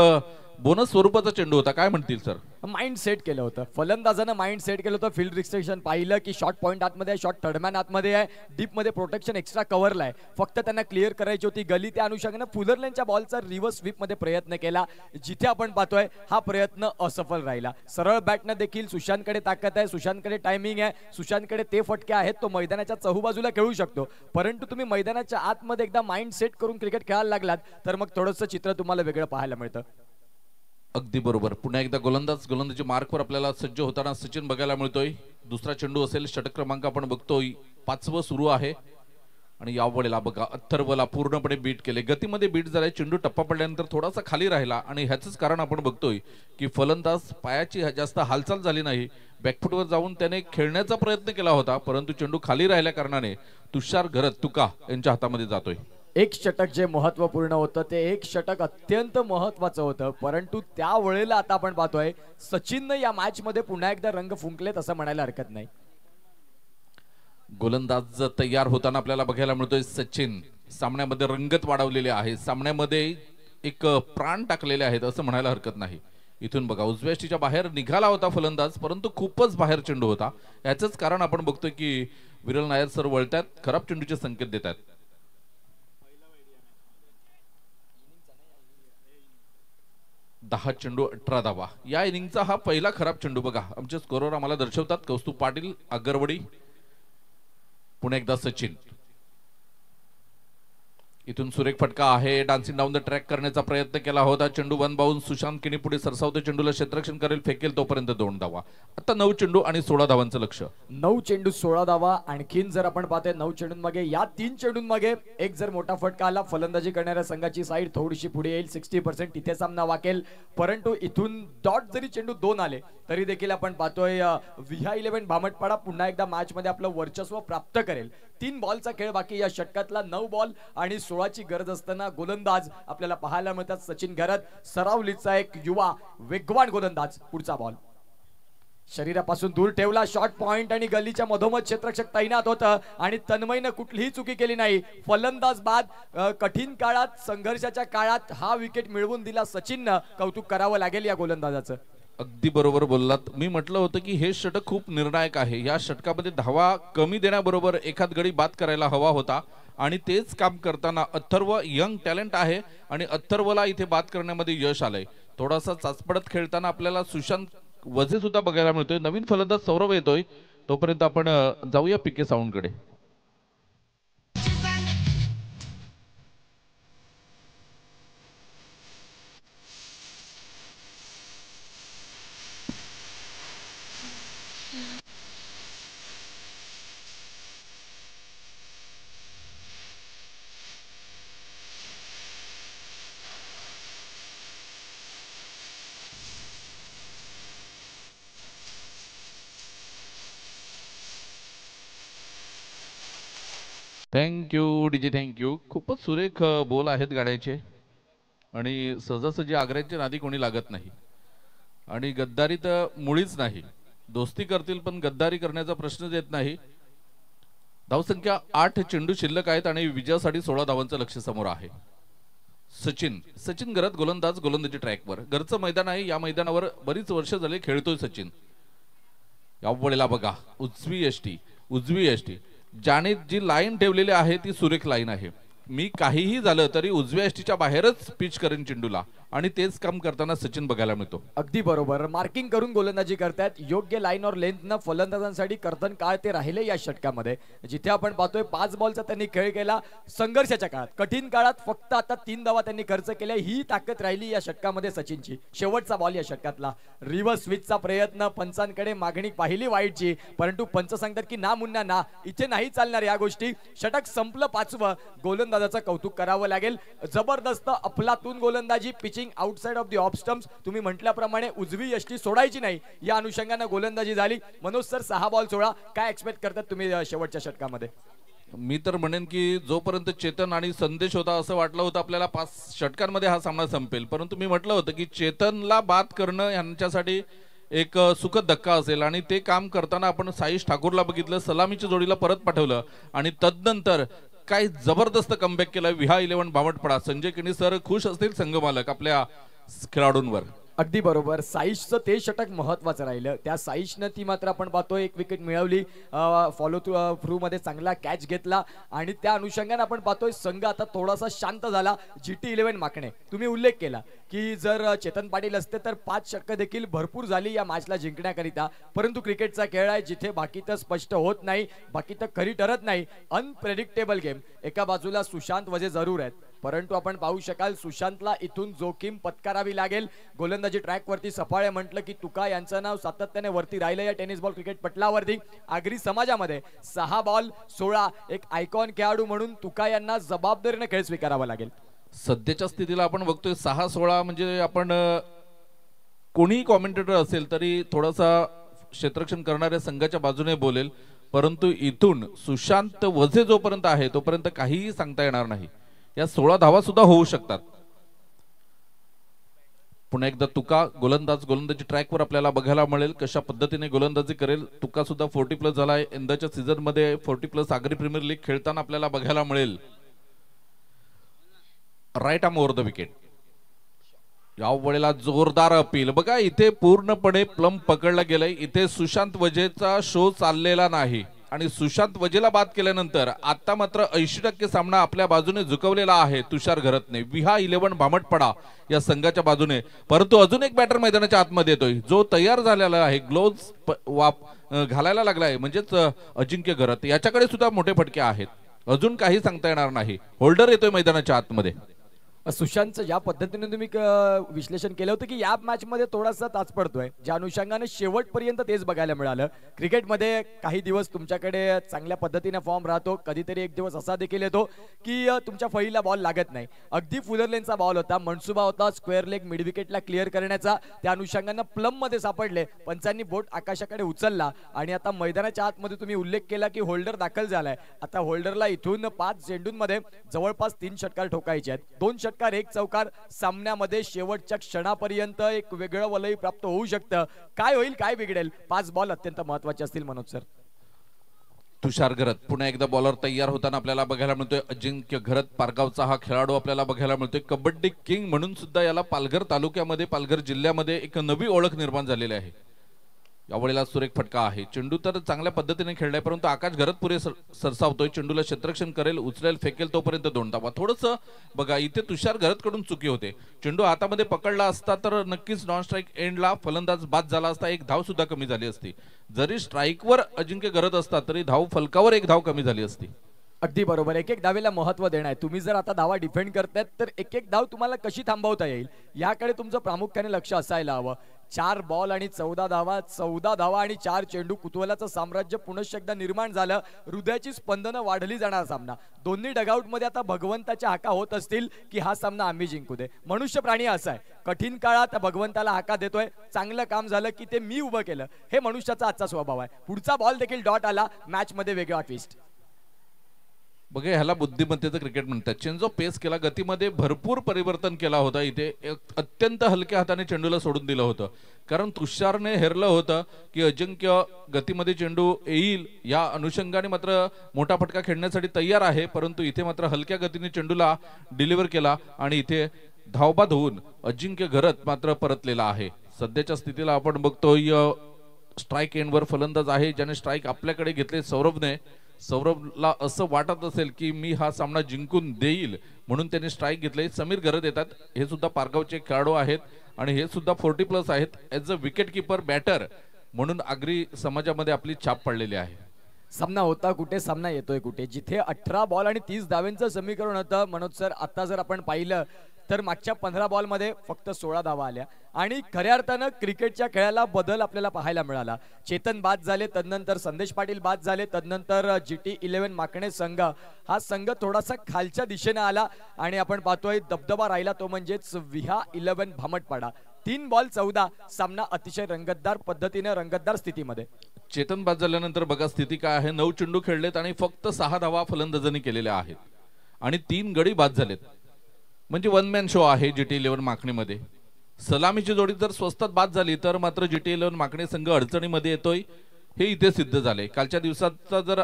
बोनस स्वरूपाचा चेंडू होता. काय म्हणतील सर? माइंड सेट केलं होतं फलंदाजानं, माइंड सेट केलं होतं. फील्ड रिस्ट्रिक्शन पाहिलं की शॉर्ट पॉईंट आतमध्ये आहे, शॉर्ट थर्डमॅन आतमध्ये आहे, डीप मध्ये प्रोटेक्शन एक्स्ट्रा कव्हरला आहे. फक्त त्यांना क्लिअर करायची होती गली. त्या अनुषंगाने फुलरलेनच्या बॉलचा रिव्हर्स स्वीप मध्ये प्रयत्न केला. जिथे आपण पाहतोय हा प्रयत्न असफल राहिला. सरळ बॅटनं देखील सुशांतकडे ताकद आहे, सुशांतकडे टायमिंग आहे, सुशांतकडे ते फटके आहेत, तो मैदानाच्या चहूबाजूला खेळू शकतो. परंतु तुम्ही मैदानाच्या आतमध्ये एकदा माइंड सेट करून क्रिकेट खेळायला लागलात तर मग थोडंसं चित्र तुम्हाला वेगळं पाहायला मिळतं. अगदी बरोबर. पुन्हा एकदा गोलंदाजी मार्कवर आपल्याला सज्ज होताना सचिन बघायला मिळतोय. दुसरा चेंडू असेल, षटक क्रमांक आपण बघतोय 5वं सुरू आहे आणि या वेळेला बघा अथर्वला पूर्णपणे बीट केले. गतीमध्ये बीट झालाय. चेंडू टप्पा पडल्यानंतर थोडासा खाली राहिला आणि ह्याच कारण आपण बघतोय की फलंदाज पायाची जास्त हालचाल झाली नाही. बॅकफुटवर जाऊन त्याने खेळण्याचा प्रयत्न केला होता, परंतु चेंडू खाली राहिल्या कारणाने तुषार घरत तुका यांच्या हातामध्ये जातोय. एक षटक जे महत्वपूर्ण होतं ते एक षटक अत्यंत महत्वाचं होतं, परंतु त्या वेळेला आता आपण पाहतोय सचिननं या मॅच मध्ये पुन्हा एकदा रंग फुंकलेत असं म्हणायला हरकत नाही. गोलंदाज तयार होताना आपल्याला बघायला मिळतोय सचिन. सामन्यामध्ये रंगत वाढवलेली आहे, सामन्यामध्ये एक प्राण टाकलेले आहेत असं म्हणायला हरकत नाही. इथून बघा उजव्या यष्टीच्या बाहेर निघाला होता फलंदाज, परंतु खूपच बाहेर चेंडू होता. याचंच कारण आपण बघतोय की विरल नायर सर वळतात, खराब चेंडूचे संकेत देतात. दहा चेंडू 18 धावा. या इनिंगचा हा पहिला खराब चेंडू. बघा आमचे स्कोरर आम्हाला दर्शवतात कौस्तुभ पाटील, आगरवडी. पुन्हा एकदा सचिन. इथून सुरेख फटका आहे, डान्सिंग डाऊन द ट्रॅक करण्याचा प्रयत्न केला होता. चेंडू 1 बाउन्स. सुशांत किनी पुढे सरसावते, चेंडूला क्षेत्ररक्षण करेल, फेकेल तोपर्यंत 2 धावा. आता 9 चेंडू आणि 16 धावांचं लक्ष. 9 चेंडू 16 धावा. आणखीन जर आपण पाहतोय 9 चेंडूंमागे, या 3 चेंडूंमागे एक जर मोठा फटका आला, फलंदाजी करणाऱ्या संघाची साईड थोडीशी पुढे येईल, 60% तिथे सामना वाकेल. परंतु इथून डॉट जरी चेंडू 2 आले तरी देखील आपण पाहतोय विहा 11 भामटपाडा पुन्हा एकदा मॅच मध्ये आपलं वर्चस्व प्राप्त करेल. 3 बॉलचा खेळ बाकी. या षटकातला 9 बॉल आणि 16ची गरज असताना गोलंदाज आपल्याला पाहायला मिळतात सचिन घरत. सरावलीचा एक युवा वेगवान गोलंदाज. पुढचा बॉल शरीरापासून दूर ठेवला, शॉर्ट पॉइंट आणि गलीच्या मधोमध क्षेत्ररक्षक तैनात होतं आणि तन्मयनं कुठलीही चुकी केली नाही. फलंदाज बाद. कठीण काळात, संघर्षाच्या काळात हा विकेट मिळवून दिला सचिननं. कौतुक करावं लागेल या गोलंदाजाचं. अगदी बरोबर बोललात. मी म्हटलं होतं की हे षटक खूप निर्णायक आहे. या षटकामध्ये धावा कमी देण्याबरोबर एखाद गडी बाद करायला हवा होता आणि तेच काम करताना अथर्व यंग टॅलेंट आहे आणि अथर्वला इथे बाद करण्यामध्ये यश आलंय. थोडासा चाचपडत खेळताना आपल्याला सुशांत वझे सुद्धा बघायला मिळतोय. नवीन फलंदाज सौरभ येतोय, तोपर्यंत आपण जाऊया पीके साऊंडकडे. Thank you DJ, thank you. खूपच सुरेख बोल आहेत गाड्याचे आणि सहजासहजी आग्र्याचे नादी कोणी लागत नाही आणि गद्दारी तर मुळीच नाही. दोस्ती करतील पण गद्दारी करण्याचा प्रश्नच येत नाही. धावसंख्या 8, चेंडू शिल्लक आहेत आणि विजयासाठी 16 धावांचं लक्ष समोर आहे. सचिन गरत गोलंदाजी ट्रॅकवर. घरचं मैदान आहे, या मैदानावर बरीच वर्ष झाले खेळतोय सचिन. यावेळेला बघा उजवी एसटी ज्याने जी लाईन ठेवलेली आहे ती सुरेख लाईन आहे. मी काहीही झालं तरी उजव्या एसटीच्या बाहेरच पिच करेन चेंडूला आणि तेच काम करताना सचिन बघायला मिळतो. अगदी बरोबर. मार्किंग करून गोलंदाजी करतायत. योग्य लाईन और लेंथनं फलंदाजांसाठी कर्तन काळ ते राहिले या षटकामध्ये. जिथे आपण पाहतोय 5 बॉलचा त्यांनी खेळ केला. संघर्षाच्या काळात, कठीण काळात फक्त आता 3 धावा त्यांनी खर्च केल्या. ही ताकद राहिली या षटकामध्ये सचिनची. शेवटचा बॉल या षटकातला. रिव्हर्स स्विचचा प्रयत्न, पंचांकडे मागणी पाहिली वाईटची, परंतु पंच सांगतात की ना मुन्ना ना, इथे नाही चालणार या गोष्टी. षटक संपलं 5वं. गोलंदाजाचं कौतुक करावं लागेल. जबरदस्त अफलातून गोलंदाजी. Pitching outside of the of stumps. तुम्ही म्हटल्याप्रमाणे उजवी यष्टी सोडायची नाही या अनुषंगाने गोलंदाजी झाली. मनोज सर 6 बॉल 16, काय एक्सपेक्ट करतात तुम्ही शेवटच्या षटकामध्ये? मी तर म्हणेन की जोपर्यंत चेतन आणि संदेश होता असं वाटलं होतं आपल्याला 5 षटकांमध्ये हा सामना संपेल, परंतु मी म्हटलं होतं की चेतनला बाद करणं यांच्यासाठी एक सुखद धक्का असेल आणि ते काम करताना आपण साईश ठाकूरला बघितलं, सलामीच्या जोडीला परत पाठवलं आणि तदनंतर काय जबरदस्त कमबॅक केला विहा 11 भामटपडा. संजय किणी सर खुश असतील संघमालक आपल्या खेळाडूंवर. अगदी बरोबर. साईशचं ते षटक महत्वाचं राहिलं. त्या साईशनं ती मात्र आपण पाहतोय 1 विकेट मिळवली. फॉलो थ्रू मध्ये चांगला कॅच घेतला आणि त्या अनुषंगाने आपण पाहतोय संघ आता थोडासा शांत झाला. GT 11 माकणे, तुम्ही उल्लेख केला की जर चेतन पाटील असते तर 5 षटकं देखील भरपूर झाली या मॅचला जिंकण्याकरिता. परंतु क्रिकेटचा खेळ आहे जिथे बाकी तर स्पष्ट होत नाही, बाकी तर खरी ठरत नाही. Unpredictable game. एका बाजूला सुशांत वझे जरूर आहेत, परंतु आपण पाहू शकाल सुशांतला इथून जोखीम पत्करावी लागेल. गोलंदाजी ट्रॅक वरती सफाळे म्हटलं की तुका यांचं नाव सातत्याने वरती राहिलं या टेनिस बॉल क्रिकेट पटलावरती. आगरी समाजामध्ये 6 बॉल 16 एक आयकॉन खेळाडू म्हणून तुका यांना जबाबदारीने खेळ स्वीकारावा लागेल. सध्याच्या स्थितीला आपण बघतोय 6-16 म्हणजे आपण कोणीही कॉमेंटेटर असेल तरी थोडासा क्षेत्ररक्षण करणाऱ्या संघाच्या बाजूने बोलेल, परंतु इथून सुशांत वझे जोपर्यंत आहे तोपर्यंत काहीही सांगता येणार नाही. या 16 धावा सुद्धा होऊ शकतात. पुन्हा एकदा तुका गोलंदाजी ट्रॅकवर आपल्याला बघायला मिळेल कशा पद्धतीने गोलंदाजी करेल. तुका सुद्धा 40+ झालाय. यंदाच्या सीझन मध्ये 40+ आगरी प्रीमियर लीग खेळताना आपल्याला बघायला मिळेल. Right arm over the wicket. या वेळेला जोरदार अपील. बघा इथे पूर्णपणे प्लम पकडला गेलाय. इथे सुशांत वझेचा शो चाललेला नाही आणि सुशांत वझेला बाद केल्यानंतर आता मात्र 80% सामना आपल्या बाजूने झुकवलेला आहे तुषार घरतने. विहा 11 भामटपडा या संघाच्या बाजूने. परंतु अजून एक बॅटर मैदानाच्या आतमध्ये येतोय जो तयार झालेला आहे, ग्लोव्ज घालायला लागलाय, म्हणजेच अजिंक्य घरत. याच्याकडे सुद्धा मोठे फटके आहेत. अजून काही सांगता येणार नाही. होल्डर येतोय मैदानाच्या आतमध्ये. सुशांतचं ज्या पद्धतीने तुम्ही विश्लेषण केलं होतं की या मॅच मध्ये थोडासा ताच पडतोय, ज्या अनुषंगाने शेवटपर्यंत तेच बघायला मिळालं. क्रिकेटमध्ये काही दिवस तुमच्याकडे चांगल्या पद्धतीने फॉर्म राहतो, कधीतरी एक दिवस असा देखील येतो की तुमच्या फळीला बॉल लागत नाही. अगदी फुलरलेनचा बॉल होता, मनसुबा होता स्क्वेअर लेग मिड विकेटला क्लिअर करण्याचा. त्या अनुषंगाने प्लम मध्ये सापडले. पंचांनी बोट आकाशाकडे उचलला आणि आता मैदानाच्या आतमध्ये तुम्ही उल्लेख केला की होल्डर दाखल झालाय. आता होल्डरला इथून 5 चेंडूंमध्ये जवळपास 3 षटकार ठोकायचे आहेत. 2 षटकार 1 चौकार सामन्यामध्ये शेवटच्या क्षणापर्यंत एक वेगळं वलय प्राप्त होऊ शकतं. काय होईल, काय बिघडेल? 5 बॉल अत्यंत महत्वाचे असतील मनोज सर. तुषार घरत पुन्हा एकदा बॉलर तयार होताना आपल्याला बघायला मिळतोय. अजिंक्य घरत पारगावचा हा खेळाडू आपल्याला बघायला मिळतोय. कबड्डी किंग म्हणून सुद्धा याला पालघर तालुक्यामध्ये पालघर जिल्ह्यामध्ये एक नवी ओळख निर्माण झालेली आहे. यावेळेला सुरेख फटका आहे. चेंडू तर चांगल्या पद्धतीने खेळलाय परंतु आकाश घरत पुरे सरसावतोय. चेंडूला क्षेत्ररक्षण करेल उचलेल फेकेल तोपर्यंत 2 धावा. थोडंसं बघा इथे तुषार घरत कडून चुकी होते. चेंडू हातामध्ये पकडला असता तर नक्कीच नॉन स्ट्राईक एंडला फलंदाज बाद झाला असता. 1 धाव सुद्धा कमी झाली असती. जरी स्ट्राईकवर अजिंक्य घरत असता तरी धाव फलकावर 1 धाव कमी झाली असती. अगदी बरोबर. एक एक धावेला महत्व देणं आहे. तुम्ही जर आता धावा डिफेंड करतायत तर एक एक धाव तुम्हाला कशी थांबवता येईल याकडे तुमचं प्रामुख्याने लक्ष असायला हवं. 4 बॉल आणि 14 धावा, 14 धावा आणि 4 चेंडू, कुतूहलाचं साम्राज्य पुनश्च एकदा निर्माण झालं. हृदयाची स्पंदनं वाढली जाणार सामना. दोन्ही डगआउट मध्ये आता भगवंताच्या हाका होत असतील की हा सामना आम्ही जिंकू दे. मनुष्य प्राणी असा आहे, कठीण काळात भगवंताला हाका देतोय. चांगलं काम झालं की ते मी उभं केलं, हे मनुष्याचा आजचा स्वभाव आहे. पुढचा बॉल देखील डॉट आला. मॅच मध्ये वेगळा ट्विस्ट. बघा ह्याला बुद्धिमत्तेचं क्रिकेट म्हणतात. चेंज ऑफ पेस केला, गतीमध्ये भरपूर परिवर्तन केला होता. इथे अत्यंत हलक्या हाताने चेंडूला सोडून दिलं होतं कारण तुषारने हेरलं होतं की अजिंक्य गतीमध्ये चेंडू येईल या अनुषंगाने मात्र मोठा फटका खेळण्यासाठी तयार आहे. परंतु इथे मात्र हलक्या गतीने चेंडूला डिलिव्हर केला आणि इथे धावबाद होऊन अजिंक्य घरत मात्र परतलेला आहे. सध्याच्या स्थितीला आपण बघतोय स्ट्राईक एंडवर फलंदाज आहे ज्याने स्ट्राईक आपल्याकडे घेतले सौरभने. सौरभला असं वाटत असेल की मी हा सामना जिंकून देईल म्हणून त्यांनी स्ट्राईक घेतले. समीर घरत येतात. हे सुद्धा पारगावचे खेळाडू आहेत आणि हे सुद्धा 40+ आहेत. As a wicket keeper batter म्हणून आगरी समाजामध्ये आपली छाप पडलेली आहे. सामना होता कुठे, सामना येतोय कुठे. जिथे 18 बॉल आणि 30 धाव्यांचं समीकरण होतं मनोज सर, आता जर आपण पाहिलं तर मागच्या 15 बॉलमध्ये फक्त 16 धावा आल्या आणि खऱ्या अर्थानं क्रिकेटच्या खेळाला बदल आपल्याला पाहायला मिळाला. चेतन बाद झाले, तदनंतर संदेश पाटील बाद झाले, तदनंतर GT11 माकणे संघ हा संघ थोडासा खालच्या दिशेने आला आणि आपण पाहतोय दबदबा राहिला तो म्हणजेच विहा 11 भामटपाडा. 3 बॉल 14. सामना अतिशय रंगतदार पद्धतीने रंगतदार स्थितीमध्ये. चेतन बाद झाल्यानंतर बघा स्थिती काय आहे. 9 चेंडू खेळलेत आणि फक्त 6 धावा फलंदाजांनी केलेल्या आहेत आणि 3 गडी बाद झालेत. म्हणजे 1 मॅन शो आहे GT11 माकणीमध्ये. सलामीची जोडी जर स्वस्तात बाद झाली तर मात्र GT11 माकणे संघ अडचणीमध्ये येतोय हे इथे सिद्ध झाले. कालच्या दिवसाचा जर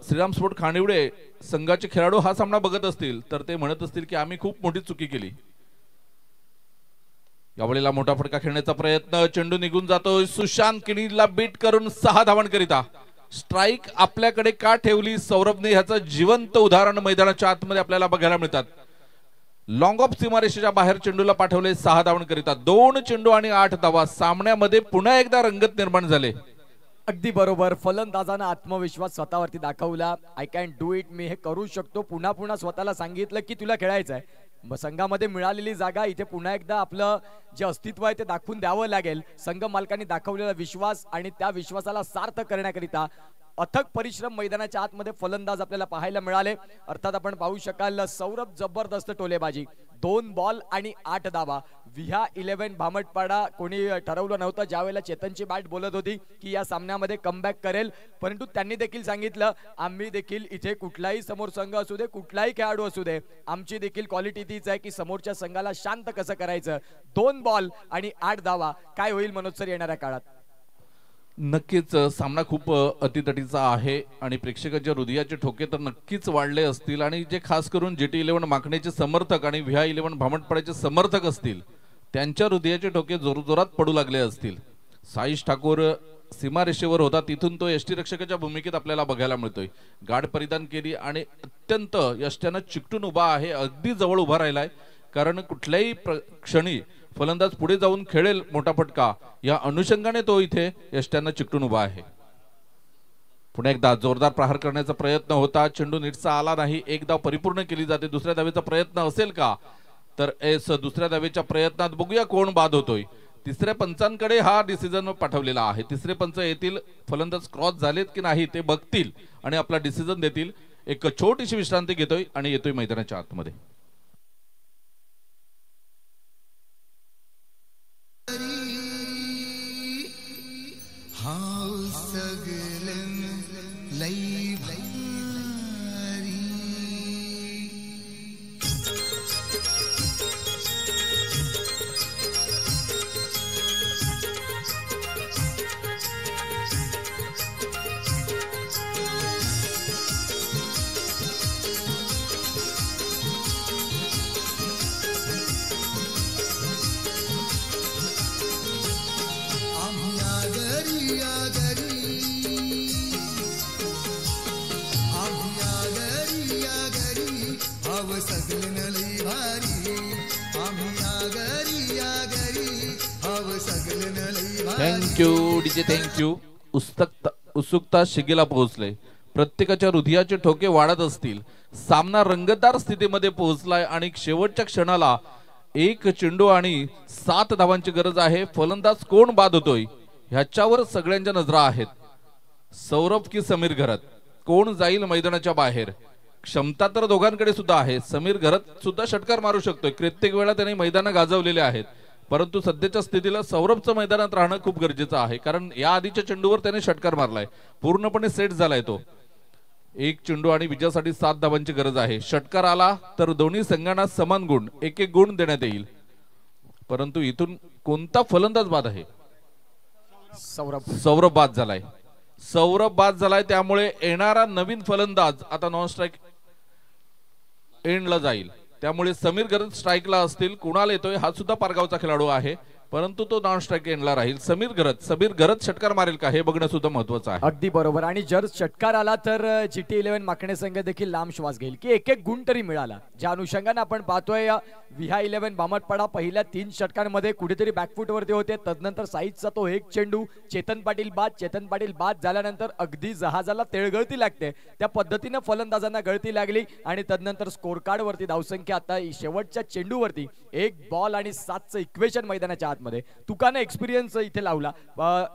श्रीराम स्पोर्ट खानिवडे संघाचे खेळाडू हा सामना बघत असतील तर ते म्हणत असतील की आम्ही खूप मोठी चुकी केली. यावेळेला मोठा फटका खेळण्याचा प्रयत्न, चेंडू निघून जातोय. सुशांत किणीला बीट करून 6 धावांकरिता स्ट्राईक आपल्याकडे का ठेवली सौरभने ह्याचं जिवंत उदाहरण मैदानाच्या आतमध्ये आपल्याला बघायला मिळतात. लॉंग ऑफ सीमारेषेच्या बाहेर चेंडूला पाठवले 6 धावांकरिता. 2 चेंडू आणि 8 धावा. सामन्यामध्ये पुन्हा एकदा रंगत निर्माण झाले. अगदी बरोबर. फलंदाजानं आत्मविश्वास स्वतःवरती दाखवला. आय कॅन डू इट, मी हे करू शकतो. पुन्हा पुन्हा स्वतःला सांगितलं की तुला खेळायचं आहे. संघामध्ये मिळालेली जागा इथे पुन्हा एकदा आपलं जे अस्तित्व आहे ते दाखवून द्यावं लागेल. संघ मालकांनी दाखवलेला विश्वास आणि त्या विश्वासाला सार्थ करण्याकरिता अथक परिश्रम मैदानाच्या आतमध्ये फलंदाज आपल्याला पाहायला मिळाले. अर्थात आपण पाहू शकाल सौरभ जबरदस्त टोलेबाजी. 2 बॉल आणि 8 धावा. विहा 11 भामटपाडा कोणी ठरवलं नव्हतं ज्यावेळेला चेतनची बॅट बोलत होती की या सामन्यामध्ये कमबॅक करेल, परंतु त्यांनी देखील सांगितलं आम्ही देखील इथे कुठलाही समोर संघ असू दे, कुठलाही खेळाडू असू दे, आमची देखील क्वालिटी तीच आहे की समोरच्या संघाला शांत कसं करायचं. 2 बॉल आणि 8 धावा. काय होईल मनोज सर येणाऱ्या काळात? नक्कीच सामना खूप अतितटीचा आहे आणि प्रेक्षकांच्या हृदयाचे ठोके तर नक्कीच वाढले असतील आणि जे खास करून GT11 माकणेचे समर्थक आणि विहा 11 भामटपाड्याचे समर्थक असतील त्यांच्या हृदयाचे ठोके जोरजोरात पडू लागले असतील. साईश ठाकूर सीमारेषेवर होता, तिथून तो यष्टी रक्षकाच्या भूमिकेत आपल्याला बघायला मिळतोय. गाड परिधान केली आणि अत्यंत यष्ट्यानं चिकटून उभा आहे. अगदी जवळ उभा राहिलाय कारण कुठल्याही क्षणी फलंदाज पुढे जाऊन खेळेल मोठा फटका या अनुषंगाने तो इथे यष्ट्यांना चिकटून उभा आहे. पुन्हा एकदा जोरदार प्रहार करण्याचा प्रयत्न होता. चेंडू नीटचा आला नाही. 1 धाव परिपूर्ण केली जाते. दुसऱ्या धावेचा प्रयत्न असेल का तर दुसऱ्या धावेच्या प्रयत्नात बघूया कोण बाद होतोय. तिसऱ्या पंचांकडे हा डिसिजन पाठवलेला आहे. तिसरे पंच येतील, फलंदाज क्रॉस झालेत की नाही ते बघतील आणि आपला डिसिजन देतील. एक छोटीशी विश्रांती घेतोय आणि येतोय मैदानाच्या आतमध्ये. Thank you DJ thank you. उत्सुकता शिगेला पोहोचले. प्रत्येकाच्या हृदयाचे ठोके वाढत असतील. सामना रंगतदार स्थितीमध्ये पोहोचलाय आणि शेवटच्या क्षणाला एक चेंडू आणि 7 धावांची गरज आहे. फलंदाज कोण बाद होतोय ह्याच्यावर सगळ्यांच्या नजरा आहेत. सौरभ की समीर घरत कोण जाईल मैदानाच्या बाहेर. क्षमता तर दोघांकडे सुद्धा आहे. समीर घरत सुद्धा षटकार मारू शकतोय. कित्येक वेळा त्याने मैदान गाजवलेले आहेत. परंतु सध्याच्या स्थितीला सौरभचं मैदानात राहणं खूप गरजेचं आहे, कारण या आधीच्या चेंडूवर त्याने षटकार मारलाय. पूर्णपणे सेट झालाय तो. एक चेंडू आणि विजयासाठी 7 धावांची गरज आहे. षटकार आला तर दोन्ही संघांना समान गुण, एक गुण देण्यात येईल. परंतु इथून कोणता फलंदाज बाद आहे. सौरभ बाद झालाय. सौरभ बाद झालाय. त्यामुळे येणारा नवीन फलंदाज आता नॉन स्ट्राईक एंडला जाईल. त्यामुळे समीर घरत स्ट्राईकला असतील. कुणाल येतोय हा सुद्धा पारगावचा खेळाडू आहे, परंतु तो नॉन स्ट्राईक एंडला राहील. समीर घरत षटकार मारेल का हे बघणं सुद्धा महत्वाचं आहे. अगदी बरोबर. आणि जर षटकार आला तर GT11 माकणे संघ देखील लांब श्वास घेईल की एक गुण तरी मिळाला. ज्या अनुषंगाने आपण पाहतोय विहा 11 बामटपाडा पहिल्या 3 षटकांमध्ये कुठेतरी बॅकफूट वरती होते. तदनंतर साईजचा तो एक चेंडू चेतन पाटील बाद झाल्यानंतर अगदी जहाजाला तेळगळती लागते त्या पद्धतीने फलंदाजांना गळती लागली. आणि तदनंतर स्कोर कार्ड वरती धावसंख्या आता शेवटच्या चेंडूवरती 1 बॉल आणि 7चं इक्वेशन मैदानाच्या आतमध्ये. तुकाने एक्सपिरियन्स इथे लावला.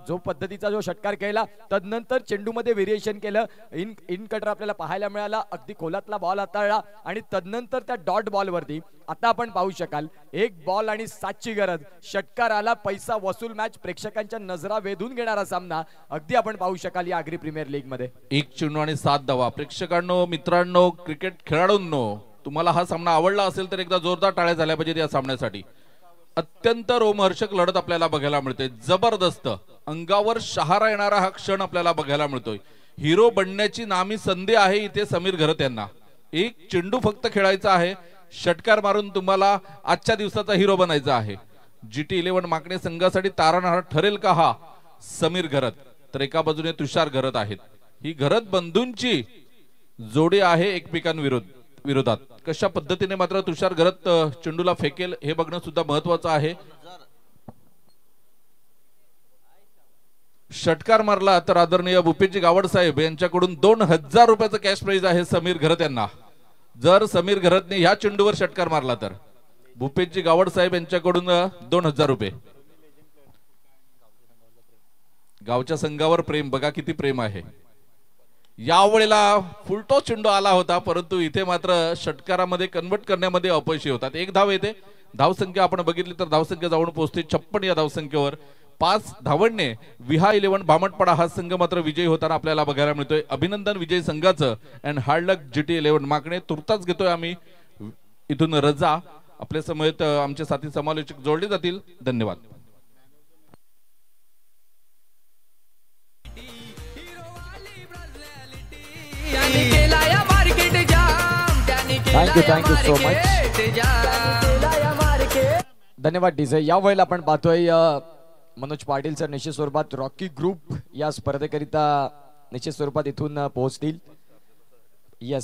जो पद्धतीचा जो षटकार केला तदनंतर चेंडूमध्ये व्हेरिएशन केलं. इन कटर आपल्याला पाहायला मिळाला. अगदी खोलातला बॉल हाताळला आणि तदनंतर त्या डॉट बॉल वरती आता आपण पाहू शकाल 1 बॉल आणि 7ची गरज. षटकार आला, पैसा वसूल मॅच, प्रेक्षकांच्या नजरा वेधून घेणारा सामना अगदी आपण पाहू शकाल या आगरी प्रीमियर लीग मध्ये. 1 चेंडू आणि 7 धावा. प्रेक्षकांनो, मित्रांनो, क्रिकेट खेळाडूंनो, तुम्हाला हा सामना आवडला असेल तर एकदा जोरदार टाळ्या झाल्या पाहिजेत या सामन्यासाठी. अत्यंत रोमहर्षक लढत आपल्याला बघायला मिळते. जबरदस्त अंगावर शहारा येणारा हा क्षण आपल्याला बघायला मिळतोय. हिरो बनण्याची नामी संधी आहे इथे समीर घरत यांना. 1 चेंडू फक्त खेळायचा आहे. षटकार मारून तुम्हाला आजच्या दिवसाचा हिरो बनायचा आहे. GT11 माकणे संघासाठी तारणहार ठरेल का हा समीर घरत. तर एका बाजूने तुषार घरत आहेत. ही घरत बंधूंची जोडी आहे एकमेकांविरोधात. कशा पद्धतीने मात्र तुषार घरत चेंडूला फेकेल हे बघणं सुद्धा महत्वाचं आहे. षटकार मारला तर आदरणीय भूपेशजी गावड साहेब यांच्याकडून 2000 रुपयाचं कॅश प्राइज आहे समीर घरत यांना. जर समीर घरतने ह्या चेंडूवर षटकार मारला तर भूपेशजी गावड साहेब यांच्याकडून 2000 रुपये. गावच्या संघावर प्रेम बघा, किती प्रेम आहे. यावेळेला फुलटो चेंडू आला होता, परंतु इथे मात्र षटकारामध्ये कन्वर्ट करण्यामध्ये अपयशी होतात. 1 धाव येते. धावसंख्या आपण बघितली तर धावसंख्या जाऊन पोहोचते 56. या धावसंख्येवर 5 धावांनी विहा 11 बामटपाडा हा संघ मात्र विजयी होताना आपल्याला बघायला मिळतोय. अभिनंदन विजयी संघाचं. And hard luck GT11 माकणे. तुर्तास घेतोय आम्ही इथून रजा. आपल्या समवेत आमचे साथी समालोचक जोडले जातील. धन्यवाद. Thank you so much. धन्यवाद डीजे. या वेळेला आपण पाहतोय मनोज पाटील सर निश्चित स्वरूपात रॉकी ग्रुप या स्पर्धेकरिता निश्चित स्वरूपात इथून पोहोचतील. यस,